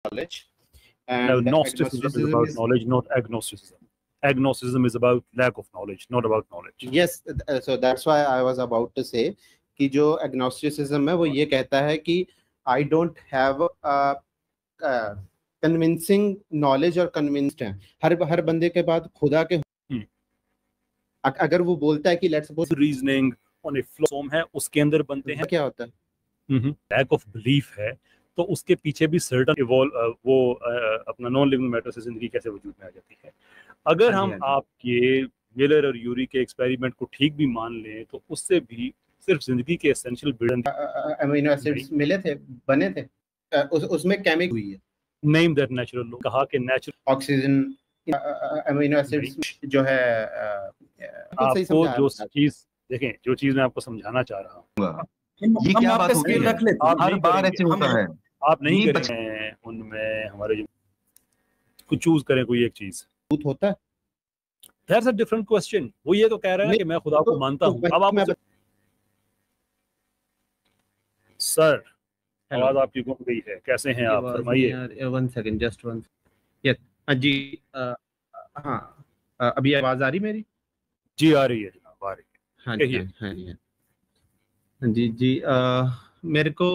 knowledge. No, And Gnosticism is agnosticism about is, knowledge, not agnosticism. Agnosticism is about lack of knowledge, not about knowledge. yes, so that's why I was about to say कि जो agnosticism है वो ये कहता है कि I don't have convincing knowledge और convinced है हर बंदे के बाद खुदा के अगर वो बोलता है कि let's suppose reasoning on A phloem है उसके अंदर बनते हैं, क्या होता है लैक ऑफ बिलीफ है तो उसके पीछे भी सर्टन वो अपना नॉन लिविंग मैटर से जिंदगी कैसे वजूद में आ जाती है। अगर हम आपके मिलर और यूरी के एक्सपेरिमेंट को ठीक भी मान लें तो उससे भी सिर्फ जिंदगी के एसेंशियल बिल्डिंग अमीनो एसिड्स मिले थे, बने थे, उसमें केमिकल हुई है। नेम दैट नेचुरल लॉ, कहा कि नेचुरल ऑक्सीजन अमीनो एसिड्स जो है आपको जो चीज देखें, जो चीज मैं आपको समझाना चाह रहा हूँ, ये क्या बात होती है, हर बार ऐसे होता है। आप नहीं करेंगे उनमें हमारे कुछ चूज करें कोई एक चीज होता है। That's a different question। वो ये तो कह रहा है कि मैं खुदा को मानता हूँ। अब आप सर आवाज आपकी गुम गई है, कैसे हैं आप, फरमाइए। 1 सेकंड, जस्ट 1 यस जी, हाँ अभी आवाज आ रही मेरी? जी आ रही है जनाब, आ रही है। हाँ जी, हाँ जी, हाँ जी जी। मेरे को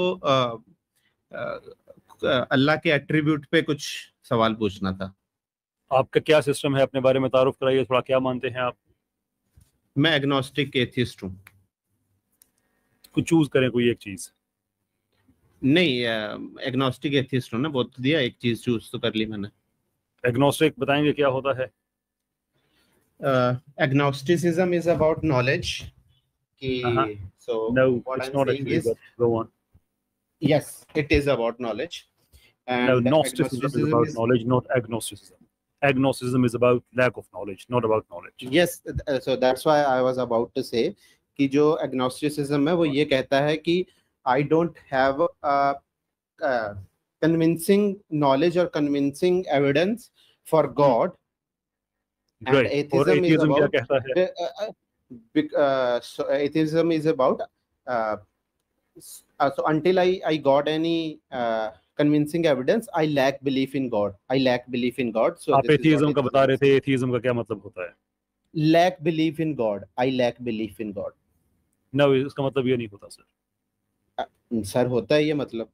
अल्लाह के एट्रीब्यूट पे कुछ सवाल पूछना था। आपका क्या सिस्टम है, अपने बारे में तारुफ कराइए थोड़ा, क्या मानते हैं आप? मैं एग्नोस्टिक एथियस्ट हूँ। कुछ चूज करें कोई एक चीज। नहीं, एग्नोस्टिक एथियस्ट हूँ ना, बहुत दिया, एक चीज चूज तो कर ली मैंने। एग्नोस्टिक बताएंगे क्या होता है? एग्नोस्टिसिज्म इज अबाउट नॉलेज कि so no, what it's I'm not saying actually, is, but go on. yes, it is about knowledge. And no, Gnosticism is about knowledge, not agnosticism. Agnosticism is about lack of knowledge, not about knowledge. Yes, so that's why I was about to say कि जो agnosticism है वो ये कहता है कि I don't have convincing knowledge or convincing evidence for God. Right. And atheism is about क्या कहता है? So atheism is about so until I got any convincing evidence, I lack belief in God. I lack belief in God. So आप atheism का बता रहे थे, atheism का क्या मतलब होता है? Lack belief in God. I lack belief in God. No, इसका मतलब ये नहीं होता सर। सर होता है ये मतलब।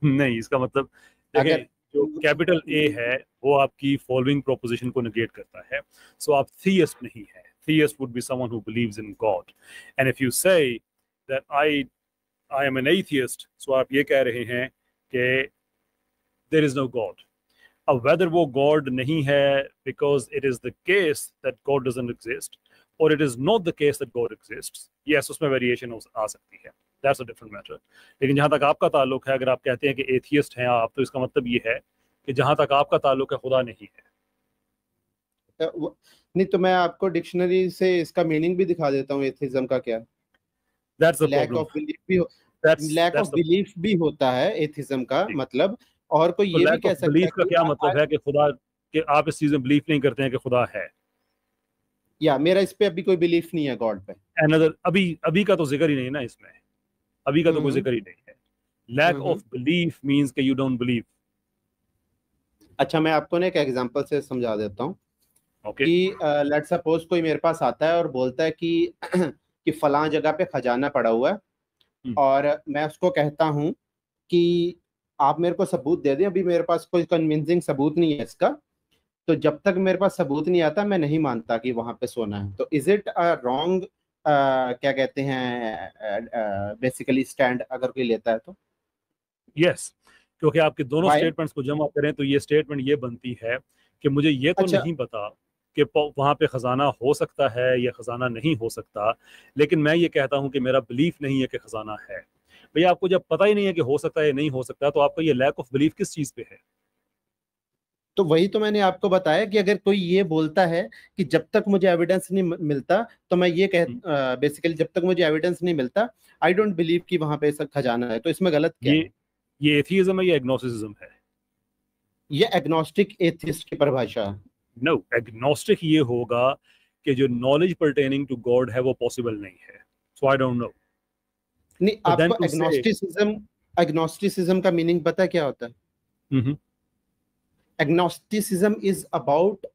नहीं, इसका मतलब देखें, जो कैपिटल ए है वो आपकी फॉलोइंग प्रोपोजिशन को नेगेट करता है। सो आप थियस्ट नहीं है। Theist would be someone who believes in God. And if you say that I am an atheist, so आप ये कह रहे हैं कि there is no God. अब whether वो God नहीं है because it is the case that God doesn't exist, or it is not the case that God exists, yes, उसमें variation आ सकती है, that's a different matter. लेकिन जहाँ तक आपका ताल्लुक है, अगर आप कहते हैं कि atheist हैं आप, तो इसका मतलब ये है कि जहाँ तक आपका ताल्लुक है खुदा नहीं है। नहीं तो मैं आपको डिक्शनरी से इसका मीनिंग भी दिखा देता हूँ एथिज्म का क्या। लैक ऑफ बिलीफ भी लैक ऑफ बिलीफ भी होता है एथिज्म का मतलब। और कोई ये भी कह सकता है बिलीफ का क्या मतलब है कि खुदा, कि आप इस चीज में बिलीफ नहीं करते हैं कि खुदा है, या मेरा इस पे अभी कोई बिलीफ नहीं है गॉड पे। अनदर अभी का तो जिक्र ही नहीं है ना इसमें, अभी का तो कोई जिक्र ही नहीं है। लैक ऑफ बिलीफ मींस कि यू डोंट बिलीव। अच्छा, मैं आपको ना एक एग्जांपल से समझा देता हूँ। Okay. कि लेट्स सपोज कोई मेरे पास आता है और बोलता है कि फलां जगह पे खजाना पड़ा हुआ है, और मैं उसको कहता हूँ कि आप मेरे को सबूत दे दें, अभी मेरे पास कोई कन्विंसिंग सबूत नहीं है इसका, तो जब तक मेरे पास सबूत नहीं आता मैं नहीं मानता कि वहां पे सोना है। तो इज इट अ रॉन्ग, क्या कहते हैं, बेसिकली स्टैंड अगर कोई लेता है तो? यस, क्योंकि आपके दोनों स्टेटमेंट्स को जमा करें तो ये स्टेटमेंट ये बनती है कि मुझे ये तो नहीं पता कि वहाँ पे ख़जाना हो सकता है या ख़जाना नहीं हो सकता, लेकिन मैं ये कहता हूँ कि मेरा बिलीफ नहीं है कि ख़जाना है। भैया आपको जब पता ही नहीं है कि हो सकता है या नहीं हो सकता, तो आपका ये लैक ऑफ बिलीफ किस चीज़ पे है? तो वही तो मैंने आपको बताया कि अगर कोई ये बोलता है कि जब तक मुझे एविडेंस नहीं मिलता, तो मैं ये बेसिकली जब तक मुझे एविडेंस नहीं मिलता आई डोंट बिलीव कि वहाँ पे ऐसा खजाना है, तो इसमें गलत क्या है? ये एथिज्म है या एग्नोस्टिसिज्म है? ये एग्नोस्टिक एथिस्ट की परिभाषा है। नो, एग्नोस्टिक ये होगा कि जो नॉलेज पर्टेनिंग टू गॉड है वो पॉसिबल नहीं है, सो आई डोंट नो। नहीं, आपको एग्नोस्टिसिज्म का मीनिंग पता क्या होता है? Agnosticism is about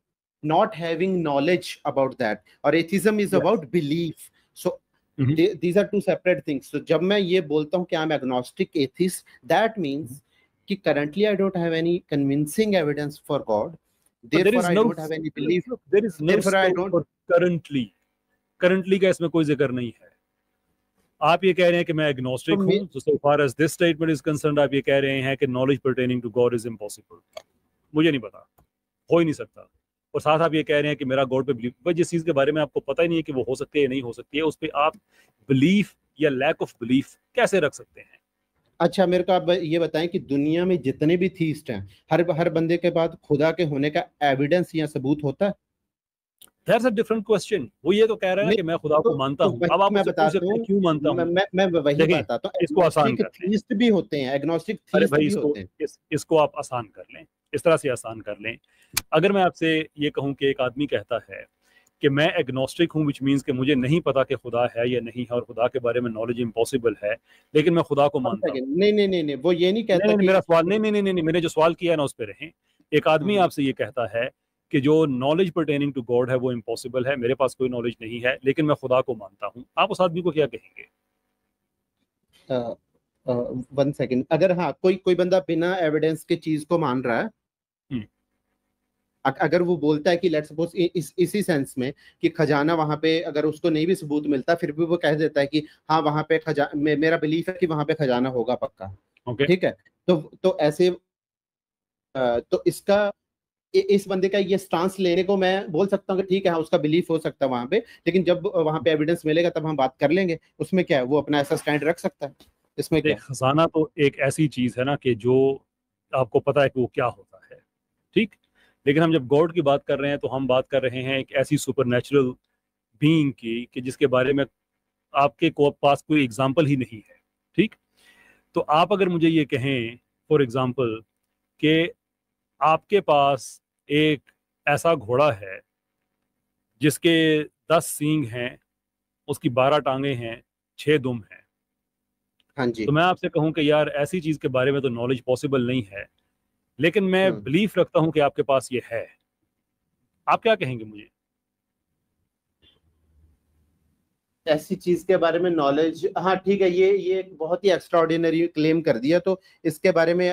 not having knowledge about that, or atheism is about belief. So these are two separate things. So जब मैं ये बोलता हूँ कि I'm agnostic atheist, that means कि currently I don't have any convincing evidence for God. Therefore I don't have any belief. There is no scope for currently. Currently का इसमें कोई जिक्र नहीं है. आप ये कह रहे हैं कि मैं agnostic हूँ, so far as this statement is concerned, आप ये कह रहे हैं कि knowledge pertaining to God is impossible. मुझे नहीं पता, हो ही नहीं सकता. और साथ आप ये कह रहे हैं कि मेरा गॉड पे बिलीफ, भाई जिस चीज के बारे में आपको पता ही नहीं है कि वो हो सकती है या नहीं हो सकती है, उस पे आप बिलीफ या लैक ऑफ बिलीफ कैसे रख सकते हैं? अच्छा, मेरे को आप ये बताएं कि दुनिया में जितने भी थीस्ट हैं, हर बंदे के पास खुदा के होने का एविडेंस या सबूत होता है? That's a different question. वो ये तो कह रहा है कि मैं खुदा को मानता हूँ. अब आप मुझसे पूछ सकते हैं क्यों मानता हूँ? मैं वही बताता हूँ. इसको आसान कर लें. थीस्ट भी होते हैं, एग्नोस्टिक थीस्ट भी होते हैं. इसको आप आसान कर लें, इस तरह से आसान कर लें. अगर मैं आपसे ये कहूं कि एक आदमी कहता है कि मैं एग्नोस्टिक हूं, विच मींस कि मुझे नहीं पता कि खुदा है या नहीं है और खुदा के बारे में नॉलेज इम्पॉसिबल है, लेकिन मैं खुदा को मानता हूं. नहीं, वो ये नहीं कहता. मेरा सवाल नहीं, मैंने जो सवाल किया है ना उस पर रहें. एक आदमी आपसे ये कहता है कि जो नॉलेज परटेनिंग टू गॉड है वो इम्पॉसिबल है, मेरे पास कोई नॉलेज नहीं है, लेकिन मैं खुदा को मानता हूँ. आप उस आदमी को क्या कहेंगे? 1 सेकंड. अगर हाँ कोई बंदा बिना एविडेंस के चीज को मान रहा है, अगर वो बोलता है कि लेट्स सपोज इसी सेंस में कि खजाना वहां पे, अगर उसको नहीं भी सबूत मिलता फिर भी वो कह देता है कि हाँ वहां पे मेरा बिलीफ है कि वहां पे खजाना होगा पक्का. ठीक है, तो ऐसे तो इसका इस बंदे का ये स्टांस लेने को मैं बोल सकता हूँ कि ठीक है, हाँ उसका बिलीफ हो सकता है वहां पे, लेकिन जब वहां पे एविडेंस मिलेगा तब हम बात कर लेंगे. उसमें क्या है, वो अपना ऐसा स्टैंड रख सकता है. इसमें क्या, खजाना तो एक ऐसी चीज है ना कि जो आपको पता है कि वो क्या होता है, ठीक, लेकिन हम जब गॉड की बात कर रहे हैं तो हम बात कर रहे हैं एक ऐसी सुपरनैचुरल बीइंग की कि जिसके बारे में आपके पास कोई एग्जांपल ही नहीं है. ठीक, तो आप अगर मुझे ये कहें फॉर एग्जांपल कि आपके पास एक ऐसा घोड़ा है जिसके 10 सींग हैं, उसकी 12 टांगे हैं, 6 दुम हैं. हाँ जी. तो मैं आपसे कहूं कि यार ऐसी चीज के बारे में तो नॉलेज पॉसिबल नहीं है, लेकिन मैं बिलीफ रखता हूं कि आपके पास ये है. आप क्या कहेंगे मुझे? ऐसी चीज के बारे में नॉलेज, हाँ ठीक है, ये बहुत ही एक्स्ट्राऑर्डिनरी क्लेम कर दिया. तो इसके बारे में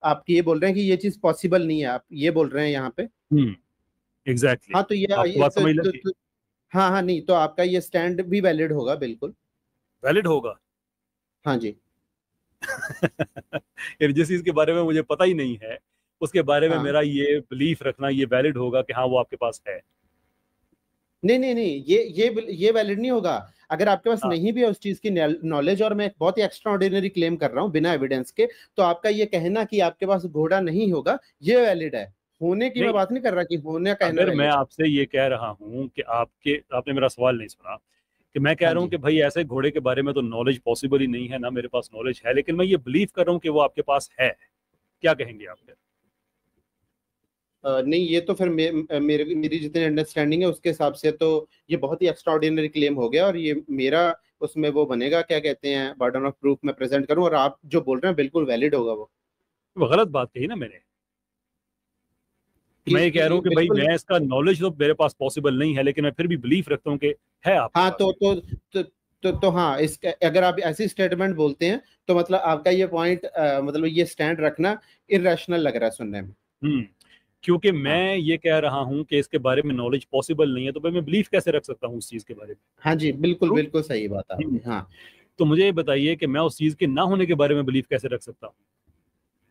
आप ये बोल रहे हैं कि ये चीज पॉसिबल नहीं है, आप ये बोल रहे हैं यहाँ पे? एग्जैक्टली. हाँ तो ये हाँ नहीं, तो आपका ये स्टैंड भी वैलिड होगा. बिल्कुल वैलिड होगा. हाँ जी. यार जिस चीज के बारे में मुझे पता ही नहीं है उसके बारे में मेरा ये बिलीफ रखना ये वैलिड होगा कि हाँ वो आपके पास है. नहीं, ये वैलिड नहीं होगा अगर आपके पास नहीं भी है उस चीज की नॉलेज. और मैं बहुत ही एक्स्ट्राऑर्डिनरी क्लेम कर रहा हूँ बिना एविडेंस के, तो आपका ये कहना कि आपके पास घोड़ा नहीं होगा ये वैलिड है. होने की मैं बात नहीं कर रहा कि होने का. अगर मैं आपसे ये कह रहा हूँ कि आपने मेरा सवाल नहीं सुना, कि मैं कह रहा हूँ कि भाई ऐसे घोड़े के बारे में तो नॉलेज पॉसिबल ही नहीं है, ना मेरे पास नॉलेज है, लेकिन मैं ये बिलीव कर रहा हूँ कि वो आपके पास है, क्या कहेंगे आप? नहीं, ये तो फिर मेरी जितनी अंडरस्टैंडिंग है उसके हिसाब से तो ये बहुत ही एक्स्ट्राऑर्डिनरी क्लेम हो गया, और ये मेरा उसमें वो बनेगा, क्या कहते हैं, बर्डन ऑफ प्रूफ में प्रेजेंट करूं, और आप जो बोल रहे हैं बिल्कुल वैलिड होगा. वो गलत बात कही ना मैंने. मैं ये कह रहा हूँ कि भाई मैं इसका नॉलेज तो मेरे पास पॉसिबल नहीं है, लेकिन मैं फिर भी बिलीफ रखता हूँ कि है आपके पास. तो हाँ, इसका अगर आप ऐसी स्टेटमेंट बोलते हैं तो मतलब आपका ये पॉइंट, मतलब ये स्टैंड रखना इररेशनल लग रहा है सुनने में. क्योंकि मैं ये कह रहा हूं कि इसके बारे में नॉलेज पॉसिबल नहीं है, तो मैं बिलीफ कैसे रख सकता हूं उस चीज के बारे में? हाँ जी, बिल्कुल सही बात है. हाँ, तो मुझे ये बताइए कि मैं उस चीज के ना होने के बारे में बिलीफ कैसे रख सकता हूं?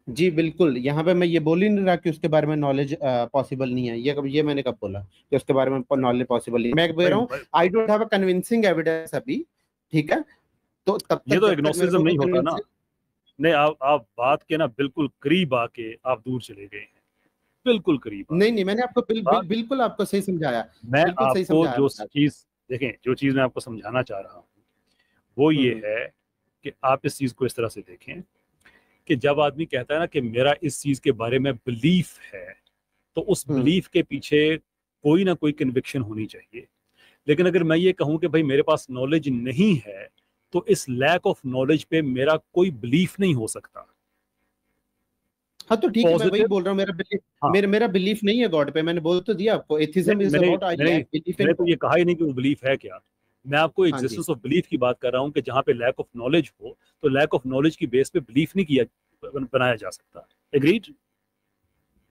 जी बिल्कुल, यहाँ पे मैं ये बोल ही नहीं रहा कि उसके बारे में नॉलेज पॉसिबल नहीं है. ये मैंने कब बोला कि उसके बारे में नॉलेज पॉसिबल नहीं है? मैं बोल रहा हूँ आई don't have a convincing evidence अभी. ठीक है, तो तब तक ये तो एग्नोस्टिसिज्म नहीं होता ना. नहीं, आप बात के ना बिल्कुल करीब आके आप दूर चले गए हैं, बिल्कुल करीब. नहीं, मैंने आपको बिल्कुल आपको सही समझाया. मैं आपको जो चीज देखें, जो चीज मैं आपको समझाना चाह रहा हूँ वो ये है कि आप इस चीज को इस तरह से देखें कि जब आदमी कहता है ना कि मेरा इस चीज के बारे में बिलीफ है, तो उस बिलीफ के पीछे कोई ना कोई कन्विक्शन होनी चाहिए. लेकिन अगर मैं ये कहूं कि भाई मेरे पास नॉलेज नहीं है, तो इस लैक ऑफ नॉलेज पे मेरा कोई बिलीफ नहीं हो सकता. हाँ तो ठीक है, मैं वही पॉजिटिव। बोल रहा हूँ, मेरा बिलीफ हाँ, मेरा बिलीफ नहीं है गॉड पे, मैंने बोल तो दिया आपको, एथिज्म इज मैंने अबाउट आई मैंने लैक बिलीफ इन मैंने तो गॉड। ये कहा ही नहीं कि वो बिलीफ है क्या। मैं आपको हाँ जी। एग्जिस्टेंस ऑफ बिलीफ की बात कर रहा हूँ कि जहाँ पे लैक ऑफ नॉलेज हो, तो लैक ऑफ नॉलेज की बेस पे बिलीफ नहीं किया बनाया जा सकता। एग्रीड?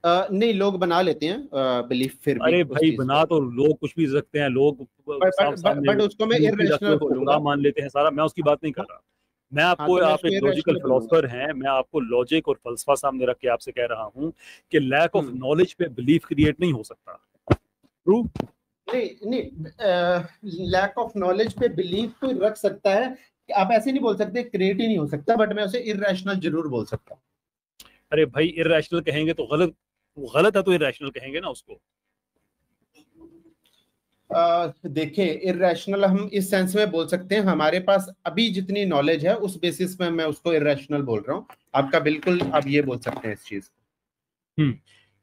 नहीं, लोग बना लेते हैं बिलीफ फिर भी अरे उस भाई, चीज बना को, तो लोग कुछ भी सकते हैं, लोग सामने बट उसको मैं मूर्ति रख के इरेशनल उसको खुदा बोलूंगा। मान लेते हैं सारा। मैं उसकी बात नहीं कर हाँ, रहा। मैं हाँ आपको, तो मैं आप उसको एक लॉजिकल इरेशनल बोलूंगा। फिलोसफर हैं, मैं आपको लॉजिक और फलसफा सामने रख के आपसे कह रहा हूँ कि लैक ऑफ हम्म। नॉलेज पे बिलीफ क्रिएट नहीं हो सकता। ट्रू? नहीं नहीं, लैक ऑफ नॉलेज पे बिलीफ तो रख सकता है, आप ऐसे नहीं बोल सकते क्रिएट ही नहीं हो सकता, बट मैं उसे इरेशनल जरूर बोल सकता हूँ। अरे भाई, इरैशनल कहेंगे तो गलत, वो गलत है तो इरैशनल कहेंगे ना उसको। देखिए, इरेशनल हम इस सेंस में बोल सकते हैं, हमारे पास अभी जितनी नॉलेज है उस बेसिस पे मैं उसको इरेशनल बोल रहा हूँ। आपका बिल्कुल, आप ये बोल सकते हैं इस चीज को।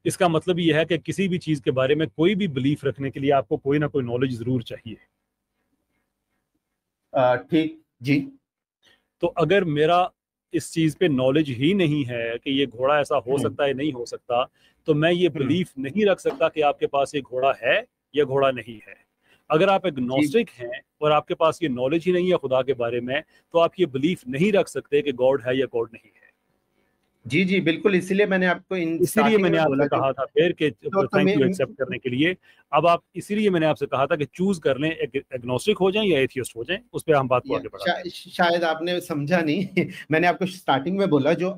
इसका मतलब ये है कि किसी भी चीज के बारे में कोई भी बिलीफ रखने के लिए आपको कोई ना कोई नॉलेज जरूर चाहिए। ठीक जी। तो अगर मेरा इस चीज पे नॉलेज ही नहीं है कि ये घोड़ा ऐसा हो हम्म। सकता है नहीं हो सकता, तो मैं ये हम्म। बिलीफ नहीं रख सकता कि आपके पास ये घोड़ा है या घोड़ा नहीं है। अगर आप जी एग्नोस्टिक हैं और आपके पास ये नॉलेज ही नहीं है खुदा के बारे में, तो आप ये बिलीफ नहीं रख सकते कि गॉड है या गॉड नहीं है। जी जी बिल्कुल, इसीलिए मैंने आपको इन इसीलिए स्टार्टिंग मैंने में आपसे बोला जो कहा था फिर कि तो थैंक यू एक्सेप्ट करने के लिए। अब आप, इसीलिए मैंने आपसे कहा था कि चूज कर लें, एग्नोस्टिक हो जाएं या एथियस्ट हो जाएं। उस पर हम बात को आगे बढ़ाते हैं। शायद आपने समझा नहीं मैंने आपको स्टार्टिंग में बोला जो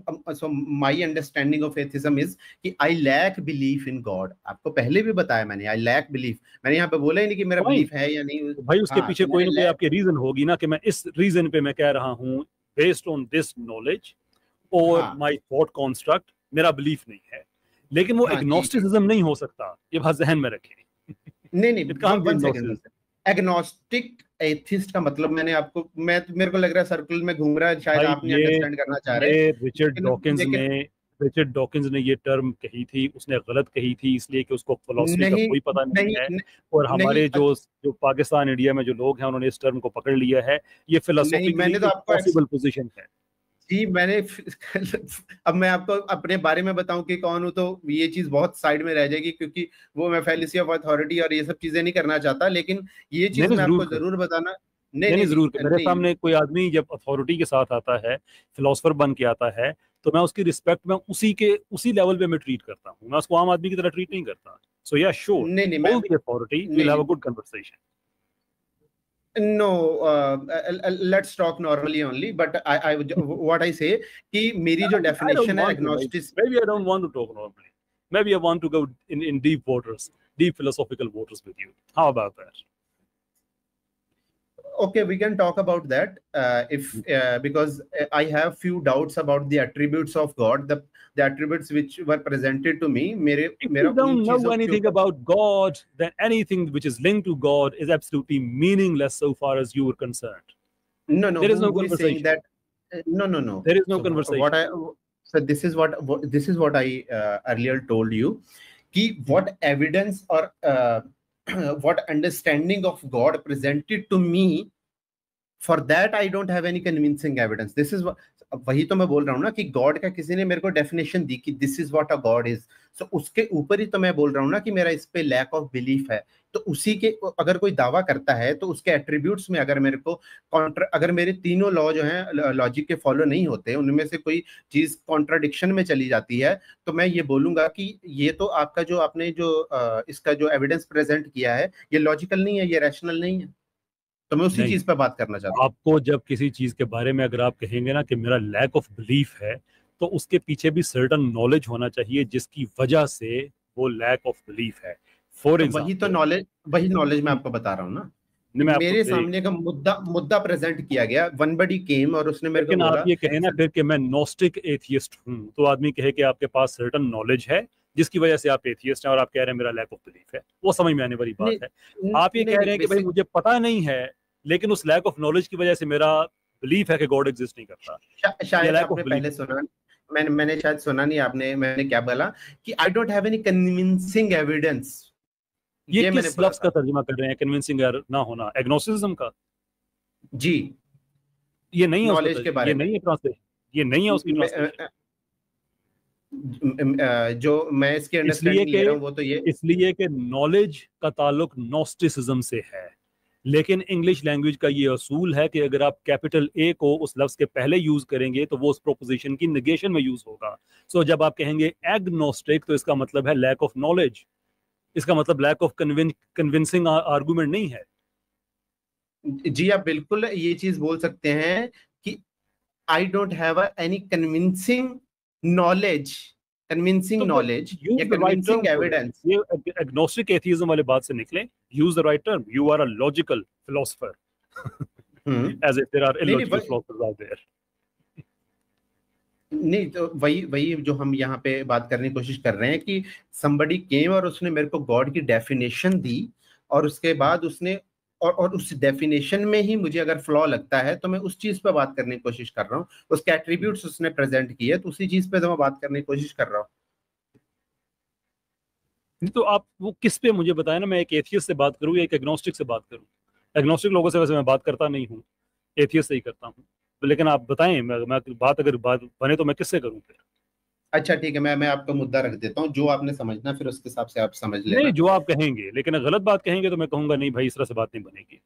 my understanding of atheism is कि I lack belief in God. आपको पहले भी बताया मैंने, आई लैक बिलीफ, मैंने यहाँ पे बोला ही नहीं कि मेरा Fine. बिलीफ है या नहीं। तो भाई उसके हाँ पीछे तो कोई मैंने ना कोई लैक, आपकी रीजन होगी ना कि मैं इस रीजन पे मैं कह रहा हूँ, बेस्ड ऑन दिस नॉलेज और हाँ माय थॉट कॉन्स्ट्रक्ट मेरा बिलीफ नहीं है। लेकिन वो हाँ जी जी। एग्नोस्टिसिज्म नहीं हो सकता, ये बात जहन में रखें। नहीं नहीं, it can't be one second, agnosticism. Agnostic atheist का मतलब मैंने आपको, मैं मेरे को लग रहा है सर्कल में घूम रहा है, शायद भाई आप नहीं अंडरस्टैंड करना चाह रहे। ये रिचर्ड लेकिन डॉकिंस लेकिन ने, रिचर्ड डॉकिंस ने ये टर्म कही थी, उसने गलत कही थी इसलिए कि उसको फिलोसफी का नहीं कोई पता नहीं नहीं है। नहीं और नहीं, हमारे जो जो पाकिस्तान इंडिया में जो लोग हैं उन्होंने इस टर्म को पकड़ लिया है। ये नहीं फिलोसॉफिकली मैंने तो एक आपको पॉसिबल पोजीशन है। जी मैंने अब मैं आपको अपने बारे में बताऊं कि कौन हूं, तो ये चीज बहुत साइड में रह जाएगी, क्योंकि वो मैं फैलिसी ऑफ अथॉरिटी और ये सब चीजें नहीं करना चाहता, लेकिन ये चीज मैंने मैं जरूर आपको कर, जरूर बताना। नहीं मैंने नहीं जरूर नहीं मेरे नहीं। सामने कोई आदमी जब अथॉरिटी के साथ आता है, फिलोसफर बन के आता है, तो मैं उसकी रिस्पेक्ट में उसी लेवल पे मैं ट्रीट करता हूँ। मैं उसको आम आदमी की तरह ट्रीट नहीं करता। सो या श्योर, नहीं नहीं मैं hold the authority, we will नहीं हैव अ नहीं good conversation. No, let's talk normally only, but I what I say कि मेरी जो I don't डेफिनेशन है want to, like, agnostics. maybe I don't want to talk normally. Maybe I want to go in deep waters, deep philosophical waters with you. How about that? Okay, we can talk about that if because I have few doubts about the attributes of God, the attributes which were presented to me, मेरे If मेरा you उन don't know चीजों के anything ऊपर। about God, then anything which is linked to God is absolutely meaningless so far as you are concerned. No no, There is no who is saying conversation. that? No no no. There is no So what conversation. I, so this is what I earlier told you कि what evidence or what understanding of God presented to me, for that I don't have any convincing evidence. This is वही तो मैं बोल रहा हूँ ना कि God का किसी ने मेरे को डेफिनेशन दी कि this is what a God is, so उसके ऊपर ही तो मैं बोल रहा हूँ ना कि मेरा इस पे लैक ऑफ बिलीफ है। तो उसी के, अगर कोई दावा करता है तो उसके एट्रीब्यूट्स में अगर मेरे को कॉन्ट्र, अगर मेरे तीनों लॉ जो हैं लॉजिक के फॉलो नहीं होते, उनमें से कोई चीज कॉन्ट्राडिक्शन में चली जाती है, तो मैं ये बोलूंगा कि ये तो आपका जो आपने जो इसका जो एविडेंस प्रेजेंट किया है ये लॉजिकल नहीं है, ये रैशनल नहीं है। तो मैं उसी नहीं, चीज पे बात करना चाहता हूँ। आपको जब किसी चीज के बारे में अगर आप कहेंगे ना कि मेरा लैक ऑफ बिलीफ है, तो उसके पीछे भी सर्टन नॉलेज होना चाहिए जिसकी वजह से वो लैक ऑफ बिलीफ है। फॉर तो वही तो एग्जाम्पल, नॉलेज, वही नॉलेज मैं आपको बता रहा हूँ ना। मैं आपको मेरे सामने का मुद्दा मुद्दा प्रेजेंट किया गया, वन बडी केम और उसने मेरे को लेकिन आप बोला। ये कहें ना फिर कि मैं नोस्टिक एथियस्ट हूँ, तो आदमी कहे कि आपके पास सर्टन नॉलेज है जिसकी वजह से आप एथियस्ट हैं और आप कह रहे हैं मेरा लैक ऑफ बिलीफ है, वो समझ में आने वाली बात नहीं है। आप ये नहीं कह रहे नहीं, हैं कि भाई बेसिक मुझे पता नहीं है, लेकिन उस लैक ऑफ नॉलेज की वजह से मेरा बिलीफ है कि गॉड एग्जिस्ट नहीं करता। ये शायद लैक ऑफ आपने बिलीफ पहले है। सुना, मैंने शायद सुना नहीं आपने, मैंने क्या बोला कि I don't have any convincing evidence, ये ये मैंने किस बोला लफ्ज का था। तर्जुमा कर रहे हैं, कन्विंसिंग ना होना, एग्नोसिज्म का? जी, ये नहीं है उसका नॉलेज के ये बारे में। नहीं है ट्रांसलेशन, ये नहीं है उसकी मैं- ट्रांसलेशन। जो मैं इसकी अंडरस्टैंडिंग ले रहा हूँ वो तो ये, इसलिए कि नॉलेज का ताल्लुक नॉस्टिसिज्म से है, लेकिन इंग्लिश लैंग्वेज का ये असूल है कि अगर आप कैपिटल ए को उस लफ्ज के पहले यूज करेंगे तो वो उस प्रोपोजिशन की नेगेशन में यूज होगा। सो जब आप कहेंगे एग्नोस्टिक तो इसका मतलब है लैक ऑफ नॉलेज, इसका मतलब लैक ऑफ कन्विंसिंग आर्गुमेंट नहीं है। जी आप बिल्कुल ये चीज बोल सकते हैं कि I don't have any convincing knowledge या कन्विंसिंग एविडेंस। ये एग्नोस्टिक एथिज्म वाले बात से निकले, use the right term, you are a logical philosopher as if there are illogical philosophers out there. नहीं तो वही जो हम यहाँ पे बात करने की कोशिश कर रहे हैं कि somebody came और उसने मेरे को गॉड की डेफिनेशन दी, और उसके बाद उसने और उस डेफिनेशन में ही मुझे अगर फ्लॉ लगता है तो मैं उस चीज पे बात करने की कोशिश कर रहा हूँ, उसके एट्रीब्यूट्स उसने प्रेजेंट किए तो उसी चीज पे तो मैं बात करने की कोशिश कर रहा हूँ। तो आप वो किस पे मुझे बताया ना, मैं एक एथियस्ट से बात करूँ या एक एग्नोस्टिक से बात करूँ? एग्नोस्टिक लोगों से वैसे मैं बात करता नहीं हूँ, एथियस्ट से ही करता हूँ, लेकिन आप बताएं, मैं अगर बात बने तो मैं किससे करूँ फिर? अच्छा ठीक है, मैं आपका मुद्दा रख देता हूँ, जो आपने समझना फिर उसके हिसाब से आप समझ लेना। नहीं, जो आप कहेंगे, लेकिन अगर गलत बात कहेंगे तो मैं कहूंगा नहीं भाई, इस तरह से बात नहीं बनेगी।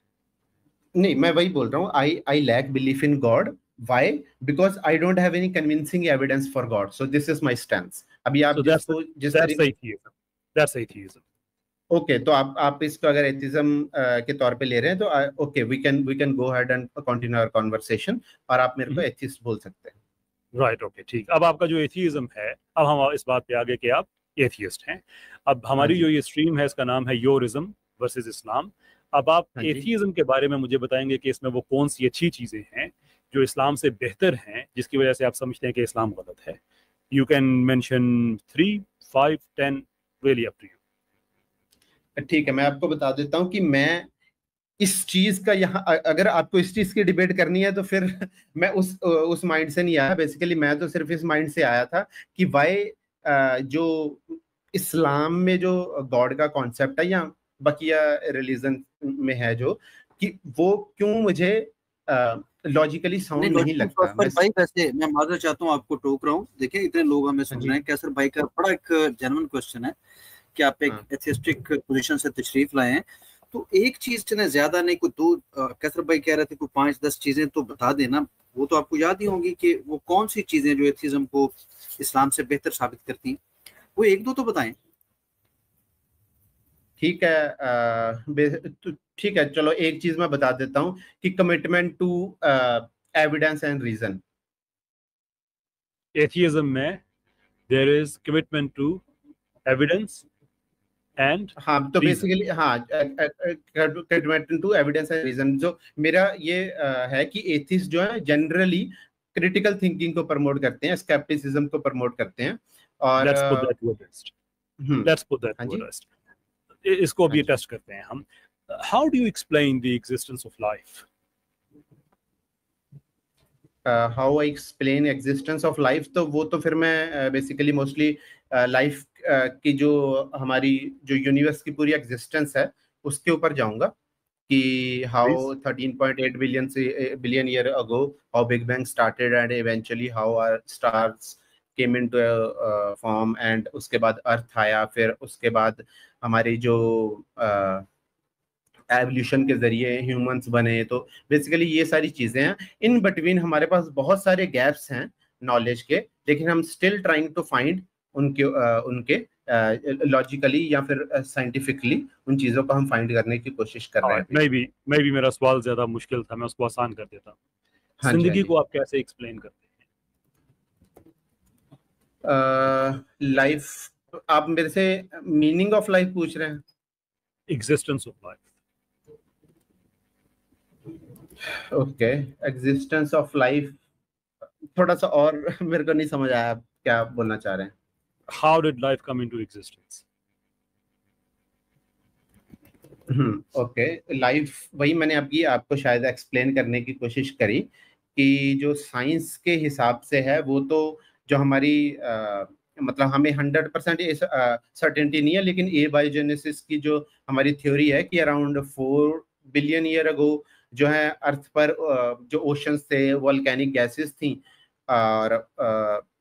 नहीं, मैं वही बोल रहा हूँ, I lack belief in God, why? Because I don't have any convincing evidence for God, so this is my stand. अभी आप जिस तरीके ओके, तो आप इसको अगर एथिज्म के तौर पे ले रहे हैं तो okay, we can go ahead and continue our conversation, और आप मेरे को एथिस्ट बोल सकते हैं। राइट, ओके, ठीक। अब आपका जो एथिज्म है, अब हम इस बात पे आगे कि आप एथियस्ट हैं। अब हमारी जो ये स्ट्रीम है इसका नाम है योरिज्म वर्सेस इस्लाम। अब आप एथिज्म के बारे में मुझे बताएंगे कि इसमें वो कौन सी अच्छी चीजें हैं जो इस्लाम से बेहतर हैं, जिसकी वजह से आप समझते हैं कि इस्लाम गलत है। You can mention 3, 5, 10, really up to you. ठीक है, मैं आपको बता देता हूँ कि मैं इस चीज का यहाँ, अगर आपको इस चीज की डिबेट करनी है तो फिर मैं उस माइंड से नहीं आया। बेसिकली मैं तो सिर्फ इस माइंड से आया था कि वाई जो इस्लाम में जो गॉड का कॉन्सेप्ट है या बकिया रिलीजन में है जो, कि वो क्यों मुझे लॉजिकली साउंड नहीं लगता। भाई वैसे मैं माजूर चाहता हूँ, आपको टोक रहा हूँ, देखिए इतने लोग हमें सुन रहे हैं। कैसर भाई का बड़ा एक जेन्युइन क्वेश्चन है कि आप एक एथिस्टिक पोजीशन से तशरीफ लाए हैं, तो एक चीज ने ज्यादा नहीं, कोई दो, कैसर भाई कह रहे थे कोई 5-10 चीजें तो बता देना, वो तो आपको याद ही होंगी कि वो कौन सी चीजें जो एथिज्म को इस्लाम से बेहतर साबित करती हैं, वो एक दो तो बताएं। ठीक है, ठीक है, चलो एक चीज मैं बता देता हूँ कि commitment to evidence and reason. Atheism में there is commitment to evidence and, हाँ, तो बेसिकली हाँ, commitment to evidence and reason. जो मेरा ये है कि एथिस्ट जो है जनरली क्रिटिकल थिंकिंग को प्रमोट करते हैं, स्केप्टिसिज्म को प्रमोट करते हैं। और let's put that to rest. इसको भी टेस्ट करते हैं हम। How do you explain the existence of life? How I explain existence of life, तो वो तो फिर मैं बेसिकली मोस्टली लाइफ की जो हमारी जो यूनिवर्स की पूरी एग्जिस्टेंस है उसके ऊपर जाऊंगा कि how 13.8 billion year ago how big bang started and eventually how our stars came into form, and उसके बाद अर्थ आया, फिर उसके बाद हमारी जो एवोल्यूशन के जरिए ह्यूमंस बने। तो बेसिकली ये सारी चीजें हैं। इन बिटवीन हमारे पास बहुत सारे गैप्स हैं नॉलेज के, लेकिन हम स्टिल ट्राइंग टू फाइंड उनके लॉजिकली या फिर साइंटिफिकली उन चीजों को हम फाइंड करने की कोशिश कर रहे हैं। मैं भी मेरा सवाल ज्यादा मुश्किल था, मैं उसको आसान कर देता हूँ। जिंदगी को आप कैसे एक्सप्लेन करते हैं? लाइफ, आप मेरे से मीनिंग ऑफ लाइफ पूछ रहे हैं? Existence of life. Okay, existence of life थोड़ा सा और मेरे को नहीं समझ आया, क्या आप बोलना चाह रहे हैं? How did life come into existence? Okay, life वही मैंने आपको शायद एक्सप्लेन करने की कोशिश करी कि जो साइंस के हिसाब से है वो तो जो हमारी मतलब हमें 100% सर्टेनिटी नहीं है, लेकिन एबायोजेनेसिस की जो हमारी थ्योरी है कि अराउंड 4 बिलियन ईयर अगो जो है अर्थ पर जो ओशंस थे, वोल्केनिक गैसेस थी, और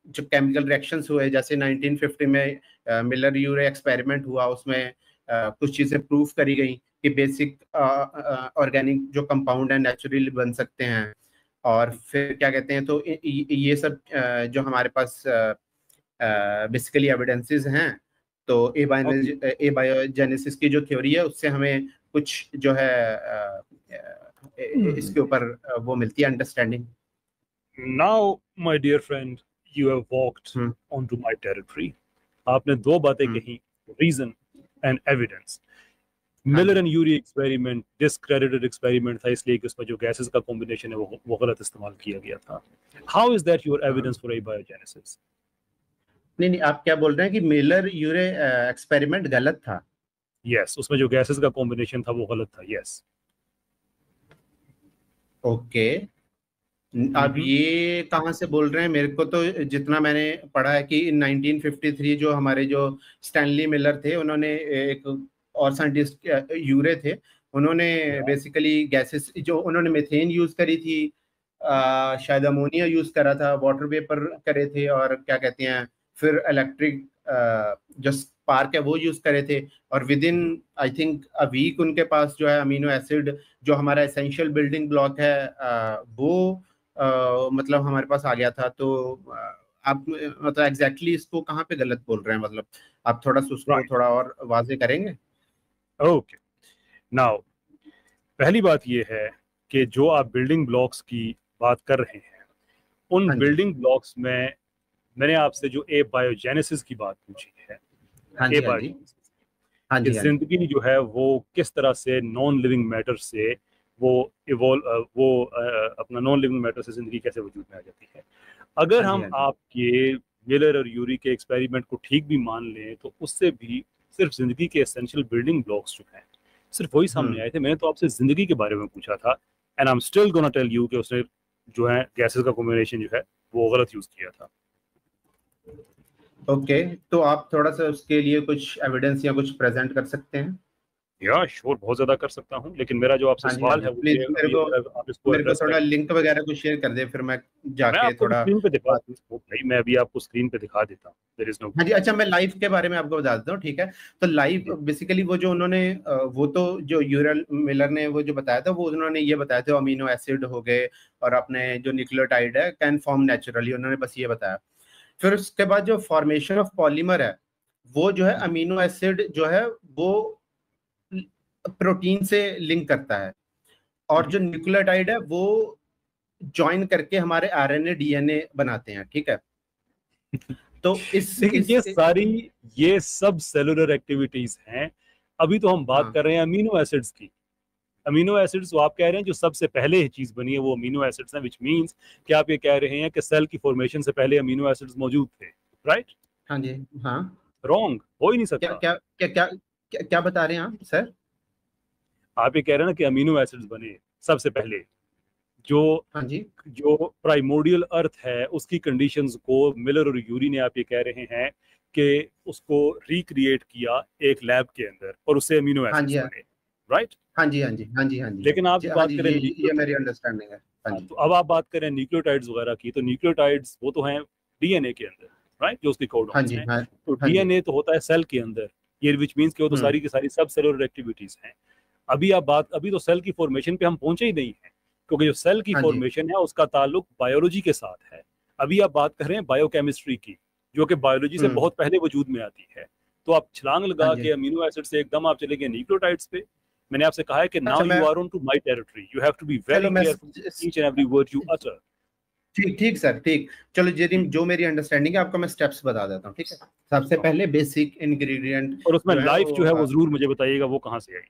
जो केमिकल रिएक्शंस हुए, जैसे 1950 में मिलर यूरे एक्सपेरिमेंट हुआ, उसमें कुछ चीज़ें प्रूव करी गई कि बेसिक ऑर्गेनिक जो कंपाउंड है नेचुरली बन सकते हैं। और फिर क्या कहते हैं, तो ये सब जो हमारे पास बेसिकली एविडेंसेस हैं, तो ए बायोजेनेसिस की जो थ्योरी है उससे हमें कुछ जो है इसके ऊपर वो मिलती है understanding. Now, my dear friend, you have walked onto my territory. आपने दो बातें कही, reason and evidence. Miller and Yuri experiment discredited experiment था, इसलिए कि उसमें जो गैसेस का कॉम्बिनेशन है वो गलत इस्तेमाल किया गया था। How is that your evidence for abiogenesis? नहीं, आप क्या बोल रहे हैं कि मिलर यूरे एक्सपेरिमेंट गलत था? यस, उसमें जो गैसेस का कॉम्बिनेशन था वो गलत था। यस। ओके, अब ये कहाँ से बोल रहे हैं? मेरे को तो जितना मैंने पढ़ा है कि 1953 जो हमारे जो स्टैनली मिलर थे, उन्होंने एक और साइंटिस्ट यूरे थे, उन्होंने बेसिकली गैसेस जो उन्होंने मेथेन यूज करी थी, शायद अमोनिया यूज करा था, वाटर वेपर करे थे, और क्या कहते हैं फिर इलेक्ट्रिक जो स्पार्क है वो यूज करे थे, और within I think a week उनके पास जो है अमीनो एसिड जो हमारा एसेंशियल बिल्डिंग ब्लॉक है वो मतलब हमारे पास आ गया था। तो आप मतलब एग्जैक्टली इसको कहाँ पे गलत बोल रहे हैं? मतलब आप थोड़ा सा उसको थोड़ा और वाजे करेंगे? ओके, नाउ पहली बात ये है कि जो आप बिल्डिंग ब्लॉक्स की बात कर रहे हैं, उन बिल्डिंग ब्लॉक्स में मैंने आपसे जो ए बायोजेनेसिस की बात पूछी है, जिंदगी जो है वो किस तरह से नॉन लिविंग मैटर से अपना नॉन लिविंग मैटर से जिंदगी कैसे वजूद में आ जाती है। अगर हम आपके मिलर और यूरी के एक्सपेरिमेंट को ठीक भी मान लें तो उससे भी सिर्फ जिंदगी के एसेंशियल बिल्डिंग ब्लॉक्स जो हैं सिर्फ वही सामने आए थे। मैंने तो आपसे जिंदगी के बारे में पूछा था, and I am still gonna tell you कि उसने जो है गैसेस का कॉम्बिनेशन जो है वो गलत यूज किया था। ओके, तो आप थोड़ा सा उसके लिए कुछ एविडेंस या कुछ प्रेजेंट कर सकते हैं? या श्योर, बहुत ज्यादा कर सकता हूँ, लेकिन मेरा जो आपसे सवाल है प्लीज मेरे को थोड़ा लिंक वगैरह को शेयर कर दे, फिर मैं जाके थोड़ा स्क्रीन पे दिखा भाई, मैं अभी आपको स्क्रीन पे दिखा देता हूँ। There is no. हाँ जी, अच्छा, मैं लाइव के बारे में आपको बता देता हूँ, ठीक है? तो लाइव बेसिकली वो जो उन्होंने वो तो जो यूरल मिलर ने वो जो बताया था, वो उन्होंने ये बताया था अमीनो एसिड हो गए और अपने जो न्यूक्लियोटाइड है कैन फॉर्म नेचुरली, उन्होंने बस ये बताया। फिर उसके बाद जो फॉर्मेशन ऑफ पॉलीमर है वो जो है अमीनो एसिड जो है वो प्रोटीन से लिंक करता है, और जो न्यूक्लियोटाइड है वो ज्वाइन करके हमारे आरएनए डीएनए बनाते हैं, ठीक है? तो ये सब सेलुलर एक्टिविटीज हैं। अभी तो हम बात कर रहे हैं अमीनो एसिड्स की। अमीनो एसिड्स वो आप कह रहे हैं जो सबसे पहले चीज बनी है वो अमीनो एसिड्स हैं, व्हिच मींस कि आप ये कह रहे हैं कि सेल की फॉर्मेशन से पहले अमीनो एसिड्स मौजूद थे, राइट? हाँ जी, हाँ। रॉन्ग हो ही नहीं सकता। क्या क्या क्या क्या, क्या बता रहे हैं आप सर? आप ये कह रहे हैं ना कि अमीनो एसिड्स बने सबसे पहले। जो हाँ जी, जो प्राइमोर्डियल अर्थ है उसकी कंडीशंस को मिलर और यूरी ने आप ये कह रहे हैं कि उसको रिक्रिएट किया एक लैब के अंदर और उससे अमीनो एसिड्स बने, राइट? हाँ जी, हाँ जी, हाँ जी, हाँ जी। लेकिन आप बात करें, ये मेरी अंडरस्टैंडिंग है। हाँ जी। तो अब आप बात करें न्यूक्लियोटाइड्स वगैरह की, तो न्यूक्लियोटाइड्स वो तो हैं डीएनए के अंदर, राइट? जो उसकी कोडॉन्स हैं। तो डीएनए तो होता है सेल के अंदर, ये व्हिच मींस कि वो तो सारी की सारी सब सेलुलर एक्टिविटीज हैं। अभी तो सेल की फॉर्मेशन पे हम पहुंचे ही नहीं है, क्योंकि जो सेल की फॉर्मेशन है उसका ताल्लुक बायोलॉजी के साथ है। अभी आप बात कर रहे हैं बायोकेमिस्ट्री की, जो कि बायोलॉजी से बहुत पहले वजूद में आती है। तो आप छलांग लगा के अमीनो एसिड से एकदम आप चले गए न्यूक्लियोटाइड्स पे। मैंने आपसे कहा है कि now you are on to my territory, you have to be very careful each and every word you utter. ठीक सर, ठीक। चलो जो मेरी अंडरस्टैंडिंग है आपको मैं स्टेप्स बता देता हूँ, ठीक है? सबसे पहले बेसिक इंग्रेडिएंट, और उसमें लाइफ जो है वो जरूर मुझे बताइएगा वो कहाँ से आई।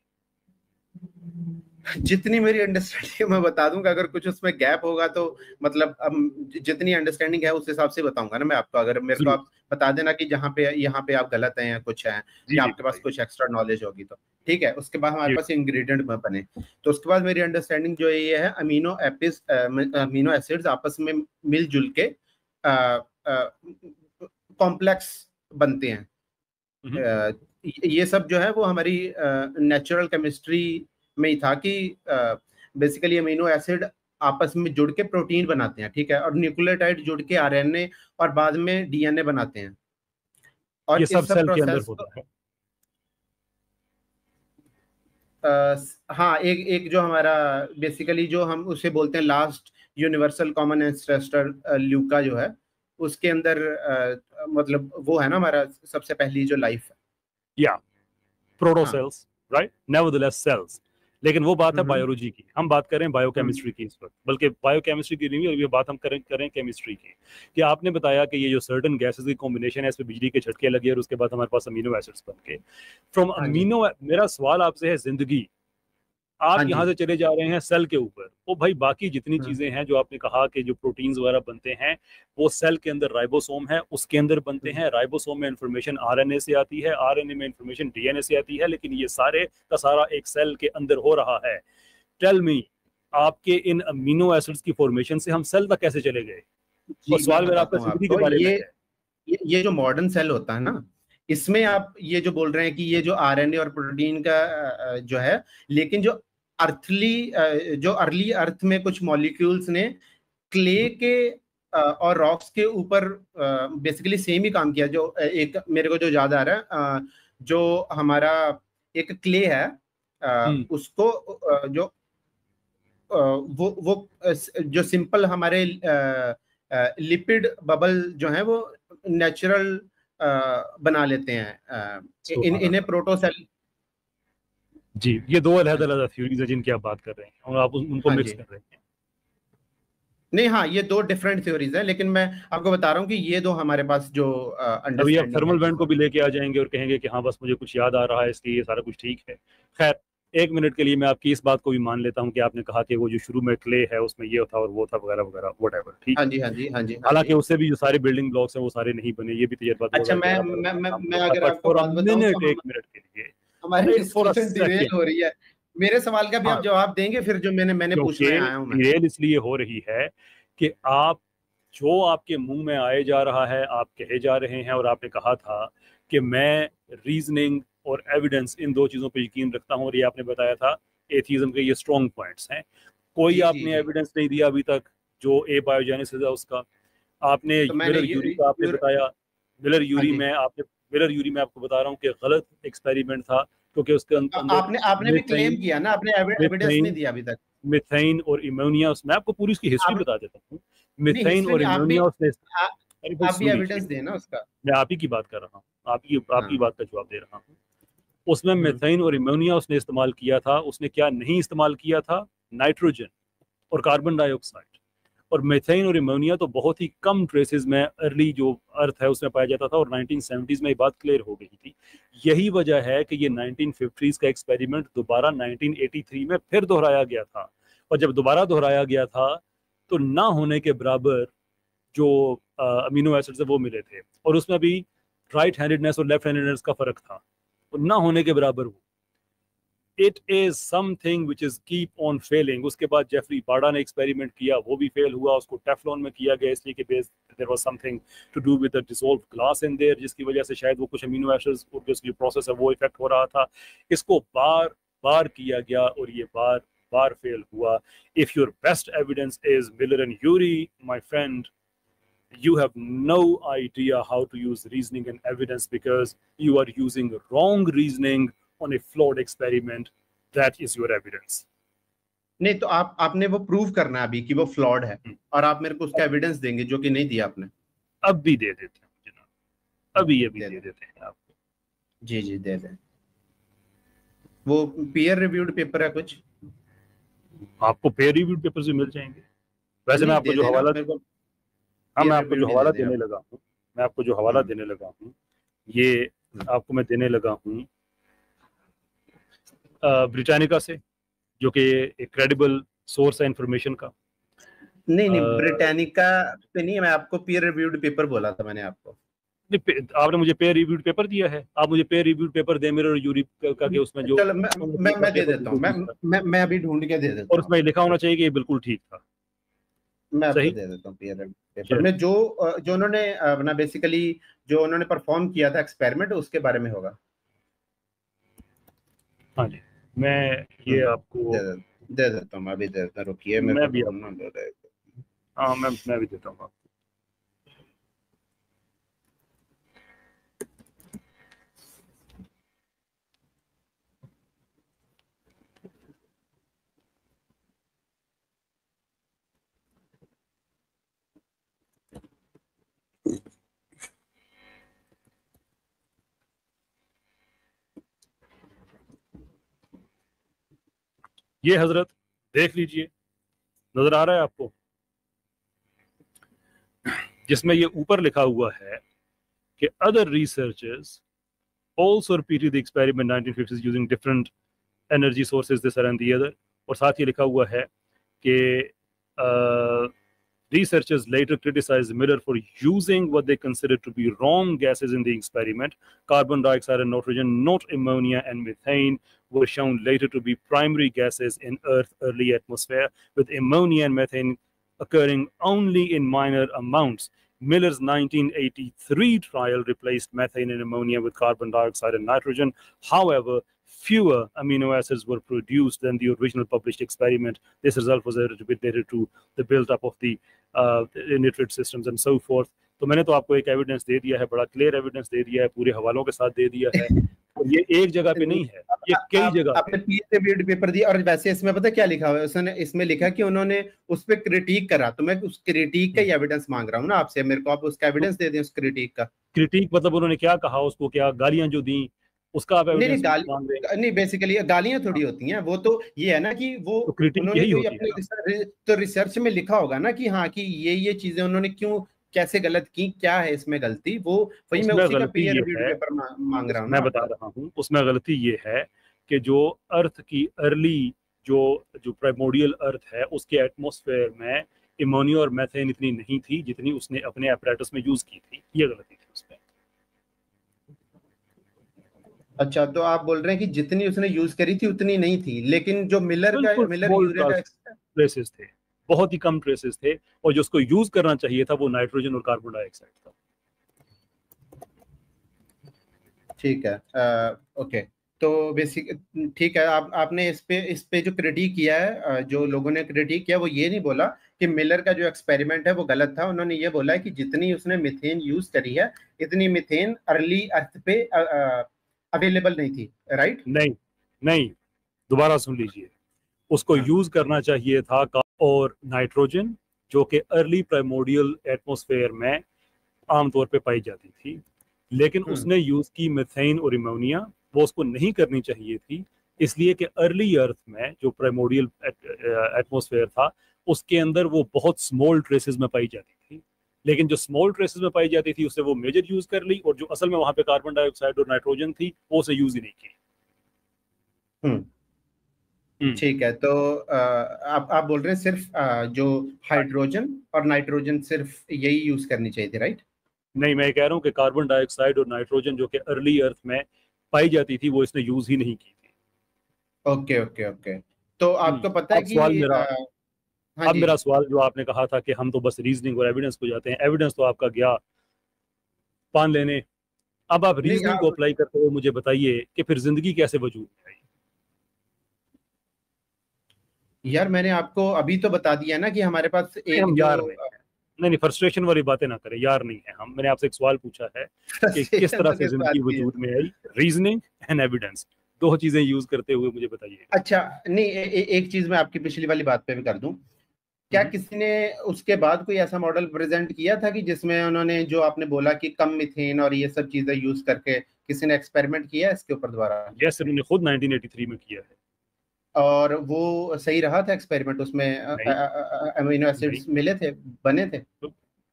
जितनी मेरी अंडरस्टैंडिंग मैं बता दूंगा, अगर कुछ उसमें गैप होगा तो मतलब जितनी अंडरस्टैंडिंग है उस हिसाब से बताऊंगा ना मैं आपको। अगर मेरे को आप बता देना कि यहाँ पे आप गलत हैं या कुछ है या आपके पास कुछ एक्स्ट्रा नॉलेज होगी तो ठीक है। उसके बाद हमारे पास इंग्रेडिएंट बने, तो उसके बाद मेरी अंडरस्टैंडिंग जो ये है अमीनो एसिड्स आपस में मिलजुल के कॉम्प्लेक्स बनते हैं। ये सब जो है वो हमारी नेचुरल केमिस्ट्री में ही था कि बेसिकली अमीनो एसिड आपस में जुड़ के प्रोटीन बनाते हैं, ठीक है, और न्यूक्लियोटाइड जुड़ के आरएनए और बाद में डीएनए बनाते हैं। और ये सब इस सब सेल के अंदर प्रोसेस होता है। हाँ, एक जो हमारा बेसिकली जो हम उसे बोलते हैं last universal common ancestor Luca जो है, उसके अंदर मतलब वो है ना हमारा सबसे पहली जो लाइफ है। या प्रोटोसेल्स, राइट, नेवरदलेस सेल्स। लेकिन वो बात है बायोलॉजी की, हम बात करें बायोकेमिस्ट्री की इस वक्त, बल्कि बायोकेमिस्ट्री की नहीं, ये बात हम करें केमिस्ट्री की। कि आपने बताया कि ये जो सर्टन गैसेस की कॉम्बिनेशन है, इस पे बिजली के झटके लगे और उसके बाद हमारे पास अमीनो एसिड्स बन के फ्रॉम अमीनो। मेरा सवाल आपसे है, जिंदगी आप यहाँ से चले जा रहे हैं सेल के ऊपर, वो भाई बाकी जितनी चीजें हैं जो आपने कहा कि जो प्रोटीन्स वगैरह बनते हैं वो सेल के अंदर राइबोसोम है उसके अंदर बनते हैं। राइबोसोम में इंफॉर्मेशन आरएनए से आती है, आरएनए में इंफॉर्मेशन डीएनए से आती है, लेकिन ये सारे का सारा एक सेल के अंदर हो रहा है। टेल मी, आपके इन अमीनो एसिड्स की फॉर्मेशन से हम सेल तक कैसे चले गए? और सवाल मेरा आपका जिंदगी के बारे में है। ये जो मॉडर्न सेल होता है ना, इसमें आप ये जो बोल रहे हैं कि ये जो आरएनए और प्रोटीन का जो है, लेकिन जो अर्ली अर्थ में कुछ मॉलिक्यूल्स ने क्ले के और रॉक्स के ऊपर बेसिकली सेम ही काम किया। जो एक मेरे को जो याद आ रहा है, जो हमारा एक क्ले है, उसको जो वो जो सिंपल हमारे लिपिड बबल जो है वो नेचुरल बना लेते हैं, इन्हें प्रोटोसेल। जी, ये दो अलग-अलग थ्योरीज है जिनकी आप बात कर रहे हैं और आप उनको मिक्स कर रहे हैं। नहीं, हाँ, ये दो डिफरेंट थ्योरीज है, लेकिन मैं आपको बता रहा हूँ कि ये दो हमारे पास जो अभी आप थर्मल वेंट को भी लेके आ जाएंगे और कहेंगे कि हाँ बस मुझे कुछ याद आ रहा है इसलिए ये सारा कुछ ठीक है। खैर, एक मिनट के लिए मैं आपकी इस बात को भी मान लेता हूँ कि आपने कहा कि वो जो शुरू में क्ले है उसमें ये था और वो था वगैरह वगैरह व्हाटएवर, ठीक। हाँ जी, हाँ जी, हाँ जी। हालांकि उससे भी जो सारे बिल्डिंग ब्लॉक्स हैं वो सारे नहीं बने, ये भी तजर्बा। अच्छा, मैं अगर आपको बात बताऊं तो एक मिनट के लिए हमारी डिस्कशन डिरेल हो रही है। मेरे सवाल का भी आप जवाब देंगे फिर जो मैंने पूछने आया हूं। मैं डिरेल इसलिए हो रही है कि आप जो आपके मुंह में आए जा रहा है आप कहे जा रहे हैं, और आपने कहा था कि मैं रीजनिंग और एविडेंस इन दो चीजों पर यकीन रखता हूं, और ये आपने बताया था एथीज्म के ये स्ट्रॉन्ग पॉइंट्स हैं। कोई आपने एविडेंस नहीं दिया अभी तक जो ए बायोजेनेसिस है उसका। आपने मिलर यूरी का आपने बताया, मिलर यूरी में आपको बता रहा हूँ कि गलत एक्सपेरिमेंट था, क्योंकि उसके अंदर आपने भी क्लेम किया ना, आपने एविडेंस नहीं दिया अभी तक। मिथेन और इमोनिया, मैं आपको पूरी उसकी हिस्ट्री बता देता हूँ। मिथेन और इमोनिया उसने, आप भी एविडेंस देना उसका। मैं आप ही की बात कर रहा हूँ, आपकी बात का जवाब दे रहा हूँ। उसमें मिथेन और इमोनिया उसने इस्तेमाल किया था। उसने क्या नहीं इस्तेमाल किया था? नाइट्रोजन और कार्बन डाइऑक्साइड। और मिथेन और इमोनिया तो बहुत ही कम ट्रेसेस में अर्ली जो अर्थ है उसमें पाया जाता था, और 1970s में ये बात क्लियर हो गई थी। यही वजह है कि ये 1950s का एक्सपेरिमेंट दोबारा 1983 में फिर दोहराया गया था, और जब दोबारा दोहराया गया था तो ना होने के बराबर जो अमीनो एसिड्स है वो मिले थे, और उसमें भी राइट हैंडेडनेस और लेफ्ट हैंडेडनेस का फर्क था, तो ना होने के बराबर वो। It is something which is keep on failing. उसके बाद जेफरी बाड़ा ने एक्सपेरिमेंट किया, वो भी फेल हुआ। उसको टेफ्लॉन में किया गया इसलिए कि there was something to do with the dissolved glass in there, जिसकी वजह से शायद वो कुछ अमीनो एसिड्स और जो प्रोसेस है वो इफेक्ट हो रहा था। इसको बार बार किया गया और ये बार बार फेल हुआ। If your best evidence is Miller and Yuri, my friend, you have no idea how to use reasoning and evidence, because you are using wrong reasoning on a flawed experiment. That is your evidence. नहीं तो आपने वो prove करना है अभी कि वो flawed है, और आप मेरे को उसका एविडेंस देंगे जो कि नहीं दिया आपने। अब भी दे देते हैं जनाब, अभी दे देते हैं आपको। जी दे दें। वो पीयर रिव्यूड पेपर है कुछ, आपको पीयर रिव्यूड पेपर भी मिल जाएंगे। वैसे मैं आपको जो हवाला मैं आपको जो हवाला देने लगा हूँ, ये आपको मैं देने लगा हूँ ब्रिटानिका से, जो कि एक क्रेडिबल सोर्स है इंफॉर्मेशन का। नहीं ब्रिटानिका पे नहीं, मैं आपको पीयर रिव्यूड पेपर बोला था मैंने आपको। आपने मुझे पेयर रिव्यूड पेपर दिया है, आप मुझे पेयर रिव्यूड पेपर दे मिलर यूरी का के उसमें जो मैं दे देता हूँ, मैं अभी ढूंढ के दे देता हूँ, और उसमें लिखा होना चाहिए कि ये बिल्कुल ठीक था। मैं आपको दे देता हूँ पीयर पेपर में जो उन्होंने अपना बेसिकली जो उन्होंने परफॉर्म किया था एक्सपेरिमेंट, उसके बारे में होगा। हाँ जी, मैं ये आपको दे देता हूँ, मैं भी दे देता हूँ, रुकिए मैं मेरे भी को ढूंढना दे रहा है। हाँ मैं भी देता हूँ। ये हजरत देख लीजिए, नजर आ रहा है आपको, जिसमें ये ऊपर लिखा हुआ है कि other researchers also repeated the experiment 1950s using different energy sources this and the other, और साथ ही लिखा हुआ है कि researchers later criticized Miller for using what they considered to be wrong gases in the experiment. Carbon dioxide and nitrogen, not ammonia and methane, were shown later to be primary gases in Earth's early atmosphere, with ammonia and methane occurring only in minor amounts. Miller's 1983 trial replaced methane and ammonia with carbon dioxide and nitrogen. However, fewer amino acids were produced than the original published experiment. This result was related to the build-up of the nitrate systems and so forth. तो मैंने तो आपको एक evidence दे दिया है, बड़ा clear evidence दे दिया है, पूरे हवालों के साथ दे दिया है। और ये एक जगह पे नहीं है, ये कई जगह आपने पीएचडी पेपर दिया, और वैसे इसमें पता क्या लिखा हुआ है, उसने इसमें लिखा कि उन्होंने उस पर क्रिटिक करा, तो मैं उस क्रिटिक का ही एविडेंस मांग रहा हूँ ना आपसे, मेरे को आप उसका एविडेंस दे दें उस क्रिटिक का। क्रिटिक मतलब उन्होंने क्या कहा, उसको क्या गालियां जो दी, उसका आप एविडेंस मांग रहे हैं? नहीं बेसिकली गालियां थोड़ी होती हैं, वो तो ये है ना कि वो तो क्रिटिक यही होती है। तो रिसर्च में लिखा होगा ना कि हाँ कि ये चीजें उन्होंने क्यों कैसे गलत की, क्या है इसमें गलती, वो वही मैं उसी का पीयर रिव्यू पेपर मांग रहा हूँ। मैं बता रहा हूँ उसमें गलती ये है कि जो अर्थ की अर्ली जो प्राइमोर्डियल अर्थ है उसके एटमॉस्फेयर में अमोनिया और मैथेन इतनी नहीं थी जितनी उसने अपने अपैरेटस में यूज की थी, ये गलती थी उसमें। अच्छा, तो आप बोल रहे हैं कि जितनी उसने यूज करी थी उतनी नहीं थी, लेकिन जो मिलर यूरिया का ट्रेसेस थे, बहुत ही कम ट्रेसेस थे, और जो उसको यूज करना चाहिए था वो नाइट्रोजन और कार्बन डाइऑक्साइड था। ठीक है, ओके, तो बेसिक ठीक है। आपने इस पे जो क्रिटिक किया है, जो लोगों ने क्रिटिक किया, वो ये नहीं बोला कि मिलर का जो एक्सपेरिमेंट है वो गलत था। उन्होंने ये बोला है कि जितनी उसने मीथेन यूज करी है इतनी मीथेन अर्ली अर्थ पे अवेलेबल नहीं थी, राइट? नहीं, दोबारा सुन लीजिए, उसको यूज करना चाहिए था और नाइट्रोजन जो कि अर्ली प्राइमोर्डियल एटमॉस्फेयर में आमतौर पे पाई जाती थी, लेकिन उसने यूज की मीथेन और अमोनिया, वो उसको नहीं करनी चाहिए थी, इसलिए कि अर्ली अर्थ में जो प्राइमोर्डियल एटमॉस्फेयर था उसके अंदर वो बहुत स्मॉल ट्रेसेस में पाई जाती थी, लेकिन जो स्मॉल ट्रेसेस में पाई जाती थी उससे वो मेजर यूज कर ली, और जो असल में वहां पे कार्बन डाइऑक्साइड और नाइट्रोजन थी वो उसे यूज ही नहीं की। ठीक है, तो आप बोल रहे हैं सिर्फ जो हाइड्रोजन और नाइट्रोजन सिर्फ यही यूज करनी चाहिए थी, राइट? नहीं, मैं कह रहा हूँ कि कार्बन डाइऑक्साइड और नाइट्रोजन जो कि अर्ली अर्थ में पाई जाती थी वो इसने यूज ही नहीं की थी। ओके ओके ओके, तो आपको पता है कि अब मेरा सवाल जो आपने कहा था कि हम तो बस रीजनिंग और एविडेंस को जाते हैं, एविडेंस तो आपका गया पान लेने, अब आप रीजनिंग को अप्लाई करते हुए मुझे बताइए कि फिर जिंदगी कैसे वजूद में आई? यार मैंने आपको अभी तो बता दिया ना कि हमारे पास एक नहीं, फ्रस्ट्रेशन वाली बातें ना करें, यार नहीं है हम। मैंने आपसे एक सवाल पूछा है कि किस तरह से जिंदगी वजूद में आई, रीजनिंग एंड एविडेंस, दो चीजें यूज करते हुए मुझे बताइए। अच्छा, नहीं एक चीज मैं आपकी पिछली वाली बात पे भी कर दूं, क्या किसी ने उसके बाद कोई ऐसा मॉडल प्रेजेंट किया था कि जिसमें उन्होंने जो आपने बोला कि कम मीथेन और ये सब चीजें यूज करके किसी ने एक्सपेरिमेंट किया है इसके ऊपर दोबारा? यस, उन्होंने खुद 1983 में किया है। और वो सही रहा था एक्सपेरिमेंट? उसमें अमीनो एसिड्स मिले थे, बने थे?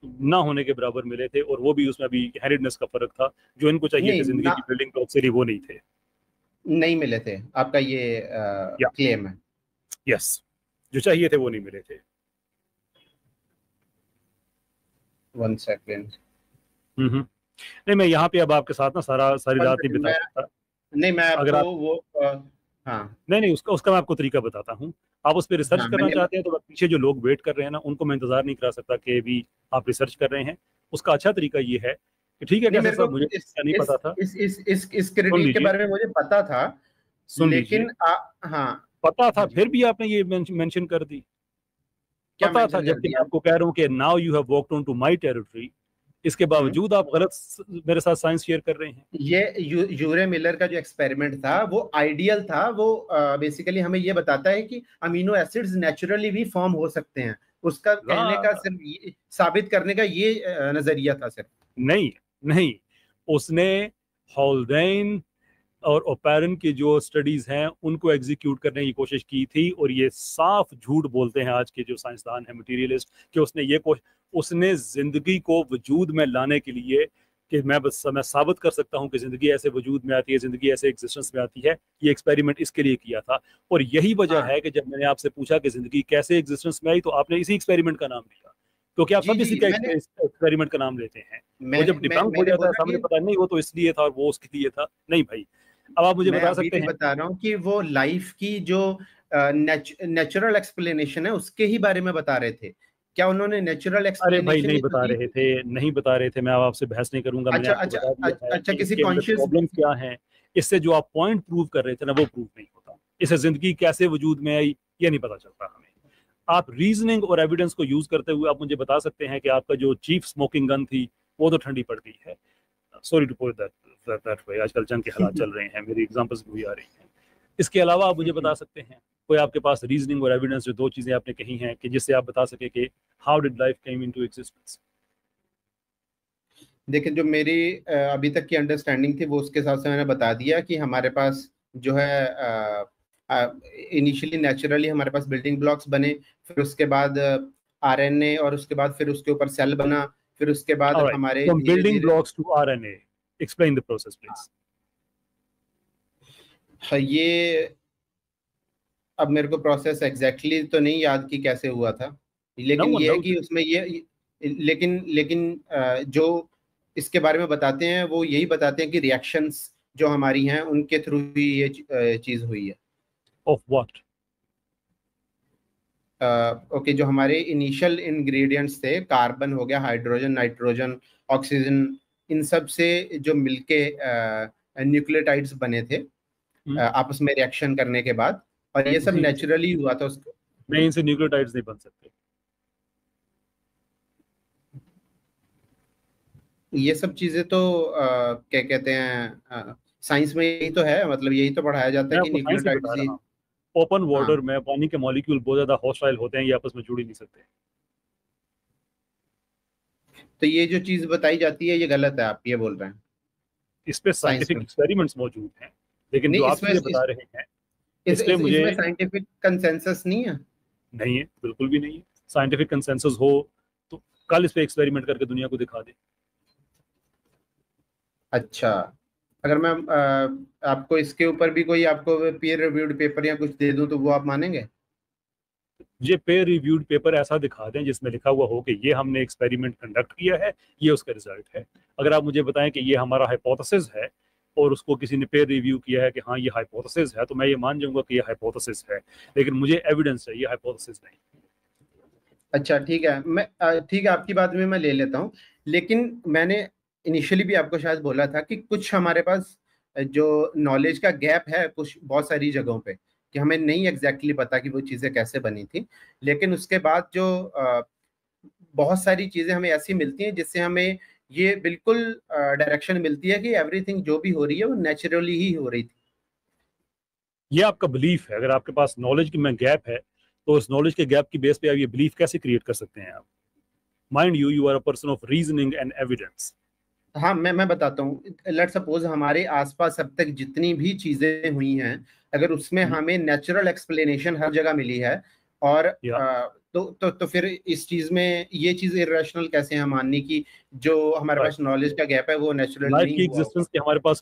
ना होने के बराबर मिले थे, और वो भी उसमें अभी हेरिडनेस का फर्क था, जो इनको चाहिए थे जिंदगी की बिल्डिंग ब्लॉक से, वो नहीं थे, नहीं मिले थे। आपका ये क्लेम है? यस, जो चाहिए थे वो नहीं मिले थे। 1 सेकंड। नहीं, मैं यहाँ पे अब आपके साथ ना सारी रात नहीं बिता सकता। नहीं, मैं अगर आप हाँ नहीं, उसका मैं आपको तरीका बताता हूँ। आप उस पर रिसर्च करना चाहते हैं तो पीछे जो लोग वेट कर रहे हैं ना, उनको मैं इंतजार नहीं करा सकता कि भी आप रिसर्च कर रहे हैं। उसका अच्छा तरीका ये है कि ठीक है, मुझे नहीं पता था, इस क्रिटिक के बारे में मुझे पता था, लेकिन हाँ पता था फिर भी आपने ये मेंशन कर दी। पता था, जबकि मैं आपको कह रहा हूँ कि now you have walked on to my territory, इसके बावजूद आप गलत मेरे साथ साइंस शेयर कर रहे हैं। ये यूरे मिलर का जो एक्सपेरिमेंट था वो आइडियल था। वो बेसिकली हमें ये बताता है कि अमीनो एसिड्स नेचुरली भी फॉर्म हो सकते हैं। उसका कहने का सिर्फ साबित करने का ये नजरिया था सिर्फ। नहीं, उसने हॉल्डेन और ओपेरन की जो स्टडीज हैं उनको एग्जीक्यूट करने की कोशिश की थी, और ये साफ झूठ बोलते हैं आज के जो साइंसदान हैं मटेरियलिस्ट कि उसने जिंदगी को वजूद में लाने के लिए कि मैं साबित कर सकता हूं कि जिंदगी ऐसे वजूद में आती है, जिंदगी ऐसे एग्जिस्टेंस में आती है, ये एक्सपेरिमेंट इसके लिए किया था। और यही वजह है कि जब मैंने आपसे पूछा कि जिंदगी कैसे एग्जिस्टेंस में आई, तो आपने इसी एक्सपेरिमेंट का नाम लिया, क्योंकि आप सब इसी का एक्सपेरिमेंट का नाम लेते हैं। वो जब डिबंक हो जाता है सामने पता नहीं वो तो इसलिए था और वो उसके लिए था। नहीं भाई, अब आप मुझे बता सकते हैं। बता रहा हूँ कि वो लाइफ की जो नेचुरल एक्सप्लेनेशन है उसके ही बारे में बता रहे थे। क्या उन्होंने नेचुरल एक्सप्लेनेशन? अरे भाई नहीं बता रहे थे। मैं आपसे बहस नहीं करूंगा। अच्छा, किसी कॉन्शियस प्रॉब्लम क्या है इससे जो आप पॉइंट प्रूव कर रहे थे ना, वो प्रूव नहीं होता। इससे जिंदगी कैसे वजूद में आई ये नहीं पता चलता हमें। आप रीजनिंग और एविडेंस को यूज करते हुए आप मुझे बता सकते हैं कि आपका जो चीफ स्मोकिंग गन थी वो तो ठंडी पड़ गई है। Sorry to put that way, आजकल जंग के हालात चल रहे हैं, मेरी एग्जांपल्स भी आ रही हैं। इसके अलावा आप मुझे बता सकते हैं कोई आपके पास रीजनिंग और एविडेंस, जो दो चीजें आपने कही हैं कि जिससे आप बता सके कि how did life came into existence? देखिए, जो मेरी अभी तक की अंडरस्टैंडिंग थी वो उसके हिसाब से मैंने बता दिया कि हमारे पास जो है इनिशियली नेचुरली हमारे पास बिल्डिंग ब्लॉक्स बने, फिर उसके बाद आरएनए, और उसके बाद फिर उसके ऊपर सेल बना, फिर उसके बाद हमारे building blocks to RNA. Explain the process please. ये अब मेरे को प्रोसेस एग्जैक्टली तो नहीं याद कि कैसे हुआ था, लेकिन ये है कि उसमें ये लेकिन जो इसके बारे में बताते हैं वो यही बताते हैं कि रिएक्शंस जो हमारी हैं उनके थ्रू ही ये चीज हुई है। Of what? ओके, जो हमारे इनिशियल इंग्रेडिएंट्स थे, कार्बन हो गया, हाइड्रोजन, नाइट्रोजन, ऑक्सीजन, इन सब से जो मिलके न्यूक्लियोटाइड्स बने थे आपस में रिएक्शन करने के बाद, और ये सब नेचुरली हुआ था। उसको नहीं, इनसे न्यूक्लियोटाइड्स नहीं बन सकते। ये सब चीजें तो क्या कहते हैं, साइंस में यही तो है, मतलब यही तो पढ़ाया जाता है कि न्यूक्लियोटाइड्स ही। ओपन वाटर में पानी के मॉलिक्यूल बहुत ज्यादा हॉस्टाइल होते हैं, ये आपस में जुड़ ही नहीं सकते। तो ये जो चीज बताई जाती है ये गलत है, आप ये बोल रहे हैं? इस पे साइंटिफिक एक्सपेरिमेंट्स मौजूद हैं, लेकिन जो आप ये बता रहे हैं इसलिए मुझे इसमें साइंटिफिक कंसेंसस नहीं है। नहीं है, बिल्कुल भी नहीं है। साइंटिफिक कंसेंसस हो तो कल इस पे एक्सपेरिमेंट करके दुनिया को दिखा दे। अच्छा, अगर मैं आपको इसके ऊपर भी कोई आपको पीयर रिव्यूड पेपर या कुछ दे दूं तो वो आप मानेंगे? ये पेयर रिव्यूड पेपर ऐसा दिखा दें जिसमें लिखा हुआ हो कि ये हमने एक्सपेरिमेंट कंडक्ट किया है, ये उसका रिजल्ट है। अगर आप मुझे बताएं कि ये हमारा हाइपोथेसिस है और उसको किसी ने पेयर रिव्यू किया है कि हाँ ये हाइपोथेसिस है, तो मैं ये मान जाऊंगा कि ये हाइपोथेसिस है, लेकिन मुझे एविडेंस चाहिए, हाइपोथेसिस नहीं। अच्छा ठीक है, मैं ठीक है, आपकी बात में मैं ले लेता हूँ, लेकिन मैंने इनिशियली भी आपको शायद बोला था कि कुछ हमारे पास जो नॉलेज का गैप है कुछ बहुत सारी जगहों पे, कि हमें नहीं एग्जैक्टली पता कि वो चीज़ें कैसे बनी थी, लेकिन उसके बाद जो बहुत सारी चीज़ें हमें ऐसी मिलती हैं जिससे हमें ये बिल्कुल डायरेक्शन मिलती है कि एवरीथिंग जो भी हो रही है वो नेचुरली ही हो रही थी। ये आपका बिलीफ है। अगर आपके पास नॉलेज की में गैप है तो उस नॉलेज के गैप की बेस पे आप ये बिलीफ कैसे क्रिएट कर सकते हैं? आप mind you are a person of reasoning and evidence. हाँ, मैं बताता हूँ। लेट सपोज हमारे आसपास अब तक जितनी भी चीजें हुई हैं, अगर उसमें हमें नेचुरल एक्सप्लेनेशन हर जगह मिली है, और तो फिर इस चीज में ये चीज इरेशनल कैसे है मानने की जो हमारे पास नॉलेज का गैप है वो नेचुरल नहीं हुआ? एग्जिस्टेंस की हमारे पास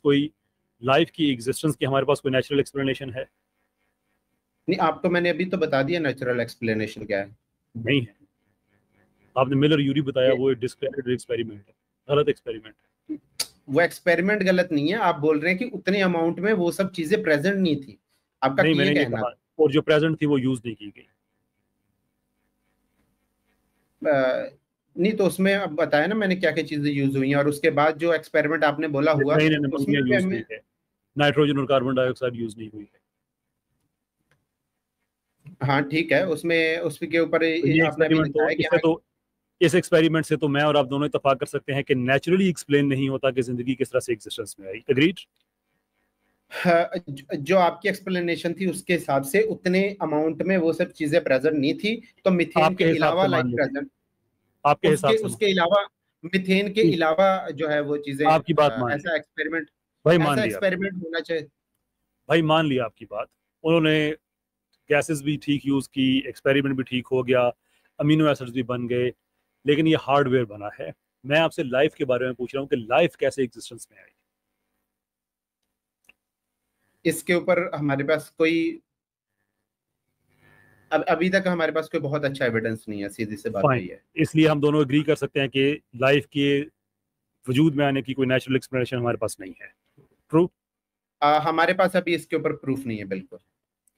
कोई नेचुरल एक्सप्लेनेशन है? नहीं, आपको मैंने अभी तो बता दिया नेचुरल एक्सप्लेनेशन क्या है। नहीं है। आपने मिलर यूरी बताया, वो डिस्क्रेडिटेड एक्सपेरिमेंट है, गलत एक्सपेरिमेंट है। वो एक्सपेरिमेंट गलत नहीं है, आप बोल रहे हैं कि उतने अमाउंट में वो सब चीजें प्रेजेंट नहीं थी, आपका नहीं, ये कहना? और जो प्रेजेंट थी वो यूज नहीं की गई। नहीं, तो उसमें अब बताया ना मैंने क्या क्या चीजें यूज हुई हैं, और उसके बाद जो एक्सपेरिमेंट आपने बोला हुआ उसमें यूज हुई है, नाइट्रोजन और कार्बन डाइऑक्साइड यूज नहीं हुई है। हाँ ठीक है, उसमें उसके ऊपर तो ये आपने अभी एक्सपेरिमेंट दिखाया कि हाँ, तो इस एक्सपेरिमेंट से तो मैं और आप दोनों इत्तेफाक कर सकते हैं कि नेचुरली एक्सप्लेन नहीं होता कि जिंदगी किस तरह से एग्जिस्टेंस में आई। एग्रीड? जो आपकी एक्सप्लेनेशन थी उसके हिसाब से उतने अमाउंट में वो सब चीजें प्रेजेंट नहीं थी, तो मिथेन आपके के हिसाब अलावा से लाइक मान लेते हैं, प्रेजेंट, आपके हिसाब उसके से उसके अलावा मिथेन के ठीक, अलावा जो है वो चीजें आपकी बात मान ली, ऐसा एक्सपेरिमेंट, भाई मान ऐसा लिया, एक्सपेरिमेंट होना चाहिए। भाई मान लिया आपकी बात। उन्होंने गैसेस भी ठीक यूज की, एक्सपेरिमेंट भी ठीक हो गया, अमीनो एसिड्स भी बन गए, लेकिन ये हार्डवेयर बना है। मैं आपसे लाइफ के बारे में पूछ रहा हूँ कि लाइफ कैसे एग्जिस्टेंस में आई। इसके ऊपर हमारे पास कोई अब अभी तक हमारे पास कोई बहुत अच्छा एविडेंस नहीं है, सीधी सी बात फाइन, यही है। इसलिए हम दोनों एग्री कर सकते हैं कि लाइफ के वजूद में आने की कोई नेचुरल एक्सप्लेनेशन हमारे पास नहीं है। ट्रू? हमारे पास अभी इसके ऊपर प्रूफ नहीं है बिल्कुल।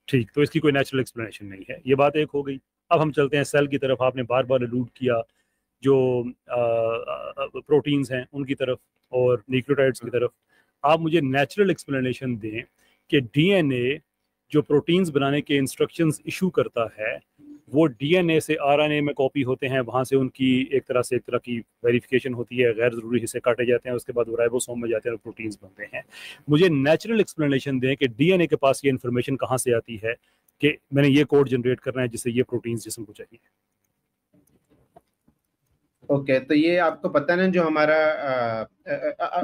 ठीक, तो इसकी कोई नेचुरल एक्सप्लेनेशन नहीं है, ये बात एक हो गई। अब हम चलते हैं सेल की तरफ। आपने बार बार अलूड किया जो प्रोटीन्स हैं उनकी तरफ और न्यूक्लियोटाइड्स की तरफ। आप मुझे नेचुरल एक्सप्लेनेशन दें कि डीएनए जो प्रोटीन्स बनाने के इंस्ट्रक्शंस इशू करता है, वो डीएनए से आरएनए में कॉपी होते हैं, वहाँ से उनकी एक तरह की वेरिफिकेशन होती है, गैर ज़रूरी हिस्से काटे जाते हैं, उसके बाद वो राइबोसोम में जाते हैं और प्रोटीन्स बनते हैं। मुझे नेचुरल एक्सप्लेनेशन दें कि डीएनए के पास ये इन्फॉर्मेशन कहाँ से आती है कि मैंने ये कोड जनरेट करना है जिससे ये प्रोटीन्स जिस्म को चाहिए। ओके, तो ये आपको पता ना जो हमारा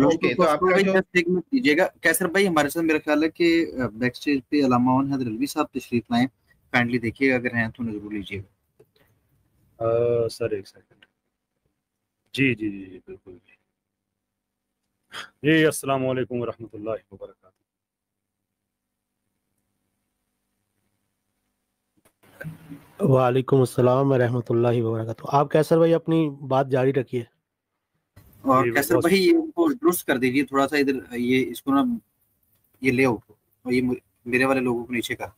ओके, तो आपका जो कीजिएगा कैसर भाई, हमारे साथ मेरा ख्याल है कि बैक स्टेज पे अल्लामा हैदर अलवी साहब तशरीफ लाएं, काइंडली देखिएगा, अगर हैं तो जरूर लीजिएगा। सर एक सेकंड। जी जी जी जी बिल्कुल जी। अस्सलाम वालेकुम रहमतुल्लाहि व बरकातहू। वालेकुम अस्सलाम रहमतुल्लाहि व बरकातहू। आप कैसर भाई अपनी बात जारी रखिए। और कैसर भाई इनको दुरुस्त कर दीजिए थोड़ा सा, इधर ये इसको ना ये ले आउट और ये मेरे वाले लोगों को नीचे कर।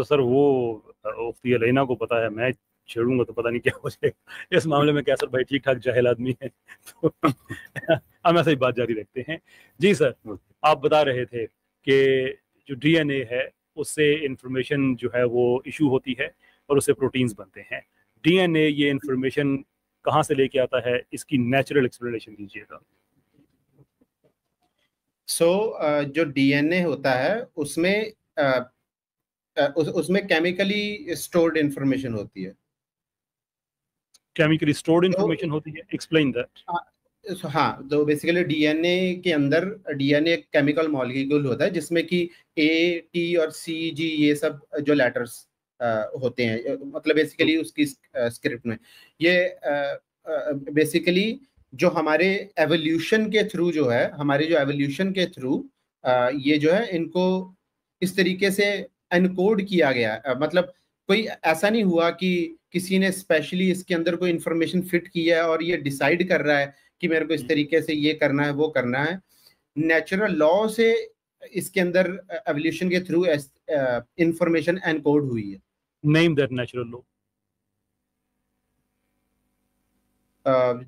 सर वो मुफ्ती अलैना को पता है, मैं छेड़ूंगा तो पता नहीं क्या हो जाएगा इस मामले में। कैसर भाई ठीक ठाक जाहिल आदमी है तो हम ऐसे ही बात जारी रखते हैं। जी सर, आप बता रहे थे कि जो डीएनए है उससे इंफॉर्मेशन जो है वो इशू होती है और उससे प्रोटीन्स बनते हैं। डीएनए ये इंफॉर्मेशन कहाँ से लेके आता है, इसकी नेचुरल एक्सप्लेनेशन दीजिएगा। जो डीएनए होता है उसमें उसमें केमिकली स्टोर्ड इंफॉर्मेशन होती है। केमिकली स्टोर्ड इंफॉर्मेशन होती है, एक्सप्लेन दैट। हाँ, तो बेसिकली डीएनए के अंदर डीएनए एक केमिकल मॉलिक्यूल होता है जिसमें कि ए, टी और सी, जी ये सब जो लेटर्स होते हैं, मतलब बेसिकली उसकी स्क्रिप्ट में ये बेसिकली जो हमारे एवोल्यूशन के थ्रू जो है, हमारे जो एवोल्यूशन के थ्रू ये जो है इनको इस तरीके से एनकोड किया गया है। मतलब कोई ऐसा नहीं हुआ कि किसी ने स्पेशली इसके अंदर कोई इंफॉर्मेशन फिट किया है और ये डिसाइड कर रहा है कि मेरे को इस तरीके से ये करना है वो करना है। नेचुरल लॉ से इसके अंदर एवोल्यूशन के थ्रू इंफॉर्मेशन एनकोड हुई है। Name that natural law.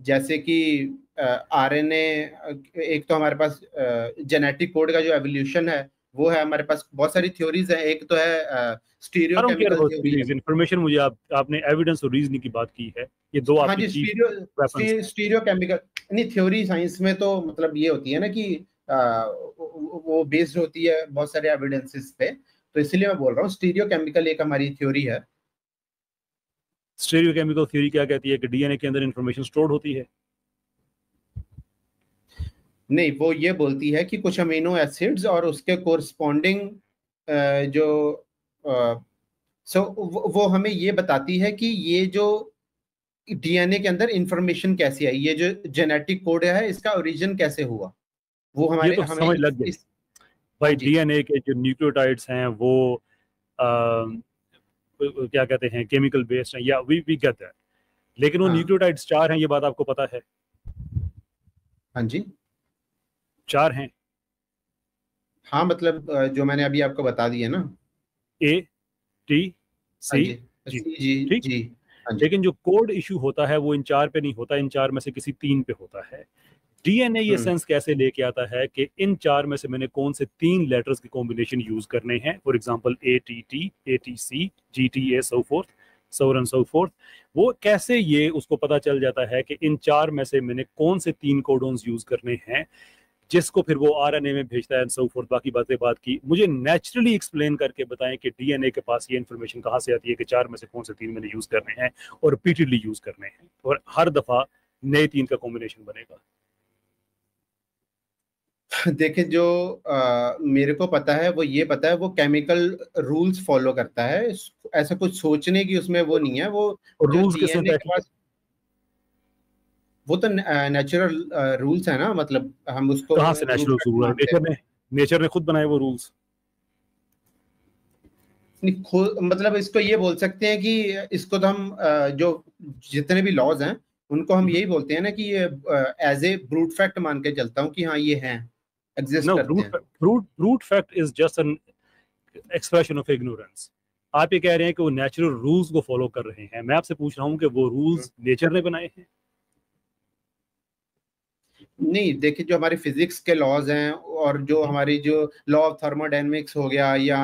जैसे कि आरएनए, एक तो हमारे पास जेनेटिक कोड का जो एवोल्यूशन है वो है, हमारे पास बहुत सारी थ्योरीज है। एक तो है स्टीरियो केमिकल थ्योरी। इंफॉर्मेशन मुझे आपने एविडेंस और रीजनिंग की बात की है, ये दो हाँ जी, स्टीरियो केमिकल नहीं, थ्योरी साइंस में तो मतलब ये होती है ना कि वो बेस्ड होती है बहुत सारे एविडेंसेस पे, तो इसलिए मैं बोल रहा हूँ स्टीरियो केमिकल एक हमारी थ्योरी है। स्टीरियो केमिकल थ्योरी क्या कहती है कि डीएनए के अंदर इंफॉर्मेशन स्टोर्ड होती है? नहीं, वो ये बोलती है कि कुछ अमीनो एसिड्स और उसके कोरस्पॉन्डिंग जो वो हमें ये बताती है कि ये जो डीएनए के अंदर इंफॉर्मेशन कैसे आई, ये जो जेनेटिक कोड है इसका ओरिजिन कैसे हुआ, वो हमारे ये तो हमें समझ लग गई भाई। डीएनए के जो न्यूक्लियोटाइड्स हैं वो क्या कहते हैं, केमिकल बेस्ड हैं, या वी गेट दैट, लेकिन वो न्यूक्लियोटाइड्स 4 हैं, ये बात आपको पता है? हाँ जी, 4 हैं। हाँ, मतलब जो मैंने अभी आपको बता दिया ना, ए, टी, सी, जी, ठीक। जी। लेकिन जो कोड इशू होता है वो इन 4 पे नहीं होता, इन 4 में से किसी 3 पे होता है। डीएनए ये सेंस कैसे लेके आता है कि इन 4 में से मैंने कौन से 3 लेटर्स की कॉम्बिनेशन यूज करने हैं, for example ATT, ATC, GTA, so fourth, so on so forth। वो कैसे ये उसको पता चल जाता है कि इन 4 में से मैंने कौन से 3 कोडोन्स यूज करने हैं, जिसको फिर वो आरएनए में भेजता है, सो फोर्थ। बाकी बातें बात की, मुझे नेचुरली एक्सप्लेन करके बताएं कि डीएनए के पास ये इन्फॉर्मेशन कहाँ से आती है कि 4 में से कौन से 3 मैंने यूज करने हैं और रिपीटेडली यूज करने हैं, और हर दफा नए 3 का कॉम्बिनेशन बनेगा। देखिए, जो मेरे को पता है वो ये पता है, वो केमिकल रूल्स फॉलो करता है, ऐसा कुछ सोचने की उसमें वो नहीं है। वो रूल्स किसने तय किए? वो तो नेचुरल रूल्स है ना, मतलब हम उसको कहाँ से नेचुरल रूल है? नेचर ने खुद बनाए वो रूल्स। मतलब इसको ये बोल सकते हैं कि इसको तो हम जो जितने भी लॉज हैं उनको हम यही बोलते हैं ना कि ये एज ए ब्रूट फैक्ट मान के चलता हूँ कि हाँ ये हैं, एग्जिस्ट करते हैं। Brute fact is just an expression of ignorance. आप ये कह रहे हैं कि वो नेचुरल रूल्स को फॉलो कर रहे हैं, मैं आपसे पूछ रहा हूँ कि वो रूल्स नेचर ने बनाए हैं? नहीं, देखिए, जो हमारी फिजिक्स के लॉज हैं और जो हमारी जो लॉ ऑफ थर्मोडायनेमिक्स हो गया या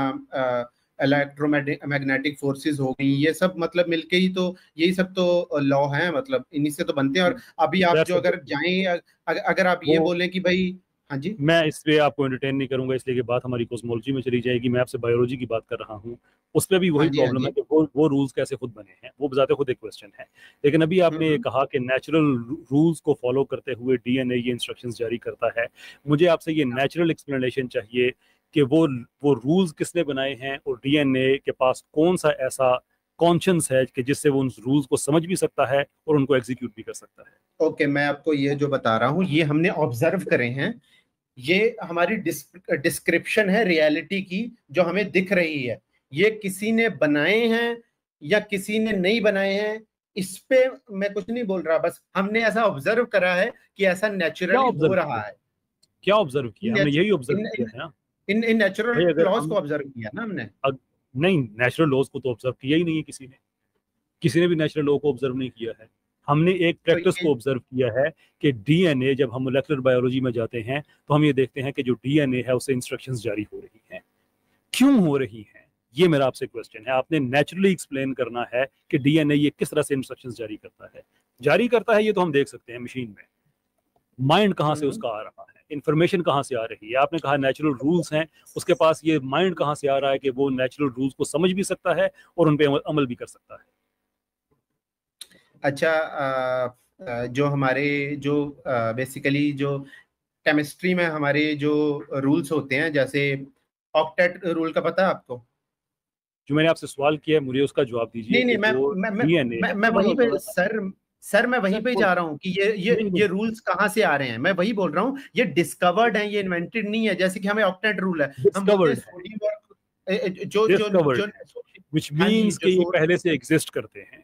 इलेक्ट्रोमैग्नेटिक फोर्सेस हो गई, ये सब मतलब मिलके ही तो यही सब तो लॉ हैं, मतलब इन्हीं से तो बनते हैं। और अभी आप जो अगर जाएं, अगर आप ये बोलें कि भाई, हाँ जी, मैं इस पे आपको एंटरटेन नहीं करूंगा, इसलिए कि बात हमारी कॉस्मोलॉजी में चली जाएगी। मैं आपसे बायोलॉजी की बात कर रहा हूँ, उस पर भी वही प्रॉब्लम है कि वो रूल्स कैसे खुद बने हैं, वो बजाते खुद एक क्वेश्चन है। लेकिन अभी आपने ये कहा कि नेचुरल रूल्स को फॉलो करते हुए डीएनए ये इंस्ट्रक्शंस जारी करता है। मुझे आपसे ये नेचुरल एक्सप्लेनेशन चाहिए कि वो रूल्स किसने बनाए हैं और डीएनए के पास कौन सा ऐसा कॉन्शियस है कि जिससे वो उन रूल्स को समझ भी सकता है और उनको एग्जीक्यूट भी कर सकता है। ओके, मैं आपको ये जो बता रहा हूँ ये हमने ऑब्जर्व करे हैं, ये हमारी डिस्क्रिप्शन है रियलिटी की जो हमें दिख रही है। ये किसी ने बनाए हैं या किसी ने नहीं बनाए हैं, इस पे मैं कुछ नहीं बोल रहा, बस हमने ऐसा ऑब्जर्व करा है कि ऐसा नेचुरली हो रहा है। क्या ऑब्जर्व किया? हमने यही ऑब्जर्व किया है ना, इन नेचुरल लॉज को ऑब्जर्व किया ना हमने। नहीं, नेचुरल लॉज को तो ऑब्जर्व किया ही नहीं है किसी ने भी नेचुरल लॉ को ऑब्जर्व नहीं किया है। हमने एक प्रैक्टिस को ऑब्जर्व किया है कि डीएनए, जब हम मोलेकुलर बायोलॉजी में जाते हैं तो हम ये देखते हैं कि जो डीएनए है उससे इंस्ट्रक्शंस जारी हो रही हैं। क्यों हो रही हैं, ये मेरा आपसे क्वेश्चन है। आपने नेचुरली एक्सप्लेन करना है कि डीएनए ये किस तरह से इंस्ट्रक्शंस जारी करता है। ये तो हम देख सकते हैं मशीन में। माइंड कहाँ से उसका आ रहा है, इंफॉर्मेशन कहाँ से आ रही है? आपने कहा नेचुरल रूल्स हैं, उसके पास ये माइंड कहाँ से आ रहा है कि वो नेचुरल रूल्स को समझ भी सकता है और उन पे अमल भी कर सकता है? अच्छा, जो हमारे जो बेसिकली जो केमिस्ट्री में हमारे जो रूल्स होते हैं, जैसे ऑक्टेट रूल का पता है आपको? जो मैंने आपसे सवाल किया है मुझे उसका जवाब दीजिए। नहीं, मैं वहीं पे सर मैं वहीं पे जा रहा हूँ कि ये रूल्स कहाँ से आ रहे हैं। मैं वही बोल रहा हूँ, ये डिस्कवर्ड है, ये इन्वेंटेड नहीं है। जैसे कि हमें ऑक्टेट रूल है, हम बोलते हैं सोडियम जो व्हिच मींस कि ये पहले से एग्जिस्ट करते हैं।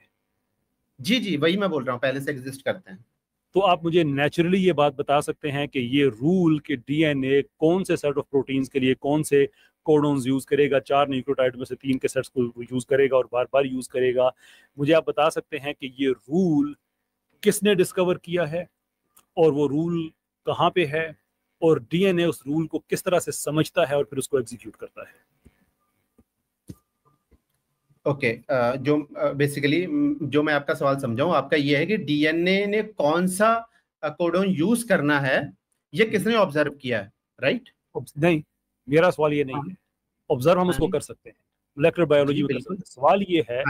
जी, वही मैं बोल रहा हूँ, पहले से एग्जिस्ट करते हैं। तो आप मुझे नेचुरली ये बात बता सकते हैं कि ये रूल के डीएनए कौन से सेट ऑफ प्रोटीन्स के लिए कौन से कोडोन्स यूज करेगा? 4 न्यूक्लियोटाइड में से 3 के सेट्स को यूज करेगा और बार बार यूज करेगा। मुझे आप बता सकते हैं कि ये रूल किसने डिस्कवर किया है और वो रूल कहाँ पे है और डीएनए उस रूल को किस तरह से समझता है और फिर उसको एग्जीक्यूट करता है? ओके, जो बेसिकली जो मैं आपका सवाल समझाऊं, आपका ये है कि डीएनए ने कौन सा कोडोन यूज करना है, ये किसने ऑब्जर्व किया है, राइट? नहीं, मेरा सवाल ये नहीं है। ऑब्जर्व हम उसको कर सकते हैं, मोलेकुलर बायोलॉजी में कर सकते हैं। सवाल ये है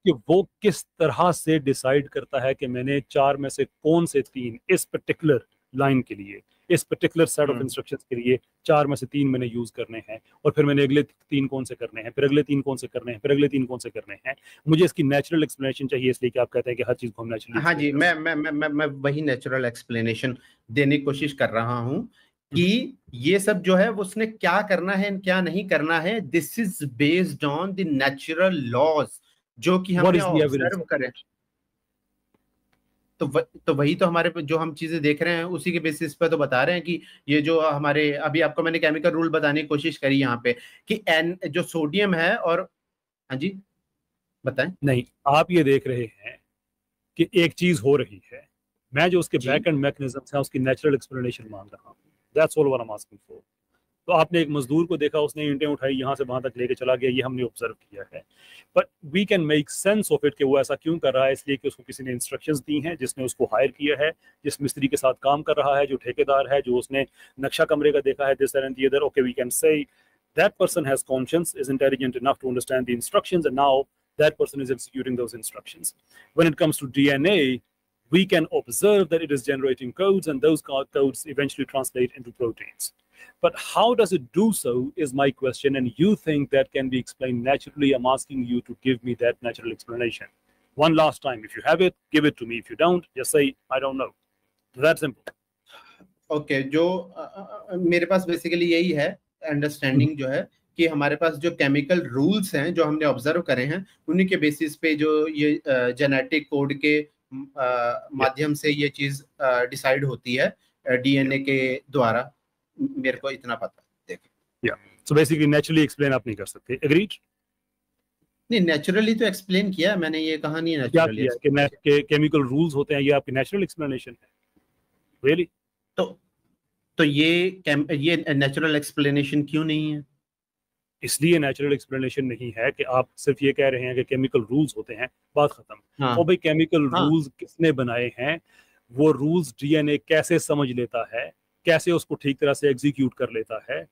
कि वो किस तरह से डिसाइड करता है कि मैंने 4 में से कौन से 3 इस पर्टिकुलर लाइन के लिए, इस पर्टिकुलर सेट ऑफ इंस्ट्रक्शंस के लिए 4 में से 3 मैंने यूज करने हैं और फिर मैंने अगले 3 कौन से करने हैं, फिर अगले 3 कौन से करने हैं, फिर अगले 3 कौन से करने हैं। मुझे इसकी नेचुरल एक्सप्लेनेशन चाहिए, इसलिए कि आप कहते हैं कि हर चीज को हम नेचुरली। हाँ जी, मैं वही नेचुरल एक्सप्लेनेशन देने की कोशिश कर रहा हूँ कि ये सब जो है उसने क्या करना है क्या नहीं करना है। This is based on the natural laws जो कि हमने ऑब्जर्व करें। तो वही तो हमारे जो हम चीजें देख रहे हैं उसी के बेसिस पे तो बता रहे हैं कि ये जो हमारे, अभी आपको मैंने केमिकल रूल बताने की कोशिश करी यहाँ पे कि एन जो सोडियम है, और हाँ जी बताएं। नहीं, आप ये देख रहे हैं कि एक चीज हो रही है, मैं जो उसके जी। बैक एंड मैकेनिज्म्स हैं उसकी नेचुरल एक्सप्लेनेशन मांग रहा हूँ। That's all what I am asking for. तो आपने एक मजदूर को देखा, उसने ईंटें उठाई, यहाँ से वहां तक लेके चला गया, ये हमने ऑब्जर्व किया है, but we can make sense of it कि वो ऐसा क्यों कर रहा है। इसलिए कि उसको किसी ने इंस्ट्रक्शंस दी हैं, जिसने उसको हायर किया है, जिस मिस्त्री के साथ काम कर रहा है, जो ठेकेदार है, जो उसने नक्शा कमरे का देखा है, this and the other. Okay, we can say that person has conscience, is intelligent enough to understand the instructions, and now that person is executing those instructions. When it comes to DNA, we can observe that it is generating codes, and those codes eventually translate into proteins. But how does it do so is my question, and you think that can be explained naturally. I'm asking you to give me that natural explanation. One last time, if you have it, give it to me. If you don't, just say, I don't know. That simple. Okay, जो मेरे पास basically यही है understanding जो है कि हमारे पास जो chemical rules हैं जो हमने ऑब्जर्व करे हैं, उन्हीं के बेसिस पे जो ये जेनेटिक कोड के माध्यम से ये चीज डिसाइड होती है डीएनए के द्वारा। मेरे को इतना पता है। देखिए, सो बेसिकली नेचुरली एक्सप्लेन आप नहीं कर सकते। एग्रीड? नहीं, नेचुरली तो एक्सप्लेन किया मैंने, ये कहा नहीं है नेचुरली कि केमिकल रूल्स होते हैं, ये आपकी नेचुरल एक्सप्लेनेशन है। रियली? तो ये नेचुरल एक्सप्लेनेशन क्यों नहीं है? इसलिए नेचुरल एक्सप्लेनेशन नहीं है कि आप सिर्फ ये कह रहे हैं कि केमिकल रूल्स होते हैं, बात खत्म। हाँ। तो भाई केमिकल रूल्स किसने बनाए हैं? वो रूल्स डीएनए कैसे समझ लेता है, कैसे उसको ठीक तरह से एग्जीक्यूट कर लेता है?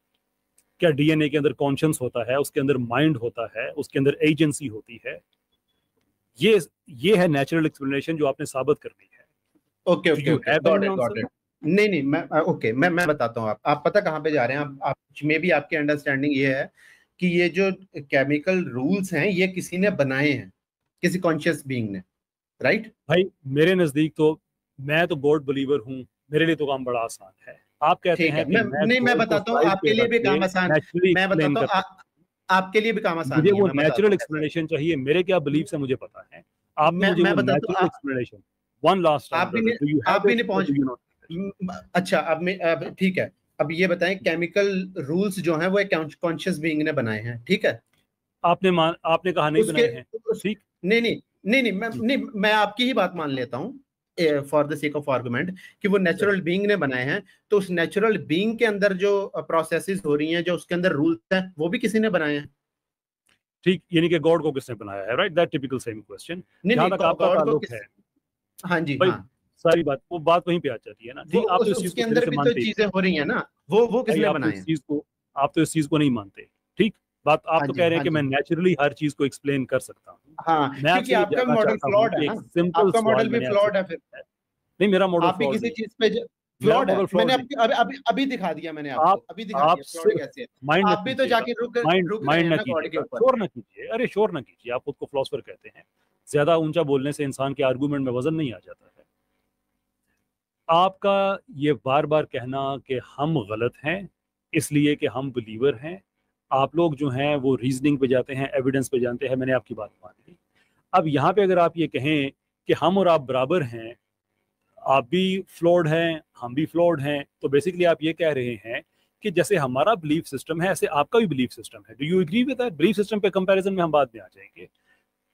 क्या डीएनए के अंदर कॉन्शियस होता है, उसके अंदर माइंड होता है, उसके अंदर एजेंसी होती है? ये है नेचुरल एक्सप्लेनेशन जो आपने साबित करनी है। ओके, नहीं, मैं बताता हूँ। आप पता कहाँ पे जा रहे हैं? आप में भी आपकी अंडरस्टैंडिंग ये है कि ये जो केमिकल रूल्स हैं ये किसी ने बनाए हैं, किसी कॉन्शियस बीइंग ने, राइट? भाई मेरे नजदीक तो मैं तो गॉड बिलीवर हूँ, मेरे लिए तो काम बड़ा आसान है। आप कहते हैं कि मैं बताता हूँ आपके लिए भी काम आसान, मैं बताता हूँ आपके लिए भी काम आसान मुझे वो नेचुरल एक्सप्लेनेशन चाहिए। मेरे क्या बिलीफ है मुझे पता है। आप मुझे नेचुरल एक्सप्लेनेशन वन लास्ट आप भी नहीं पहुंच। अच्छा, अब ठीक है, अब ये बताएं केमिकल रूल्स जो हैं वो एक कॉन्शियस बीइंग ने बनाए हैं, ठीक है? आपने कहा नहीं बनाए हैं, ठीक? नहीं, मैं आपकी ही बात मान लेता हूँ for the sake of argument कि वो नेचुरल बीइंग ने बनाए हैं। तो उस नेचुरल बीइंग के अंदर जो प्रोसेसेस हो रही हैं, जो उसके अंदर रूल्स हैं, वो भी किसी ने बनाए हैं, ठीक? यानी कि गॉड को किसने बनाया है? Right, that typical same question. जहां तक आपका ताल्लुक है। हाँ जी, हाँ, सारी वो बात वहीं पे आ जाती है ना। ठीक, आप तो इस चीज के अंदर भी तो चीजें हो रही हैं ना, वो किसने बनाए हैं? आप तो इस चीज को नहीं मानते, ठीक? बात आप तो कह रहे हैं कि मैं नेचुरली हर चीज को एक्सप्लेन कर सकता हूँ। हाँ, क्योंकि आपका मॉडल फ्लॉड है ना, आपका मॉडल भी फ्लॉड है। फिर नहीं, मेरा मॉडल आप भी किसी चीज पे फ्लॉड है। मैंने अभी दिखा दिया, मैंने आपको अभी दिखा दिया फ्लॉड कैसे है। आप भी तो जाके रुक माइंड ना कीजिए, शोर ना कीजिए। अरे शोर ना कीजिए, आप खुद को फिलोसोफर कहते हैं। ज्यादा ऊंचा बोलने से इंसान के आर्गुमेंट में वजन नहीं आ जाता है। आपका ये बार बार कहना कि हम गलत हैं इसलिए कि हम बिलीवर हैं, आप लोग जो हैं वो रीजनिंग पे जाते हैं, एविडेंस पे जानते हैं। मैंने आपकी बात मान ली। अब यहाँ पे अगर आप ये कहें कि हम और आप बराबर हैं, आप भी फ्लॉड हैं, हम भी फ्लॉड हैं, तो बेसिकली आप ये कह रहे हैं कि जैसे हमारा बिलीफ सिस्टम है ऐसे आपका भी बिलीफ सिस्टम है। Do you agree with that? Belief system पे कंपैरिजन में हम बाद में आ जाएंगे।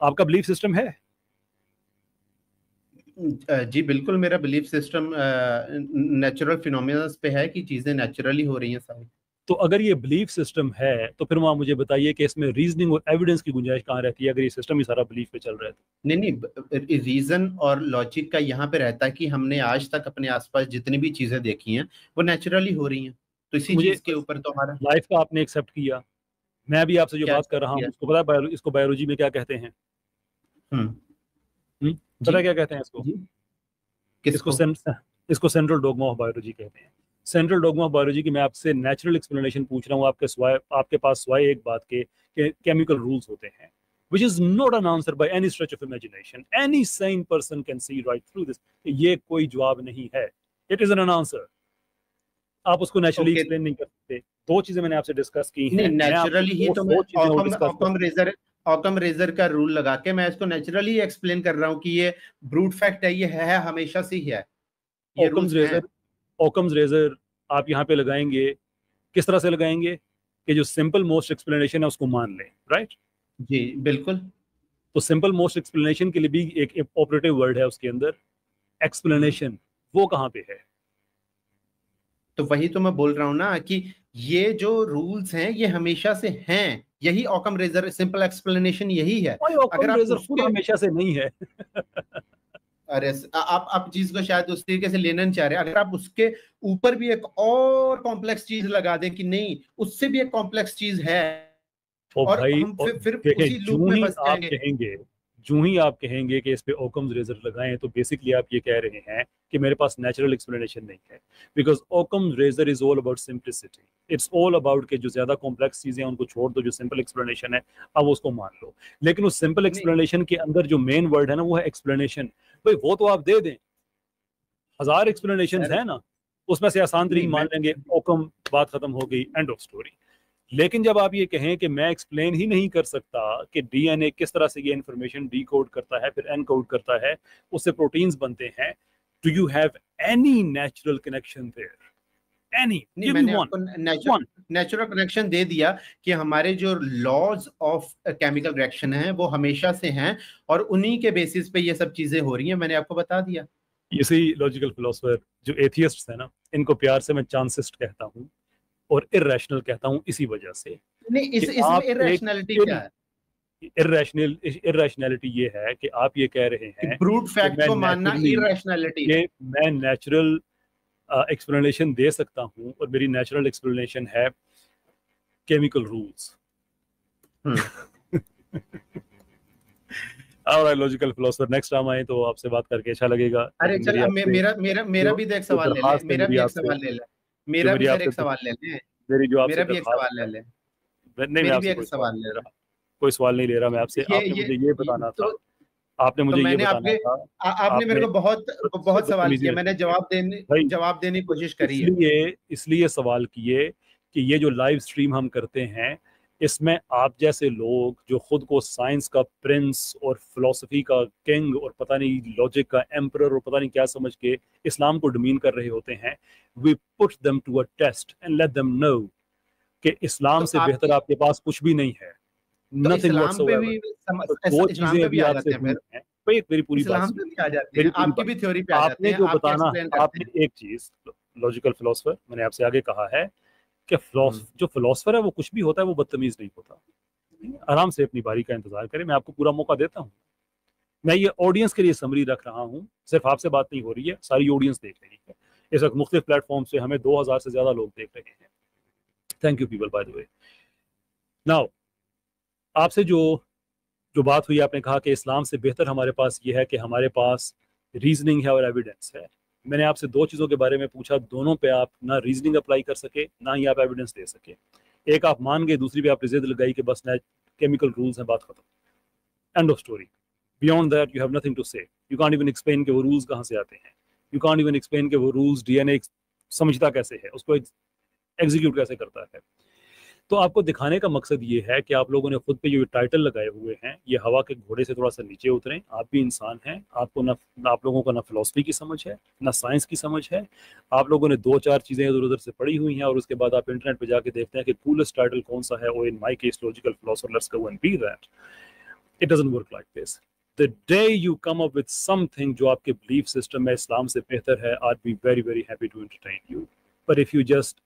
आपका बिलीफ सिस्टम है? जी बिल्कुल, मेरा बिलीफ सिस्टम नेचुरल फिनोमेना पे है कि चीजें नेचुरली हो रही हैं सारी। तो अगर ये बिलीफ सिस्टम है तो फिर वहाँ मुझे बताइए कि इसमें रीजनिंग और एविडेंस की गुंजाइश कहाँ रहती है अगर ये सिस्टम ही सारा बिलीफ पे चल रहा है? नहीं, रीजन और लॉजिक का यहाँ पे रहता है कि हमने आज तक अपने आसपास जितनी भी चीजें देखी हैं वो नेचुरली हो रही हैं, तो इसी चीज के ऊपर तो हमारा लाइफ का आपने एक्सेप्ट किया। मैं भी आपसे जो बात कर रहा हूँ उसको पता है इसको बायोलॉजी में क्या कहते हैं? पता क्या कहते हैं इसको सेंट्रल डोगमा ऑफ बायोलॉजी कहते हैं। सेंट्रल डोगमा ऑफ बायोलॉजी की मैं आपसे नेचुरल एक्सप्लेनेशन पूछ रहा हूँ आपके पास सिवाय एक बात के केमिकल रूल्स होते हैं, which is not an answer by any stretch of imagination. Any sane person can see right through this. ये कोई जवाब नहीं है, it isn't an answer. आप उसको नेचुरली एक्सप्लेन नहीं कर सकते। दो चीजें मैंने आपसे डिस्कस की हैं। नेचुरली ही तो मैं ऑकम रेजर का रूल लगा के मैं इसको नेचुरली एक्सप्लेन कर रहा हूँ कि ये ब्रूट फैक्ट है, ये है, हमेशा से ही है। ऑकम्स रेजर आप यहाँ पे लगाएंगे, किस तरह से लगाएंगे कि जो सिंपल मोस्ट एक्सप्लेनेशन है उसको मान लें, राइट? जी बिल्कुल। तो सिंपल मोस्ट एक्सप्लेनेशन के लिए भी एक ऑपरेटिव वर्ड है उसके अंदर, एक्सप्लेनेशन वो कहाँ पे है? तो वही तो मैं बोल रहा हूँ ना कि ये जो रूल्स हैं ये हमेशा से हैं, यही ऑकम रेजर सिंपल एक्सप्लेनेशन यही है। कोई अगर ओकम आप रेजर खुद उसके हमेशा से नहीं है। अरे आप चीज को शायद उस तरीके से लेना नहीं चाह रहे। अगर आप उसके ऊपर भी एक और कॉम्प्लेक्स चीज लगा दें कि नहीं उससे भी एक कॉम्प्लेक्स चीज है, ओ और भाई, हम और फिर देखें, उसी लूप में फंस जाएंगे। जूं ही आप कहेंगे कि इस पे ओकम्स रेजर लगाएं, तो बेसिकली आप ये कह रहे हैं कि मेरे पास नेचुरल एक्सप्लेनेशन नहीं है, because Occam's razor is all about simplicity. It's all about के जो ज्यादा कॉम्प्लेक्स चीजें हैं उनको छोड़ दो, जो सिंपल एक्सप्लेनेशन है अब उसको मान लो। लेकिन उस सिंपल नहीं एक्सप्लेनेशन के अंदर जो मेन वर्ड है ना वो है एक्सप्लेनेशन। भाई वो तो आप दे दें, 1000 एक्सप्लेनेशन सर, है ना, उसमें से आसान नहीं तरीन मान मैं लेंगे, ओकम, बात खत्म हो गई, एंड ऑफ स्टोरी। लेकिन जब आप ये कहें कि मैं एक्सप्लेन ही नहीं कर सकता कि डीएनए किस तरह से ये इंफॉर्मेशन डी कोड करता है फिर एनकोड करता है, उससे प्रोटीन्स बनते हैं, do you have any natural connection there? Any? नहीं गिव मी मैंने वन। आपको वन। नेचुरल कनेक्शन दे दिया कि हमारे जो लॉज ऑफ केमिकल रिएक्शन हैं वो हमेशा से हैं, और उन्हीं के बेसिस पे ये सब चीजें हो रही हैं, मैंने आपको बता दिया। इसी लॉजिकल फिलोसफर जो एथियस्ट्स है ना, इनको प्यार से मैं चांसिस्ट कहता हूँ और इर्रेशनल कहता हूँ, इसी वजह से नहीं कि इसमें आप एक इरेशनैलिटी क्या है? इर्रेशनैलिटी ये है कि आप ये कह रहे कि हैं ब्रूट कि फैक्ट को मानना इरेशनैलिटी है। मैं नेचुरल एक्सप्लेनेशन दे सकता हूँ और मेरी नेचुरल एक्सप्लेनेशन है केमिकल रूल्स। और लॉजिकल फिलोसफर, नेक्स्ट टाइम आए तो आपसे बात करके अच्छा लगेगा। अरे चल, अब मेरा मेरा मेरा भी देख सवाल ले ले, मेरा भी एक सवाल ले ले, जो मेरा भी मेरी सर आपसे एक सवाल ले ले, मेरी जो आपसे मेरा भी एक दरखास्त सवाल ले है, ले, नहीं, मैं मेरी भी आपसे एक कोई सवाल सवाल नहीं ले ले ले। रहा, कोई सवाल नहीं ले रहा मैं आपसे। आपने मुझे ये बताना था, आपने तो मुझे ये मैंने बताना आपके था, आपने मेरे आपने को बहुत बहुत सवाल बदतमीजी किया, नहीं मैंने की भाई। जवाब देने की कोशिश करी है। इसलिए सवाल किए कि ये जो लाइव स्ट्रीम हम करते हैं, इसमें आप जैसे लोग जो खुद को साइंस का प्रिंस और फिलोसफी का किंग और पता नहीं लॉजिक का एम्परर और पता नहीं क्या समझ के इस्लाम को डमीन कर रहे होते हैं, we put them to a test and let them know कि इस्लाम तो से बेहतर आपके पास कुछ भी नहीं है, तो नथिंग व्हाटसोएवर। तो दो इस्लाम चीजें पे भी अभी आ आपसे जाते हैं हुई फिर, हैं भाई, मेरी पूरी बात इस्लाम पे सुनिए, भी आ जाते मेरी हैं, पूरी आपकी बात। भी थ्योरी पे आ जाते आपने हैं, जो आप क्या बताना, एक्सप्लेन करते हैं? आपने एक चीज, लॉजिकल फिलोसफर, मैंने आपसे आगे कहा है कि हम्म। जो फिलोसफर है वो कुछ भी होता है, वो बदतमीज नहीं होता। आराम से अपनी बारी का इंतजार करें, मैं आपको पूरा मौका देता हूँ। मैं ये ऑडियंस के लिए समरी रख रहा हूँ, सिर्फ आपसे बात नहीं हो रही है, सारी ऑडियंस देख रही है। इस वक्त मुख्तलिफ प्लेटफॉर्म से हमें 2000 से ज्यादा लोग देख रहे हैं। Thank you people, by the way. Now, आपसे जो जो बात हुई, आपने कहा कि इस्लाम से बेहतर हमारे पास ये है कि हमारे पास रीजनिंग है और एविडेंस है। मैंने आपसे दो चीज़ों के बारे में पूछा, दोनों पे आप ना रीजनिंग अप्लाई कर सके ना ही आप एविडेंस दे सके। एक आप मान गए, दूसरी पे आपने जिद लगाई कि बस केमिकल रूल्स हैं, बात खत्म, end of story. Beyond that you have nothing to say. You can't even explain के वो रूल्स कहाँ से आते हैं, यू कांट इवन एक्सप्लेन के वो रूल्स डीएनए समझता कैसे है, उसको एग्जीक्यूट कैसे करता है। तो आपको दिखाने का मकसद ये है कि आप लोगों ने खुद पे जो टाइटल लगाए हुए हैं, ये हवा के घोड़े से थोड़ा सा नीचे उतरें। आप भी इंसान हैं, आपको ना आप लोगों को ना फिलोसफी की समझ है ना साइंस की समझ है। आप लोगों ने दो चार चीज़ें इधर उधर से पढ़ी हुई हैं और उसके बाद आप इंटरनेट पे जाके देखते हैं कि कूलेस्ट टाइटल कौन सा है, और in my case logical philosopher, let's go and be that. It doesn't work like this. The day you come up with something जो आपके बिलीफ सिस्टम में इस्लाम से बेहतर है, I be very very happy to entertain you. But if you just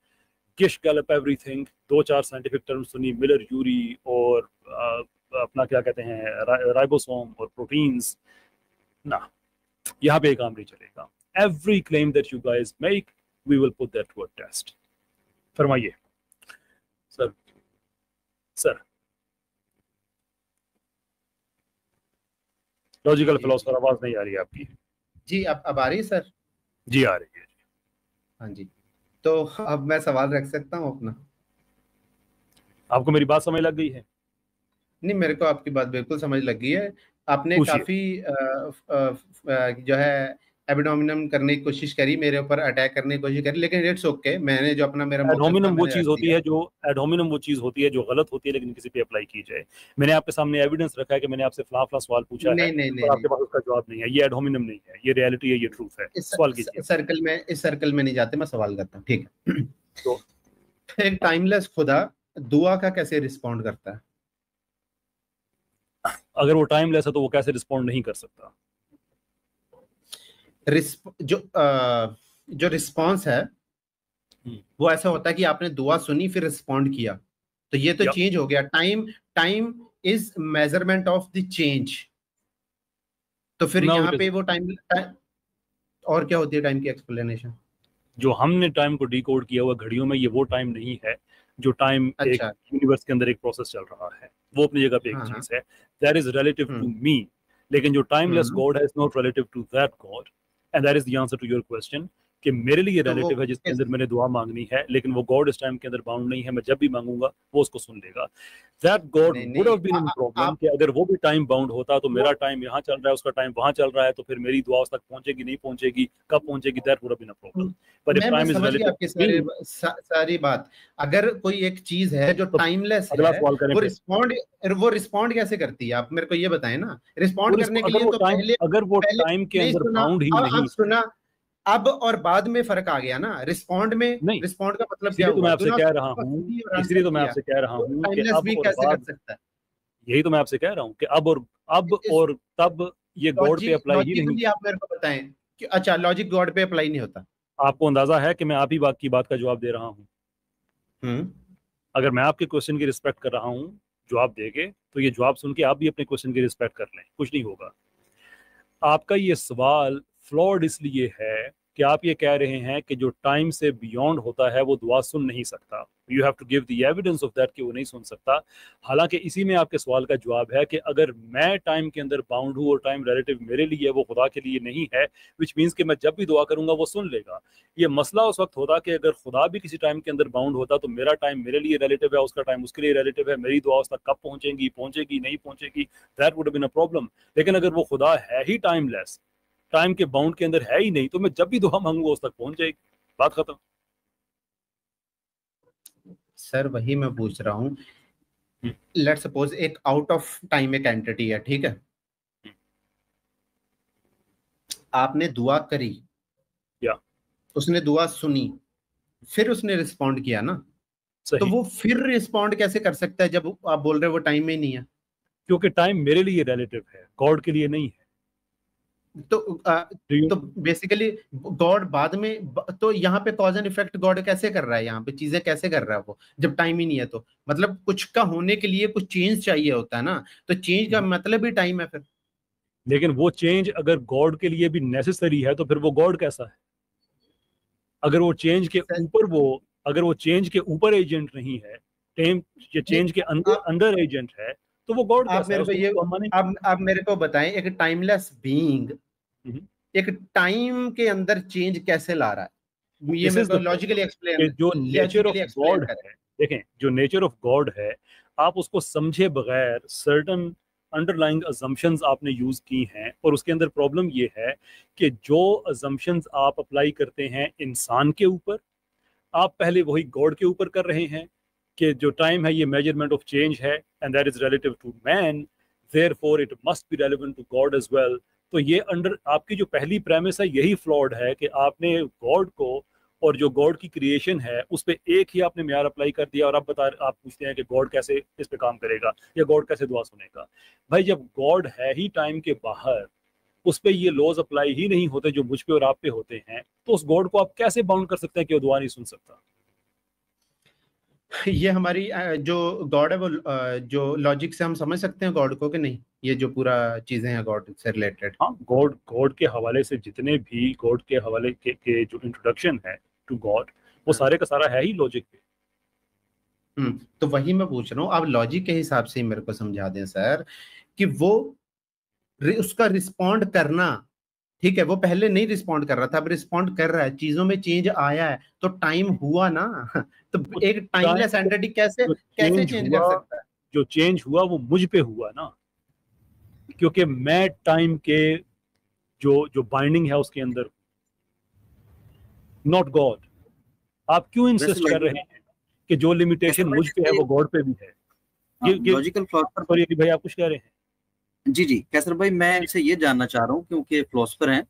gish gallop everything, दो चार scientific term सुनी, Miller Urey और अपना क्या कहते हैं राइबोसोम और प्रोटीन्स, ना, यहाँ पे काम नहीं चलेगा। Every claim that you guys make, we will put that to a test. फरमाइए सर। सर, लॉजिकल फिलोसफर, आवाज नहीं आ रही है आपकी? जी अब आ रही है सर? जी आ रही है। हाँ जी, तो अब मैं सवाल रख सकता हूँ अपना? आपको मेरी बात समझ लग गई है? नहीं, मेरे को आपकी बात बिल्कुल समझ लग गई है। आपने पूछिए। काफी जो है एबडोमिनम करने की कोशिश करी, मेरे ऊपर अटैक करने की कोशिश करी, लेकिन इट्स ओके, मैंने जो अपना मेरा मौक़िफ़ था एडोमिनम वो मैंने चीज रख होती दिया। है जो एडोमिनम वो चीज होती है जो गलत होती है लेकिन किसी पे अप्लाई की जाए। मैंने आपके सामने एविडेंस रखा है कि मैंने आपसे फला फला सवाल पूछा है नहीं नहीं नहीं और नहीं, आपके पास उसका जवाब नहीं है। ये एडोमिनम नहीं है, ये रियलिटी है, ये ट्रूथ है। सवाल कीजिए। इस सर्कल में नहीं जाते, मैं सवाल करता हूँ, ठीक है? तो एक टाइमलेस खुदा दुआ का कैसे रिस्पॉन्ड करता है? अगर वो टाइमलेस है तो वो कैसे रिस्पॉन्ड नहीं कर सकता? जो रिस्पॉन्स है वो ऐसा होता है कि आपने दुआ सुनी फिर रिस्पॉन्ड किया, तो ये तो चेंज हो गया। Time is measurement of the change. तो फिर यहाँ पे वो टाइम और क्या होती है टाइम की एक्सप्लेनेशन? जो हमने टाइम को डिकोड किया हुआ घड़ियों में, ये वो टाइम नहीं है जो टाइम एक यूनिवर्स के अंदर एक प्रोसेस चल रहा है, वो अपनी जगह पे एक चीज है, that is relative to me. लेकिन जो टाइमलेस गॉड है is not relative to that God, and that is the answer to your question कि मेरे लिए रिलेटिव है जिसके अंदर मैंने दुआ मांगनी है, लेकिन वो गॉड इस टाइम के अंदर बाउंड नहीं है। मैं जब भी मांगूंगा वो उसको सुन लेगा। That God would have been in problem कि अगर वो भी टाइम बाउंड होता तो मेरा टाइम यहाँ चल रहा है, उसका टाइम वहां चल रहा है, तो फिर मेरी दुआ उस तक पहुंचेगी नहीं पहुंचेगी, कब पहुंचेगी, that would have been a problem. पर इफ टाइम इज रिलेटिव, सारी बात, अगर कोई एक चीज है जो टाइमलेस है, वो रिस्पॉन्ड कैसे करती है? आप मेरे को ये बताएं ना। रिस्पॉन्ड करने के लिए तो पहले, अगर वो टाइम के अंदर बाउंड ही नहीं, सुना अब और बाद में फर्क आ गया ना। रिस्पॉन्ड में नहीं, रिस्पॉन्ड का मतलब क्या तो मैं आपसे कह रहा हूँ, इसलिए तो मैं आपसे कह रहा हूँ कि अब और बाद, यही तो मैं आपसे कह रहा हूँ कि अब और तब ये गॉड पे अप्लाई ही नहीं। आप मेरे को बताएं कि अच्छा लॉजिक गॉड पे अप्लाई नहीं होता। आपको अंदाजा है कि मैं आप ही की बात का जवाब दे रहा हूँ। अगर मैं आपके क्वेश्चन की रिस्पेक्ट कर रहा हूँ, जवाब देके, तो ये जवाब सुन के आप भी अपने क्वेश्चन की रिस्पेक्ट कर लें, कुछ नहीं होगा। आपका ये सवाल फ्लॉड इसलिए है कि आप ये कह रहे हैं कि जो टाइम से बियॉन्ड होता है वो दुआ सुन नहीं सकता। You have to give the evidence of that कि वो नहीं सुन सकता। हालांकि इसी में आपके सवाल का जवाब है कि अगर मैं टाइम के अंदर बाउंड हूँ और टाइम रिलेटिव मेरे लिए, वो खुदा के लिए नहीं है, विच मीन्स कि मैं जब भी दुआ करूंगा वो सुन लेगा। ये मसला उस वक्त होता कि अगर खुदा भी किसी टाइम के अंदर बाउंड होता तो मेरा टाइम मेरे लिए रिलेटिव है, उसका टाइम उसके लिए रिलेटिव है, मेरी दुआ उस तक कब पहुंचेगी नहीं पहुंचेगी, that would have been a problem. लेकिन अगर वो खुदा है ही टाइमलेस, टाइम के बाउंड के अंदर है ही नहीं, तो मैं जब भी दुआ मांगूंगा उस तक पहुंच जाएगी, बात खत्म। सर वही मैं पूछ रहा हूँ, लेट्स सपोज एक आउट ऑफ टाइम एक एंटिटी है, ठीक है, आपने दुआ करी या उसने दुआ सुनी, फिर उसने रिस्पॉन्ड किया ना, तो वो फिर रिस्पॉन्ड कैसे कर सकता है जब आप बोल रहे हो वो टाइम में नहीं है? क्योंकि टाइम मेरे लिए रिलेटिव है, गॉड के लिए नहीं है। तो बेसिकली गॉड बाद में, तो यहाँ पे कॉज एंड इफेक्ट गॉड कैसे कर रहा है? यहाँ पे चीजें कैसे कर रहा है वो जब टाइम ही नहीं है? तो मतलब कुछ का होने के लिए कुछ चेंज चाहिए होता है ना, तो चेंज का मतलब ही टाइम है फिर। लेकिन वो चेंज अगर गॉड के लिए भी नेसेसरी है तो फिर वो गॉड कैसा है? अगर वो चेंज के ऊपर अगर वो चेंज के ऊपर एजेंट नहीं है, चेंज के अंदर एजेंट है, तो वो गॉड कैसा है? आप मेरे को बताएं, एक टाइमलेस बीइंग एक टाइम के अंदर चेंज कैसे ला रहा है? ये मेरे को लॉजिकली एक्सप्लेन। जो नेचर ऑफ गॉड है, देखें, जो नेचर ऑफ गॉड है, आप उसको समझे बगैर सर्टन अंडरलाइंग अजम्पशंस आपने यूज की हैं, और उसके अंदर प्रॉब्लम ये है कि जो अजम्पशंस आप अप्लाई करते हैं इंसान के ऊपर, आप पहले वही गॉड के ऊपर कर रहे हैं कि जो टाइम है ये मेजरमेंट ऑफ चेंज है and that is relative to man, therefore it must be relevant to God as well. तो ये अंडर आपकी जो पहली प्रेमिस है यही फ्लॉड है कि आपने गॉड को और जो गॉड की क्रिएशन है उस पर एक ही आपने म्यार अप्लाई कर दिया, और आप पूछते हैं कि गॉड कैसे इस पे काम करेगा या गॉड कैसे दुआ सुनेगा। भाई जब गॉड है ही टाइम के बाहर, उस पर ये लॉज अप्लाई ही नहीं होते जो मुझ पे और आप पे होते हैं, तो उस गॉड को आप कैसे बाउंड कर सकते हैं कि वो दुआ नहीं सुन सकता? ये हमारी जो गॉड है वो जो लॉजिक से हम समझ सकते हैं गॉड को कि नहीं? ये जो पूरा चीजें हैं गॉड से रिलेटेड, हाँ, गॉड के हवाले से जितने भी गॉड के हवाले के जो इंट्रोडक्शन है टू गॉड, वो सारे का सारा है ही लॉजिक पे। तो वही मैं पूछ रहा हूँ, आप लॉजिक के हिसाब से मेरे को समझा दें सर कि वो उसका रिस्पॉन्ड करना, ठीक है, वो पहले नहीं रिस्पॉन्ड कर रहा था, अब रिस्पॉन्ड कर रहा है, चीजों में चेंज आया है, तो टाइम हुआ ना। तो एक टाइमलेस एंटिटी कैसे चेंज कर सकता है? जो चेंज हुआ वो मुझ पे हुआ ना, क्योंकि मैं टाइम के जो बाइंडिंग है उसके अंदर, नॉट गॉड। आप क्यों इंसिस्ट कर रहे हैं कि जो लिमिटेशन मुझ पे है वो गॉड पे भी है? लॉजिकल फिलॉसफर भाई आप कुछ कह रहे हैं? जी कैसर भाई, मैं इनसे ये जानना चाह रहा हूँ, क्योंकि फिलोसफर हैं,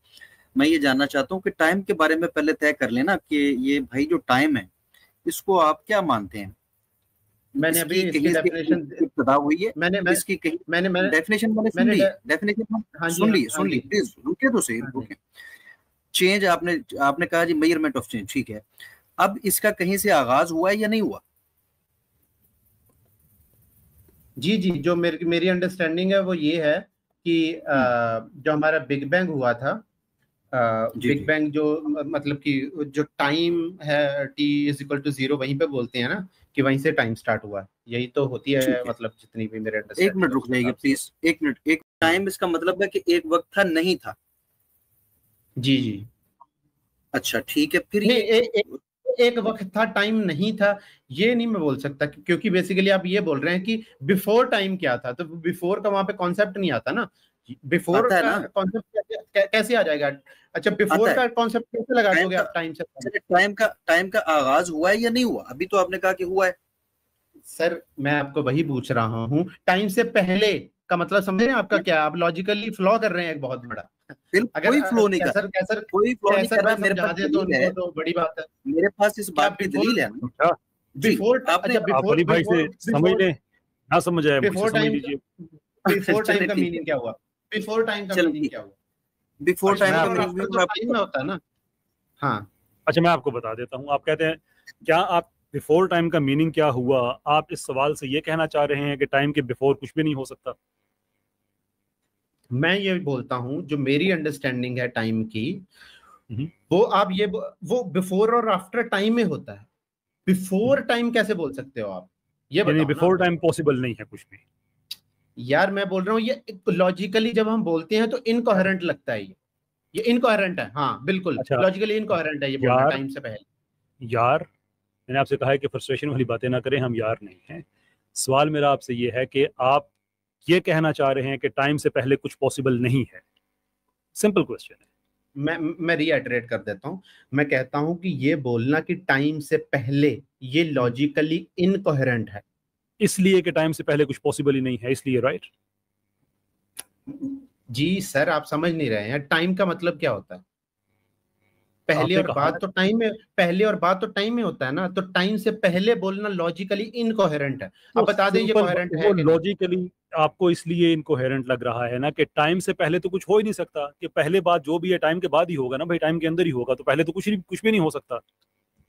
मैं ये जानना चाहता हूँ कि टाइम के बारे में पहले तय कर लेना कि ये भाई जो टाइम है इसको आप क्या मानते हैं? मैंने अभी इसकी डेफिनेशन बता हुई है, मैंने इसकी मैंने डेफिनेशन सुन ली, प्लीज रुकिए तो सही, रुकिए। चेंज आपने कहा जी मेजरमेंट ऑफ चेंज, ठीक है, अब इसका कहीं से आगाज हुआ है या नहीं हुआ? जी जी, जो मेरी अंडरस्टैंडिंग है वो ये है कि जो हमारा बिग बैंग हुआ था, बिग बैंग जो मतलब कि जो टाइम है T=0 वहीं पे बोलते हैं ना कि वहीं से टाइम स्टार्ट हुआ, यही तो होती है मतलब जितनी भी मेरे एक मिनट रुक जाइए प्लीज, एक मिनट। एक टाइम इसका मतलब है कि एक वक्त था नहीं था? जी जी। अच्छा ठीक है, फिर एक वक्त था टाइम नहीं था ये नहीं मैं बोल सकता, क्योंकि बेसिकली आप ये बोल रहे हैं कि बिफोर टाइम क्या था, तो बिफोर का वहां पे कॉन्सेप्ट नहीं आता ना, बिफोर का कॉन्सेप्ट कैसे आ जाएगा? अच्छा, बिफोर का कॉन्सेप्ट कैसे लगा दोगे आप टाइम से? टाइम का आगाज हुआ है या नहीं हुआ? अभी तो आपने कहा कि हुआ है। सर मैं आपको वही पूछ रहा हूँ, टाइम से पहले का मतलब समझ रहे हैं आपका क्या? आप लॉजिकली फ्लॉ कर रहे हैं एक बहुत बड़ा। अगर कोई फ्लो नहीं कर, कोई फ्लो नहीं कर रहा, मेरे पास दलील है, तो बड़ी बात है, मेरे पास इस बात की दलील है ना। बिफोर बिफोर भाई से समझ ले ना, समझ आया बिफोर टाइम, बिफोर टाइम का मीनिंग क्या हुआ? बिफोर टाइम का मीनिंग क्या हुआ? बिफोर टाइम का मीनिंग तो टाइम में होता है ना। हाँ अच्छा, मैं आपको बता देता हूँ। आप कहते हैं क्या, आप बिफोर टाइम का मीनिंग क्या हुआ, आप इस सवाल से ये कहना चाह रहे हैं कि टाइम के बिफोर कुछ भी नहीं हो सकता? मैं ये बोलता हूं जो मेरी अंडरस्टैंडिंग है टाइम की, वो आप ये वो बिफोर और आफ्टर टाइम में होता है। बिफोर टाइम कैसे बोल सकते हो आप? ये बताओ। बिफोर टाइम पॉसिबल नहीं है कुछ भी। यार मैं बोल रहा हूँ ये लॉजिकली जब हम बोलते हैं तो इनकोहेरेंट लगता है, ये इनकोहेरेंट है। हाँ बिल्कुल, अच्छा, लॉजिकली इनकोहेरेंट है ये बोलना टाइम से पहले। यार मैंने आपसे कहा है कि फ्रस्ट्रेशन वाली बातें ना करें, हम यार नहीं हैं। सवाल मेरा आपसे ये है कि आप ये कहना चाह रहे हैं कि टाइम से पहले कुछ पॉसिबल नहीं है? सिंपल क्वेश्चन है। मैं रीइटरेट कर देता हूं, मैं कहता हूं कि ये बोलना कि टाइम से पहले ये लॉजिकली इनकोहेरेंट है, इसलिए कि टाइम से पहले कुछ पॉसिबल ही नहीं है, इसलिए। राइट जी सर, आप समझ नहीं रहे हैं टाइम का मतलब क्या होता है। पहले और बाद तो टाइम में, पहले और बाद तो टाइम में होता है ना, तो टाइम से पहले बोलना लॉजिकली इनकोहेरेंट है। तो आप बता दें ये कोहेरेंट है कि लॉजिकली आपको इसलिए इनकोहेरेंट लग रहा है ना कि टाइम से पहले तो कुछ हो ही नहीं सकता, कि पहले बाद जो भी है टाइम के बाद ही होगा ना भाई, टाइम के अंदर ही होगा, तो पहले तो कुछ भी नहीं हो सकता।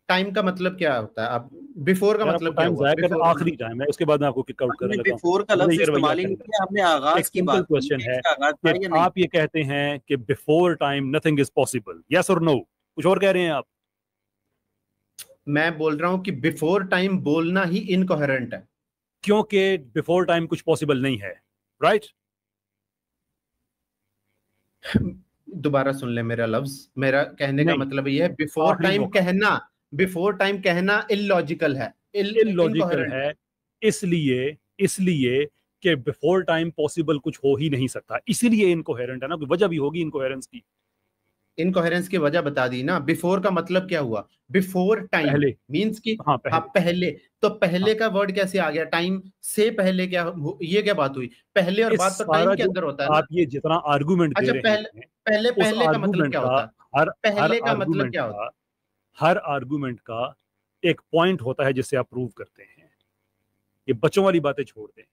टाइम का मतलब क्या होता है? आप बिफोर का मतलब क्या हुआ? आखिरी टाइम है, उसके बाद मैं आपको किक आउट करने लगा। बिफोर का लफ्ज इस्तेमाल ही नहीं किया हमने, आगाज की बात की। क्वेश्चन है कि आप ये कहते हैं कि before time nothing is possible, yes और नो? कुछ और कह रहे हैं आप? मैं बोल रहा हूं कि बिफोर टाइम बोलना ही इनकोहेरेंट है, क्योंकि बिफोर टाइम कुछ पॉसिबल नहीं है। राइट दोबारा सुन ले मेरा लफ्ज, मेरा कहने का मतलब ये है बिफोर टाइम कहना इलॉजिकल है, इलॉजिकल है इसलिए कि बिफोर टाइम पॉसिबल कुछ हो ही नहीं सकता, इसीलिए इनकोहेरेंट है ना। कोई वजह भी होगी इनकोहेरेंस की। इनकोहेरेंस की वजह बता दी ना। बिफोर का मतलब क्या हुआ? बिफोर टाइम मींस की पहले। तो पहले का वर्ड कैसे आ गया? टाइम से पहले क्या, ये क्या बात हुई? पहले और बाद तो टाइम के अंदर होता है ना। आप ये जितना आर्गुमेंट दे रहे हैं, पहले का मतलब क्या होता है? पहले का मतलब क्या होता है? हर आर्गुमेंट का एक पॉइंट होता है जिससे आप प्रूव करते हैं। ये बच्चों वाली बातें छोड़ दें,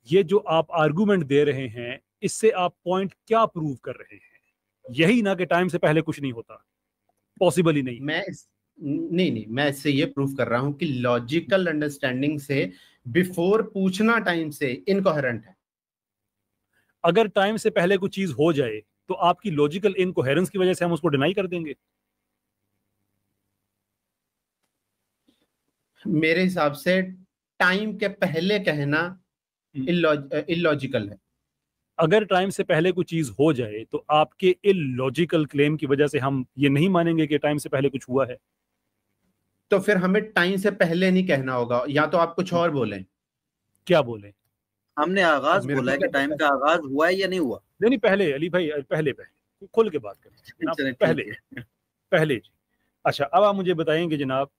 ये जो आप आर्गुमेंट दे रहे हैं इससे आप पॉइंट क्या प्रूव कर रहे हैं? यही ना कि टाइम से पहले कुछ नहीं होता, पॉसिबल ही नहीं। नहीं, मैं इससे ये प्रूव कर रहा हूं कि लॉजिकल अंडरस्टैंडिंग से बिफोर पूछना टाइम से इनकोहेरेंट है। अगर टाइम से पहले कुछ चीज हो जाए तो आपकी लॉजिकल इनकोहेरेंस की वजह से हम उसको डिनाई कर देंगे? मेरे हिसाब से टाइम के पहले कहना इलॉजिकल है। अगर टाइम से पहले कुछ चीज हो जाए तो आपके इलॉजिकल क्लेम की वजह से हम ये नहीं मानेंगे कि टाइम से पहले कुछ हुआ है? तो फिर हमें टाइम से पहले नहीं कहना होगा, या तो आप कुछ और बोलें। क्या बोले? हमने आगाज बोला है कि टाइम का आगाज हुआ है या नहीं हुआ? नहीं, पहले अली भाई, पहले खुल के बात करें जनाब। पहले जी। अच्छा, अब आप मुझे बताएंगे जनाब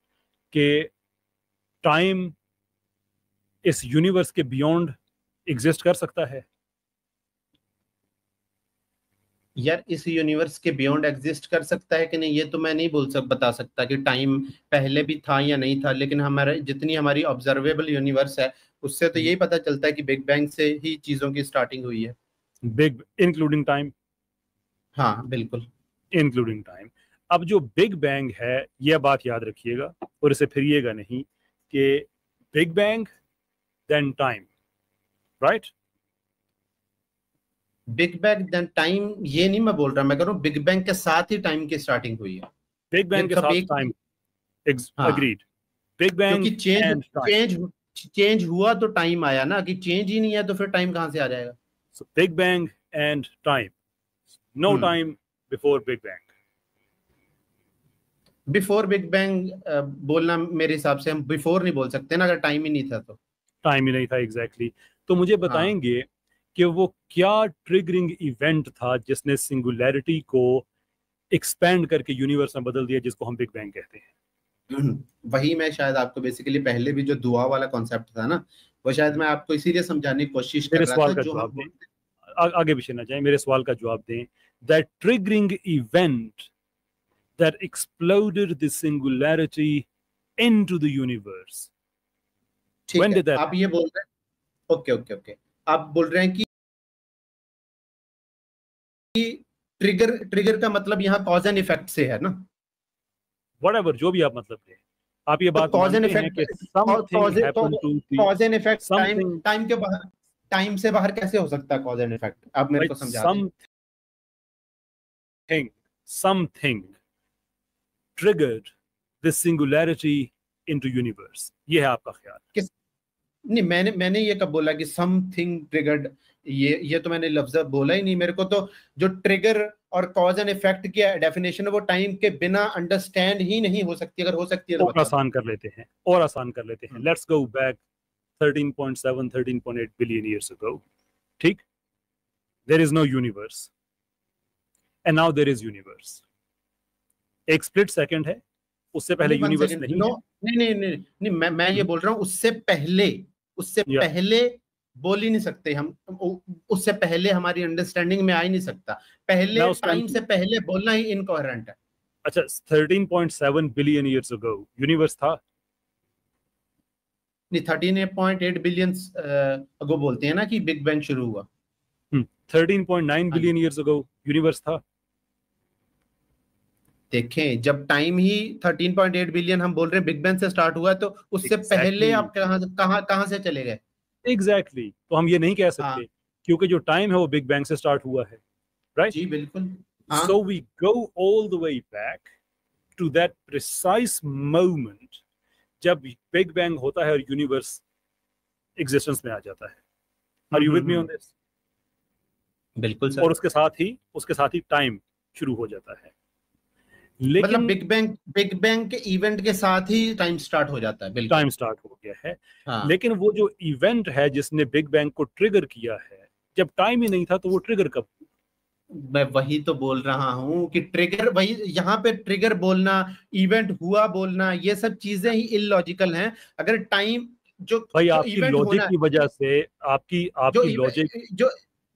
कि टाइम इस यूनिवर्स के बियॉन्ड एग्जिस्ट कर सकता है? यार इस यूनिवर्स के बियॉन्ड एग्जिस्ट कर सकता है कि नहीं, ये तो मैं नहीं बता सकता कि टाइम पहले भी था या नहीं था, लेकिन हमारे जितनी हमारी ऑब्जर्वेबल यूनिवर्स है उससे तो यही पता चलता है कि बिग बैंग से ही चीजों की स्टार्टिंग हुई है। Big including time? हाँ बिल्कुल। Including time. अब जो बिग बैंग है, यह बात याद रखिएगा और इसे फिरिएगा नहीं कि big bang then time, right? Big bang then time ये नहीं मैं बोल रहा, मैं कह रहा हूँ बिग बैंग के साथ ही टाइम की स्टार्टिंग हुई है। बिग बैंग के साथ टाइम, अग्रीड। बिग बैंग क्योंकि चेंज हुआ तो टाइम आया ना, कि चेंज ही नहीं है तो फिर टाइम कहां से आ जाएगा? So big bang and time, no time before big bang. Before big bang बोलना मेरे हिसाब से हम बिफोर नहीं बोल सकते ना, अगर टाइम ही नहीं था तो। टाइम ही नहीं था, एग्जैक्टली। तो मुझे बताएंगे कि वो क्या ट्रिगरिंग इवेंट था जिसने सिंगुलैरिटी को एक्सपेंड करके यूनिवर्स में बदल दिया, जिसको हम बिग बैंग कहते हैं? वही मैं शायद आपको बेसिकली पहले भी जो दुआ वाला कॉन्सेप्ट था ना, वो शायद मैं आपको इसीलिए समझाने की कोशिश कर रहा था। जो हम आगे पीछे ना जाए, मेरे सवाल का जवाब दें। That triggering event that exploded the singularity into the universe. When did that आप ये बोल रहे हैं, ओके आप बोल रहे हैं कि ट्रिगर का मतलब यहाँ कॉज एंड इफेक्ट से है ना? Whatever, जो भी आप मतलब लें, आप ये बात कॉज एंड मानते हैं कि something happened to the cause and effect something time के बाहर, टाइम से बाहर कैसे हो सकता है कॉज एंड इफेक्ट? आप मेरे को समझा दें। something triggered the singularity into universe, ये है आपका ख्याल? नहीं, मैंने ये कब बोला कि समथिंग ट्रिगर्ड? ये तो मैंने लफ्ज बोला ही नहीं। मेरे को तो जो ट्रिगर और कॉज एंड इफेक्ट की डेफिनेशन है वो टाइम के बिना अंडरस्टैंड ही नहीं हो सकती। अगर हो सकती है तो आसान कर लेते हैं let's go back 13.7 13.8 billion years ago, ठीक? There is no universe and now there is universe. एक स्प्लिट सेकंड है, उससे पहले यूनिवर्स नहीं है। नहीं, मैं ये बोल रहा हूँ उससे पहले बोल ही नहीं सकते हम। उससे पहले हमारी अंडरस्टैंडिंग में आ ही नहीं सकता। पहले टाइम से पहले बोलना ही इनकोहेरेंट है। अच्छा, 13.7 बिलियन ईयर्स अगो यूनिवर्स था? नहीं, 13.8 बिलियन अगो बोलते हैं ना कि बिग बैंग शुरू हुआ। 13.9 बिलियन ईयर्स अगो यूनिवर्स था? देखें, जब टाइम ही 13.8 बिलियन हम बोल रहे हैं बिग बैंग से स्टार्ट हुआ है, तो उससे पहले आप कहां से चले गए? एग्जैक्टली तो हम ये नहीं कह सकते क्योंकि जो टाइम है वो बिग बैंग से स्टार्ट हुआ है, राइट? जी बिल्कुल। So we go all the way back to that precise moment जब बिग बैंग होता है और यूनिवर्स एग्जिस्टेंस में आ जाता है। Are you with me on this? बिल्कुल सर। और उसके साथ ही टाइम शुरू हो जाता है। लेकिन मतलब बिग बैंग के इवेंट के साथ ही टाइम स्टार्ट हो जाता है। बिल्कुल टाइम स्टार्ट हो गया है। लेकिन वो जो इवेंट है जिसने बिग बैंग को ट्रिगर किया है, जब टाइम ही नहीं था तो वो ट्रिगर कब? मैं वही तो बोल रहा हूँ कि ट्रिगर, वही यहाँ पे ट्रिगर बोलना, इवेंट हुआ बोलना, ये सब चीजें ही इलॉजिकल हैं। अगर टाइम जो भाई आपकी लॉजिक की वजह से आपकी लॉजिक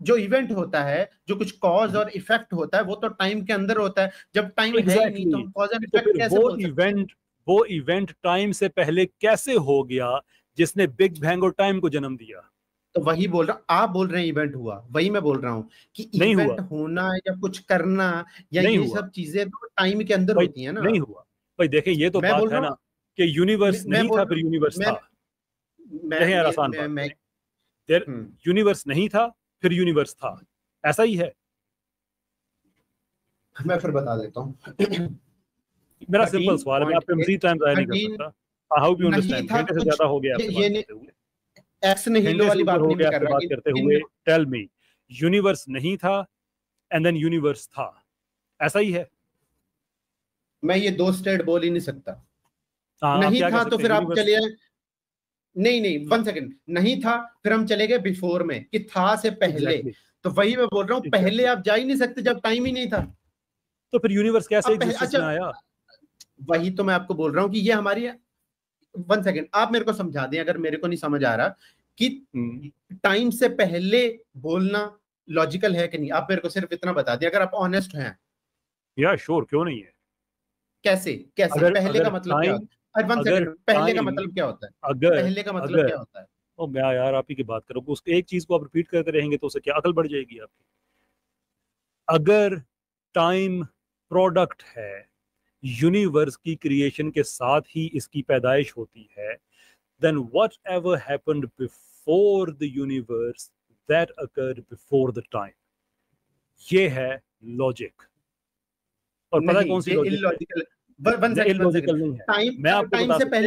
जो इवेंट होता है, जो कुछ कॉज और इफेक्ट होता है, वो तो टाइम के अंदर होता है। जब टाइम है ही नहीं तो हम कॉज एंड इफेक्ट कैसे बोल सकते हैं? वो इवेंट टाइम से पहले कैसे हो गया जिसने बिग बैंग और टाइम को जन्म दिया? तो वही बोल रहा हूँ, आप बोल रहे हैं इवेंट हुआ, वही मैं बोल रहा हूँ कि इवेंट होना या कुछ करना या ये सब चीजें तो टाइम के अंदर होती है ना। नहीं हुआ भाई। देखें, ये तो बात है ना कि यूनिवर्स नहीं था फिर यूनिवर्स था। यूनिवर्स नहीं था फिर यूनिवर्स था, ऐसा ही है। मैं फिर बता देता हूँ। मेरा सिंपल सवाल है, मैं आपको मजीद टाइम ज़ाया नहीं कर सकता। I hope you understand. घंटे से ज्यादा हो गया आपसे बात करते हुए। एक्स नहीं लो वाली बात नहीं कर रहा। बात करते हुए टेल मी, यूनिवर्स नहीं था एंड देन यूनिवर्स था, ऐसा ही है? मैं ये दो स्टेट बोल ही नहीं सकता। नहीं था तो फिर आप चलिए, नहीं 1 सेकंड, नहीं था फिर हम चले गए बिफोर में कि था से पहले। तो वही मैं बोल रहा हूँ, पहले आप जा ही नहीं सकते जब टाइम ही नहीं था। तो फिर यूनिवर्स कैसे एग्जिस्टेंस में आया? वही तो मैं आपको बोल रहा हूँ कि ये हमारी 1 सेकंड, आप मेरे को समझा दें अगर मेरे को नहीं समझ आ रहा कि टाइम से पहले बोलना लॉजिकल है कि नहीं। आप मेरे को सिर्फ इतना बता दें अगर आप ऑनेस्ट हैं। या श्योर, क्यों नहीं है? कैसे पहले का मतलब क्या होता है? 1 सेकंड, पहले का मतलब क्या होता है? पहले का मतलब क्या होता है? ओ मैं यार आप ही की बात करूँ, उसको एक चीज को आप रिपीट करते रहेंगे तो उससे क्या अकल बढ़ जाएगी आपकी? अगर टाइम प्रोडक्ट है, यूनिवर्स की क्रिएशन के साथ ही इसकी पैदाइश होती है, then whatever happened before the universe that occurred before the time. ये है लॉजिक। और पता है कौन सी लॉजिक? इलॉजिकल इलॉजिकल नहीं है। मैं आपको बता सकता हूं,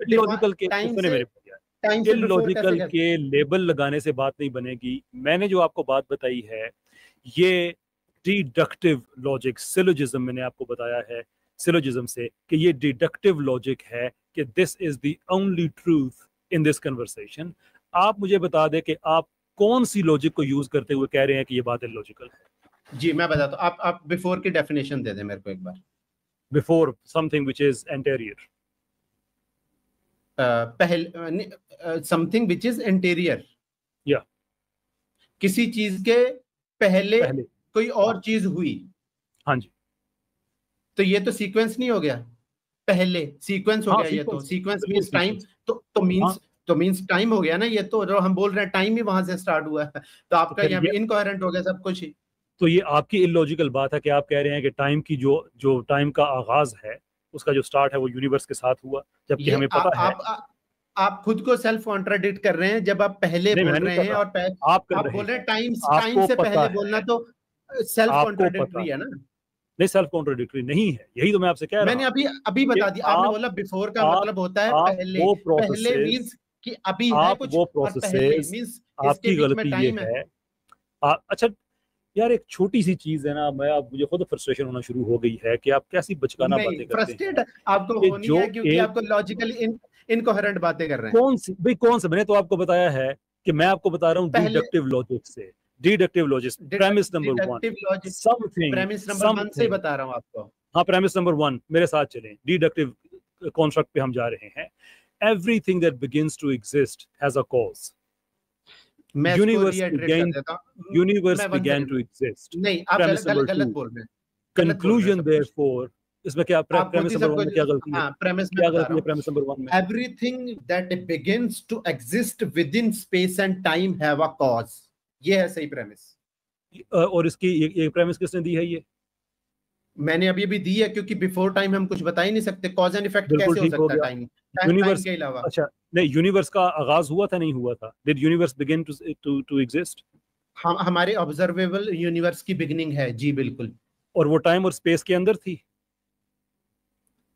इलॉजिकल के सुने मेरे भैया, इलॉजिकल के लेबल लगाने से बात नहीं बनेगी। मैंने जो आपको बात बताई है ये डिडक्टिव लॉजिक, सिलोजिज्म मैंने आपको बताया है सिलोजिज्म से कि ये डिडक्टिव लॉजिक है कि this is the only truth in this conversation. आप मुझे बता दें कि आप कौन सी लॉजिक को यूज करते हुए कह रहे हैं कि ये बात इलॉजिकल है। जी मैं बताता हूँ, आप बिफोर की डेफिनेशन दे दें मेरे को एक बार। Before something which is anterior, पहले समथिंग व्हिच इज एंटीरियर, या किसी चीज के पहले कोई और चीज हुई। हाँ जी, तो ये तो सीक्वेंस नहीं हो गया, पहले सीक्वेंस हो गया। ये तो सीक्वेंस मींस टाइम, तो मींस टाइम हो गया ना। ये तो जो हम बोल रहे हैं टाइम ही वहां से स्टार्ट हुआ है, तो आपका यहाँ पे इनकोहेरेंट हो गया सब कुछ ही। तो ये आपकी इलॉजिकल बात है कि आप कह रहे हैं कि टाइम की जो टाइम का आगाज है उसका जो स्टार्ट है वो यूनिवर्स के साथ हुआ, जबकि हमें पता है आप खुद को सेल्फ कॉन्ट्राडिक्ट कर रहे हैं जब आप पहले बोल रहे हैं और आप बोल रहे हैं टाइम से पहले बोलना, तो सेल्फ कॉन्ट्राडिक्टरी है ना। नहीं, सेल्फ कॉन्ट्राडिक्टरी नहीं है, यही तो मैं आपसे कह रहा हूं। मैंने अभी बता दिया। आपने बोला बिफोर का मतलब होता है पहले मींस कि अभी है कुछ, वो प्रोसेस मींस आपकी गलती ये है। अच्छा यार, एक छोटी सी चीज है ना, मुझे खुद फ्रस्ट्रेशन होना शुरू हो गई है कि आप कैसी बचकाना बातें करते हैं। आपको होनी है क्योंकि आपको लॉजिकली इनकोहेरेंट बातें कर रहे हैं। कौन से मैंने तो आपको बताया है कि मैं आपको बता रहा हूँ डिडक्टिव लॉजिक से, deductive logic, premise number 1 something, premise number 1 से बता रहा हूँ आपको। हाँ, प्रेमिस नंबर 1 मेरे साथ चलें, डिडक्टिव कॉन्स्ट्रक्ट पे हम जा रहे हैं। Everything that begins to exist has a cause. Universe began to exist. नहीं, आप गलत बोल रहे हैं। Conclusion therefore, इसमें क्या premise number 1 में क्या गलती है? हाँ, premise क्या गलती है premise number 1 में? Everything that begins to exist within space and time have a cause. ये है सही premise। और इसकी ये premise किसने दी है? ये मैंने अभी दी है, क्योंकि बिफोर टाइम हम कुछ बता ही नहीं सकते। कॉज एंड इफेक्ट कैसे हो सकता है टाइम के अलावा? अच्छा नहीं, यूनिवर्स का आगाज हुआ था, नहीं हुआ था? Did universe begin to exist? हमारे ऑब्जर्वेबल यूनिवर्स की बिगिनिंग है जी, बिल्कुल। और वो टाइम और स्पेस के अंदर थी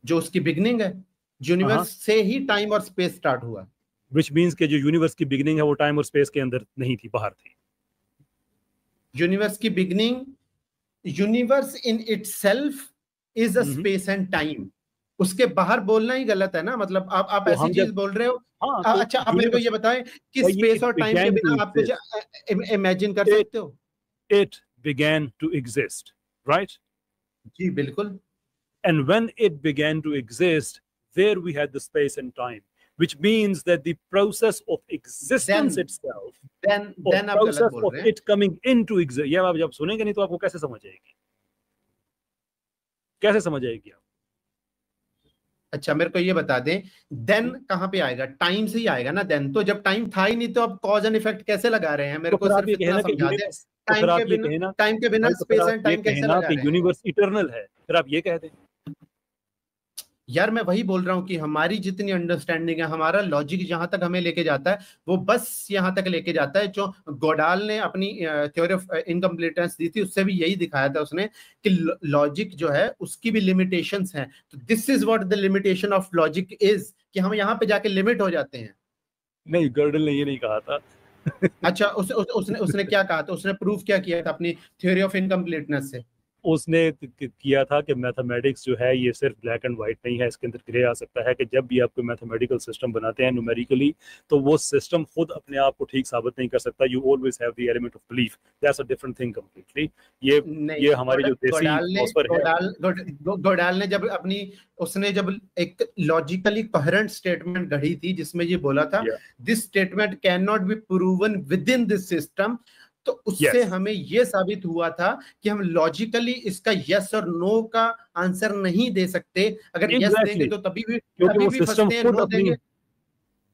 जो उसकी बिगिनिंग है। यूनिवर्स से ही टाइम और स्पेस स्टार्ट हुआ, व्हिच मींस के जो यूनिवर्स की बिगिनिंग है वो टाइम और स्पेस के अंदर नहीं थी, बाहर थी। यूनिवर्स की beginning, universe in itself is a space and time. उसके बाहर बोलना ही गलत है ना। मतलब आप तो ऐसी चीज बोल रहे हो। तो अच्छा, आप मेरे को ये बताएं कि स्पेस और टाइम के बिना आप कुछ इमेजिन कर सकते हो? It began to exist, right? जी बिल्कुल। And when it began to exist, there we had the space and time, which means that the process of existence itself, then आप गलत बोल रहे हैं। it coming into existence, ये आप जब सुनेंगे नहीं तो आपको कैसे समझ आएगी? कैसे समझ आएगी आप? अच्छा मेरे को ये बता दें, देन कहाँ पे आएगा? टाइम से ही आएगा ना देन। तो जब टाइम था ही नहीं तो अब कॉज एंड इफेक्ट कैसे लगा रहे हैं? मेरे को सिर्फ इतना समझा दे, टाइम के बिना स्पेस एंड टाइम कैसे लगा रहे हैं? यूनिवर्स इटर्नल है, फिर आप ये कहते हैं। यार मैं वही बोल रहा हूँ कि हमारी जितनी अंडरस्टैंडिंग है, हमारा लॉजिक जहां तक हमें लेके जाता है वो बस यहाँ तक लेके जाता है। जो गोडाल ने अपनी थ्योरी ऑफ इनकम्प्लीटनेस दी थी उससे भी यही दिखाया था उसने कि लॉजिक जो है उसकी भी लिमिटेशंस हैं। तो this is what the limitation of logic is, कि हम यहाँ पे जाके लिमिट हो जाते हैं। नहीं, गर्डल ने ये नहीं कहा था। अच्छा उसने क्या कहा था? उसने प्रूफ क्या किया था अपनी थ्योरी ऑफ इनकम्प्लीटनेस से? उसने किया था कि मैथमेटिक्स जो है ये सिर्फ ब्लैक एंड वाइट नहीं है, इसके अंदर ग्रे आ सकता है। कि जब भी आप कोई मैथमेटिकल सिस्टम बनाते हैं न्यूमेरिकली, तो वो सिस्टम खुद अपने आप को ठीक साबित नहीं कर सकता। You always have the element of belief, that's a different thing completely. ये हमारी जो देसी फिलॉसफर है, गोडाल ने जब एक लॉजिकली कोहेरेंट स्टेटमेंट गढ़ी थी जिसमें ये बोला था this statement can not be proven with in this system, तो उससे हमें यह साबित हुआ था कि हम लॉजिकली इसका यस और नो का आंसर नहीं दे सकते। अगर यस देंगे तो तभी भी फंसते हैं, नो देंगे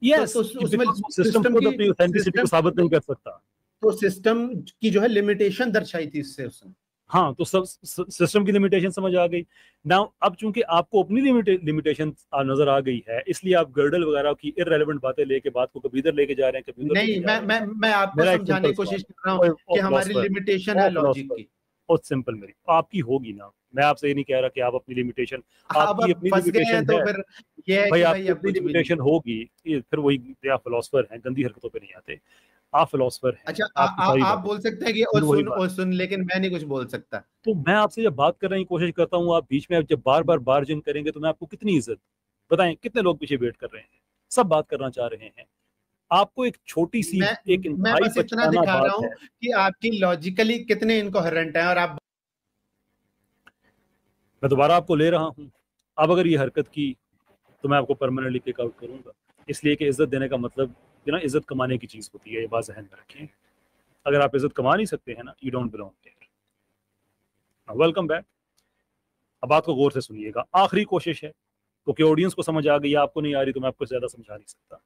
तो उसमें सिस्टम खुद अपनी ऑथेंटिसिटी को साबित नहीं कर सकता। तो सिस्टम की जो है लिमिटेशन दर्शाई थी इससे उसने। हाँ, तो सब सिस्टम की लिमिटेशन समझ आ गई ना। अब चूंकि आपको अपनी लिमिटेशन नजर आ गई है, इसलिए आप गर्डल वगैरह की इररेलेवेंट बातें लेके बात को कभी इधर लेके जा रहे हैं, कभी उधर नहीं, लेके जा रहे हैं। मैं आपको मेरा एक समझाने सिंपल की कोशिश सवाल कर रहा है, हूँ कि हमारी लिमिटेशन है लॉजिक की। बहुत सिंपल मेरी आपकी होगी ना। मैं आपसे ये नहीं कह रहा कि आप अपनी लिमिटेशन, अब आपकी अपनी फंस गए हैं लिमिटेशन तो है फिर ये है भाई, कि भाई आपकी अब अपनी कुछ भी नहीं। लिमिटेशन होगी। फिर वही आप फिलोसफर हैं, गंदी हरकतों पे नहीं आते। आप फिलोसफर हैं, अच्छा, आपकी सारी आप बातें बोल सकते हैं कि फिर वही बात। ओ सुन, लेकिन मैं नहीं कुछ बोल सकता। तो मैं आपसे जब बात करने की कोशिश करता हूँ, आप बीच में जब बार बार बार्जिन करेंगे तो मैं आपको कितनी इज्जत, बताएं कितने लोग पीछे वेट कर रहे हैं, सब बात करना चाह रहे हैं। आपको एक छोटी सी, एक मैं इंतहाई बस इतना बचकाना दिखा बात रहा हूँ है। कि आपकी लॉजिकली कितने इनकोहेरेंट हैं, और आप मैं दोबारा आपको ले रहा हूँ। अब अगर ये हरकत की तो मैं आपको परमानेंटली किक आउट करूंगा, इसलिए कि इज्जत देने का मतलब ना इज्जत कमाने की चीज होती है, ये बात जहन में रखें। अगर आप इज्जत कमा नहीं सकते हैं ना, you don't belong there. Welcome back. अब बात को गौर से सुनिएगा, आखिरी कोशिश है, क्योंकि ऑडियंस को समझ आ गई, आपको नहीं आ रही तो मैं आपको ज्यादा समझा नहीं सकता।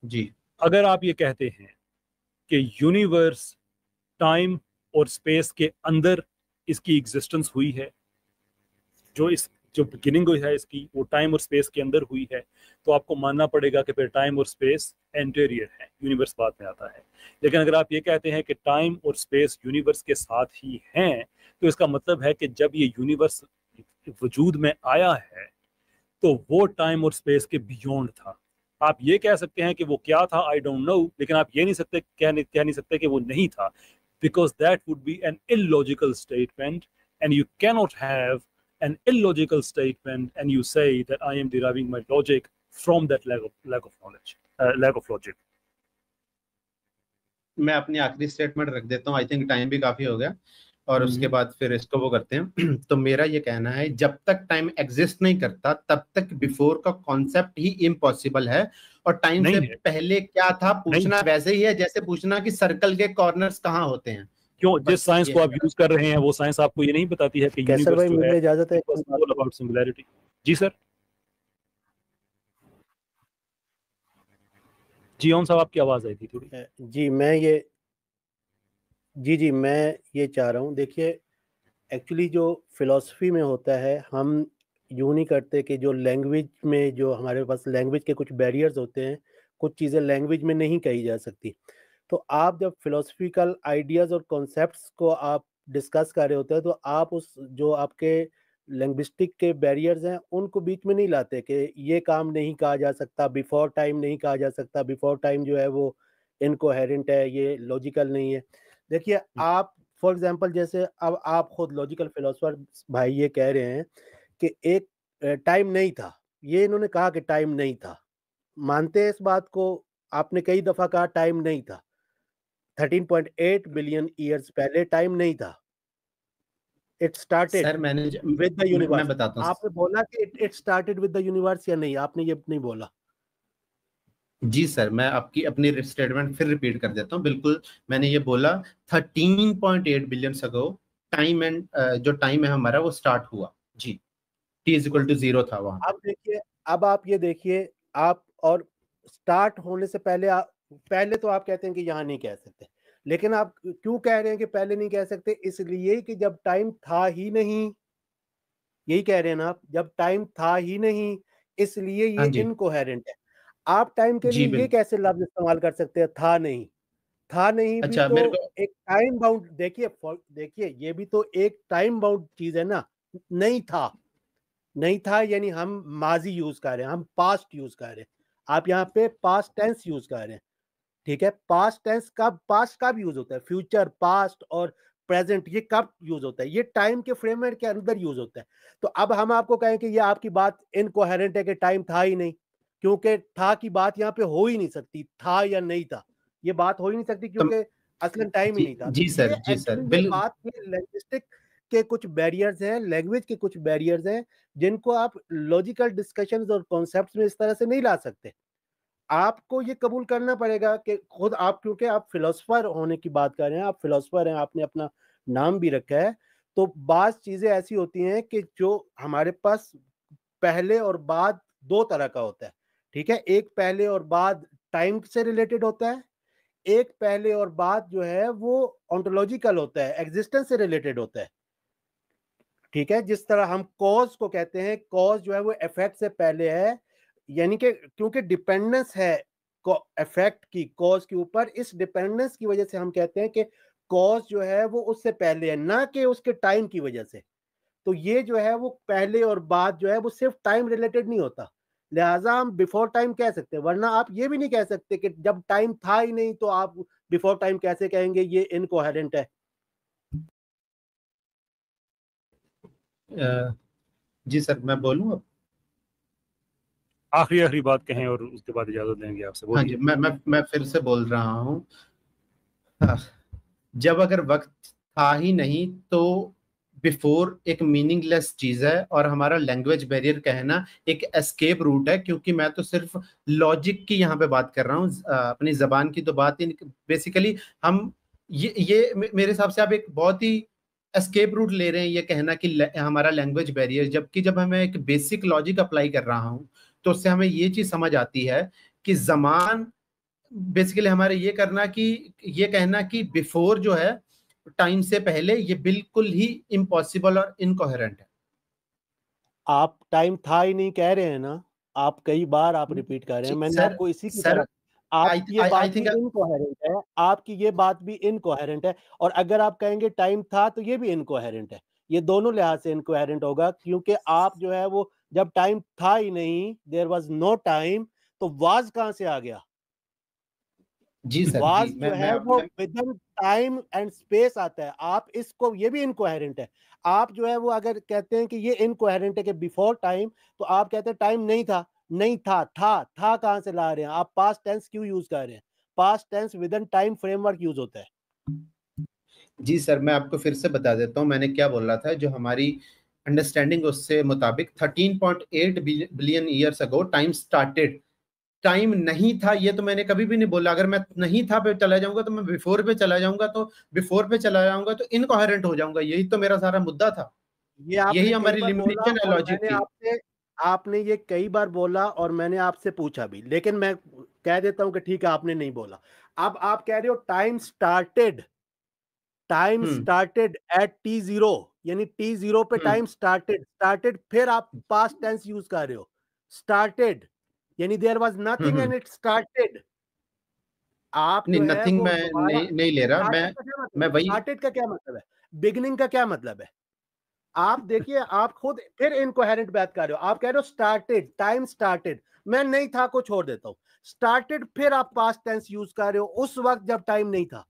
जी, अगर आप ये कहते हैं कि यूनिवर्स टाइम और स्पेस के अंदर इसकी एग्जिस्टेंस हुई है, जो बिगिनिंग हुई है इसकी वो टाइम और स्पेस के अंदर हुई है, तो आपको मानना पड़ेगा कि फिर टाइम और स्पेस एंटीरियर है, यूनिवर्स बाद में आता है। लेकिन अगर आप ये कहते हैं कि टाइम और स्पेस यूनिवर्स के साथ ही हैं, तो इसका मतलब है कि जब ये यूनिवर्स वजूद में आया है तो वो टाइम और स्पेस के बियॉन्ड था। आप ये कह सकते हैं कि वो क्या था, आई डोंट नो, लेकिन आप ये नहीं सकते, कह नहीं सकते कि वो नहीं था, because that would be an illogical statement, and you cannot have an illogical statement and you say that I am deriving my logic from that lack of knowledge, lack of logic. मैं अपनी आखिरी statement रख देता हूँ, I think time भी काफी हो गया, और उसके बाद फिर इसको वो करते हैं। तो मेरा ये कहना है, जब तक टाइम एग्जिस्ट नहीं करता तब तक बिफोर का कॉन्सेप्ट ही इम्पॉसिबल है, और टाइम से नहीं है, पहले क्या था पूछना नहीं। वैसे ही है जैसे पूछना कि सर्कल के कॉर्नर्स कहाँ होते हैं। क्यों, जिस बस साइंस ये को है। आप यूज कर रहे हैं वो साइंस आपको ये नहीं बताती है कि कैसर यूनिवर्स भाई जो है मुझे इजाजत है it was all about singularity? जी सर। जी ओम साहब, आपकी आवाज आई थी थोड़ी। जी मैं ये चाह रहा हूँ, देखिए एक्चुअली जो फिलॉसफी में होता है, हम यूँ नहीं करते कि जो लैंग्वेज में, जो हमारे पास लैंग्वेज के कुछ बैरियर्स होते हैं, कुछ चीज़ें लैंग्वेज में नहीं कही जा सकती। तो आप जब फिलोसफिकल आइडियाज़ और कॉन्सेप्ट्स को आप डिस्कस कर रहे होते हैं, तो आप उस जो आपके लिंग्विस्टिक के बैरियर्स हैं उनको बीच में नहीं लाते कि ये काम नहीं कहा जा सकता, बिफोर टाइम नहीं कहा जा सकता, बिफोर टाइम जो है वो इनकोहेरेंट है, ये लॉजिकल नहीं है। देखिए आप फॉर एग्जांपल, जैसे अब आप खुद लॉजिकल फिलोसफर भाई ये कह रहे हैं कि एक टाइम नहीं था, ये इन्होंने कहा कि टाइम नहीं था, मानते हैं इस बात को? आपने कई दफा कहा टाइम नहीं था, 13.8 बिलियन ईयर्स पहले टाइम नहीं था। इट स्टार्टेड सर मैंने विद द मैं यूनिवर्स। बताता हूँ। आपने बोला कि it started with the universe या नहीं? आपने ये नहीं बोला। जी सर, मैं आपकी अपनी स्टेटमेंट फिर रिपीट कर देता हूँ। बिल्कुल, मैंने ये बोला 13.8 बिलियन अगो टाइम, एंड जो टाइम है हमारा वो स्टार्ट हुआ। जी, t इज इक्वल टू 0 था वहां पे। अब देखिए, अब आप ये देखिए, आप और स्टार्ट होने से पहले पहले तो आप कहते हैं कि यहाँ नहीं कह सकते, लेकिन आप क्यों कह रहे हैं कि पहले नहीं कह सकते? इसलिए कि जब टाइम था ही नहीं, यही कह रहे हैं ना आप, जब टाइम था ही नहीं, इसलिए हाँ ये जी, इनकोहेरेंट है। आप टाइम के जी लिए ये बिल्कुल। कैसे लफ्ज इस्तेमाल कर सकते हैं, था नहीं? था नहीं भी अच्छा, तो मेरे को एक टाइम बाउंड, देखिए ये भी तो एक टाइम बाउंड चीज है ना। नहीं था, नहीं था यानी हम माजी यूज कर रहे हैं, हम पास्ट यूज कर रहे हैं। आप यहाँ पे पास्ट टेंस यूज कर रहे हैं, ठीक है? पास्ट टेंस कब, पास्ट कब यूज होता है? फ्यूचर, पास्ट और प्रेजेंट, ये कब यूज होता है? ये टाइम के फ्रेमवर्क के अंदर यूज होता है। तो अब हम आपको कहें कि ये आपकी बात इनकोहेरेंट है कि टाइम था ही नहीं, क्योंकि था की बात यहाँ पे हो ही नहीं सकती, था या नहीं था ये बात हो ही नहीं सकती, तो क्योंकि असलन टाइम ही नहीं था। तो जी ये सर, जी सर, एक्चुअली ये बात, ये लैंग्विस्टिक के कुछ बैरियर्स हैं, लैंग्वेज के कुछ बैरियर्स हैं, जिनको आप लॉजिकल डिस्कशंस और कॉन्सेप्ट्स में इस तरह से नहीं ला सकते। आपको ये कबूल करना पड़ेगा कि खुद आप, क्योंकि आप फिलोसफर होने की बात कर रहे हैं, आप फिलोसफर हैं, आपने अपना नाम भी रखा है, तो बात चीजें ऐसी होती हैं कि जो हमारे पास पहले और बाद दो तरह का होता है, ठीक है? एक पहले और बाद टाइम से रिलेटेड होता है, एक पहले और बाद जो है वो ऑन्टोलॉजिकल होता है, एग्जिस्टेंस से रिलेटेड होता है, ठीक है। जिस तरह हम कॉज को कहते हैं, कॉज जो है वो इफेक्ट से पहले है, यानी कि क्योंकि डिपेंडेंस है इफेक्ट की कॉज के ऊपर, इस डिपेंडेंस की वजह से हम कहते हैं कि कॉज जो है वो उससे पहले है, ना कि उसके टाइम की वजह से। तो ये जो है वो पहले और बाद जो है वो सिर्फ टाइम रिलेटेड नहीं होता, लिहाजा हम बिफोर टाइम कह सकते हैं, वरना आप ये भी नहीं कह सकते कि जब टाइम था ही नहीं तो आप बिफोर टाइम कैसे कहेंगे, ये इनकोहेरेंट है। जी सर, मैं बोलूं अब? आखिरी बात कहें और उसके बाद इजाजत देंगे आपसे। हाँ जी, मैं फिर से बोल रहा हूँ, जब अगर वक्त था ही नहीं तो बिफोर एक मीनिंगलेस चीज है, और हमारा लैंग्वेज बैरियर कहना एक एस्केप रूट है, क्योंकि मैं तो सिर्फ लॉजिक की यहाँ पे बात कर रहा हूँ, अपनी जबान की तो बात ही बेसिकली हम ये मेरे हिसाब से आप एक बहुत ही एस्केप रूट ले रहे हैं ये कहना कि हमारा लैंग्वेज बैरियर, जबकि जब हमें एक बेसिक लॉजिक अप्लाई कर रहा हूँ तो उससे हमें ये चीज समझ आती है कि जमान बेसिकली हमारे ये कहना कि बिफोर जो है टाइम से पहले, ये बिल्कुल ही इम्पॉसिबल और इनकोहेरेंट है। आप टाइम था ही नहीं कह रहे हैं ना, आप कई बार आप रिपीट कर रहे हैं, मैंने आपको इसी की तरफ, आपकी ये बात भी इनकोहेरेंट है, आपकी ये बात भी इनकोहेरेंट है, और अगर आप कहेंगे टाइम था तो ये भी इनकोहेरेंट है, ये दोनों लिहाज से इनकोहेरेंट होगा, क्योंकि आप जो है वो जब टाइम था ही नहीं, देयर वाज नो टाइम, तो वाज कहां से आ गया? जी सर, वाज जो है वो with in time and space आता है, आप इसको, ये भी इनकोहेरेंट है। आप जो है वो अगर कहते हैं कि ये इनकोहेरेंट है कि बिफोर टाइम, तो आप कहते हैं टाइम नहीं था, नहीं था कहां से ला रहे हैं आप? पास्ट टेंस क्यों यूज कर रहे हैं? Past tense within time framework use होता है। जी सर, मैं आपको फिर से बता देता हूँ मैंने क्या बोला था। जो हमारी अंडरस्टैंडिंग उससे मुताबिक 13.8 बिलियन ईयर्स अगो टाइम स्टार्टेड। टाइम नहीं था ये तो मैंने कभी भी नहीं बोला। अगर मैं नहीं था पे चला जाऊंगा तो मैं बिफोर पे चला जाऊंगा, तो बिफोर पे चला जाऊंगा तो इनकोहेरेंट हो जाऊंगा। यही तो मेरा सारा मुद्दा था, यही हमारी लिमिटेशन है लॉजिक की। आपने ये कई बार बोला और मैंने आपसे पूछा भी, लेकिन मैं कह देता हूं कि ठीक है आपने नहीं बोला। अब आप कह रहे हो टाइम स्टार्टेड एट T0, यानी T0 पे टाइम स्टार्टेड, फिर आप पास्ट टेंस यूज कर रहे हो, स्टार्टेड यानी there was nothing and it started. आप नहीं, जो है नथिंग वो मैं नहीं ले रहा, मैं वही। स्टार्टेड का क्या मतलब है? बिगिनिंग का क्या मतलब है? आप देखिए, आप खुद फिर इनकोहेरेंट बात कर रहे हो। आप कह रहे हो स्टार्टेड, टाइम स्टार्टेड, मैं नहीं था को छोड़ देता हूं, स्टार्टेड फिर आप पास्ट टेंस यूज कर रहे हो उस वक्त जब टाइम नहीं था।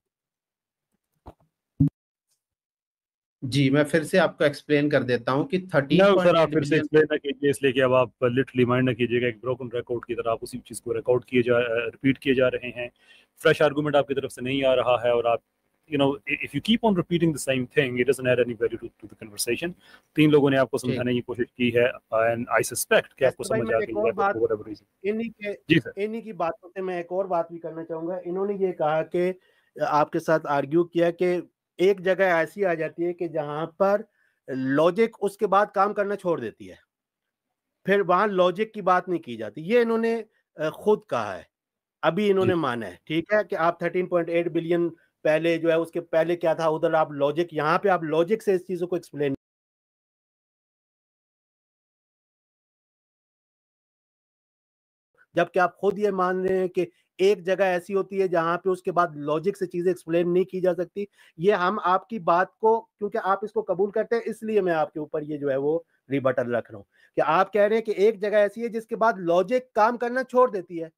जी, मैं फिर से आपको एक्सप्लेन कर देता हूं कि 13.8 फिर से एक्सप्लेन ना कीजिए, इसलिए कि अब आप लिटरली माइंड ना कीजिएगा एक ब्रोकन रिकॉर्ड की तरह आप उसी चीज को रिपीट किए जा रहे हैं। फ्रेश आर्गुमेंट आपकी तरफ से नहीं आ रहा है, और आप if you keep on repeating the same thing, it doesn't add any value to the conversation. 3 लोगों ने आपको समझाने की कोशिश की है, and I suspect कि आपको समझ आ गई है for whatever reason. इन्हीं की बातों से मैं एक और बात भी करना चाहूंगा। इन्होंने ये कहा कि आपके साथ आर्ग्यू किया कि एक जगह ऐसी आ जाती है कि जहां पर लॉजिक उसके बाद काम करना छोड़ देती है, फिर वहां लॉजिक की बात नहीं की जाती। ये इन्होंने खुद कहा है, अभी इन्होंने माना है। ठीक है कि आप 13.8 बिलियन पहले जो है, उसके पहले क्या था, उधर आप लॉजिक, यहाँ पे आप लॉजिक से इस चीजों को एक्सप्लेन, जबकि आप खुद ये मान रहे हैं कि एक जगह ऐसी होती है जहां पे उसके बाद लॉजिक से चीजें एक्सप्लेन नहीं की जा सकती। ये हम आपकी बात को, क्योंकि आप इसको कबूल करते हैं, इसलिए मैं आपके ऊपर ये जो है वो रिबटल रख रहा हूं कि आप कह रहे हैं कि एक जगह ऐसी है जिसके बाद लॉजिक काम करना छोड़ देती है।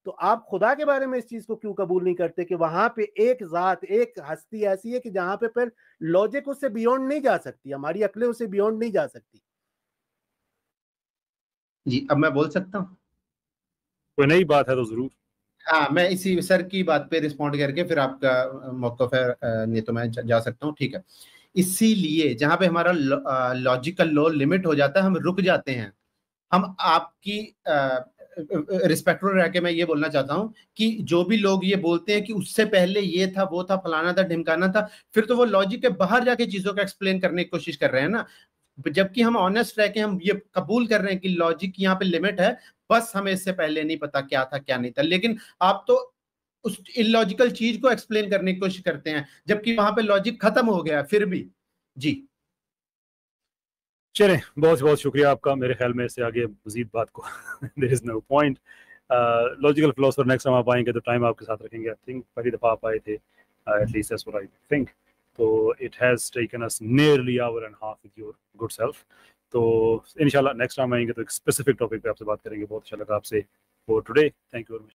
तो आप खुदा के बारे में इस चीज को क्यों कबूल नहीं करते कि वहां पे एक जात, एक हस्ती ऐसी है कि जहां पे फिर लॉजिक उससे बियॉन्ड नहीं जा सकती, हमारी अकलें उससे बियॉन्ड नहीं जा सकती। जी, अब मैं बोल सकता हूँ? कोई नई बात है तो जरूर। हाँ, मैं इसी सर की बात पे रिस्पॉन्ड करके फिर आपका मौक़िफ़ है, नहीं तो मैं जा सकता हूँ। ठीक है, इसीलिए जहां पे हमारा लॉजिकल लॉ लिमिट हो जाता है, हम रुक जाते हैं। हम आपकी रिस्पेक्टफुल रह के मैं ये बोलना चाहता हूँ कि जो भी लोग ये बोलते हैं कि उससे पहले ये था, वो था, फलाना था, ढिमकाना था, फिर तो वो लॉजिक के बाहर जाके चीजों का एक्सप्लेन करने की कोशिश कर रहे हैं ना। जबकि हम ऑनेस्ट रह के हम ये कबूल कर रहे हैं कि लॉजिक यहाँ पे लिमिट है, बस हमें इससे पहले नहीं पता क्या था क्या नहीं था। लेकिन आप तो उस इलॉजिकल चीज को एक्सप्लेन करने की कोशिश करते हैं, जबकि वहां पे लॉजिक खत्म हो गया फिर भी। जी चलें, बहुत बहुत शुक्रिया आपका। मेरे ख्याल में इससे आगे मजीद बात को there is no point. Logical philosopher next time आप आएंगे तो टाइम आपके साथ रखेंगे। आई थिंक पहली दफ़ा आप आए थे, at least that's what I think. तो it has taken us nearly hour and half with your good self. तो इंशाल्लाह नेक्स्ट टाइम आएंगे तो एक स्पेसिफिक टॉपिक पे आपसे बात करेंगे। बहुत अच्छा लगा आपसे for today. Thank you very much.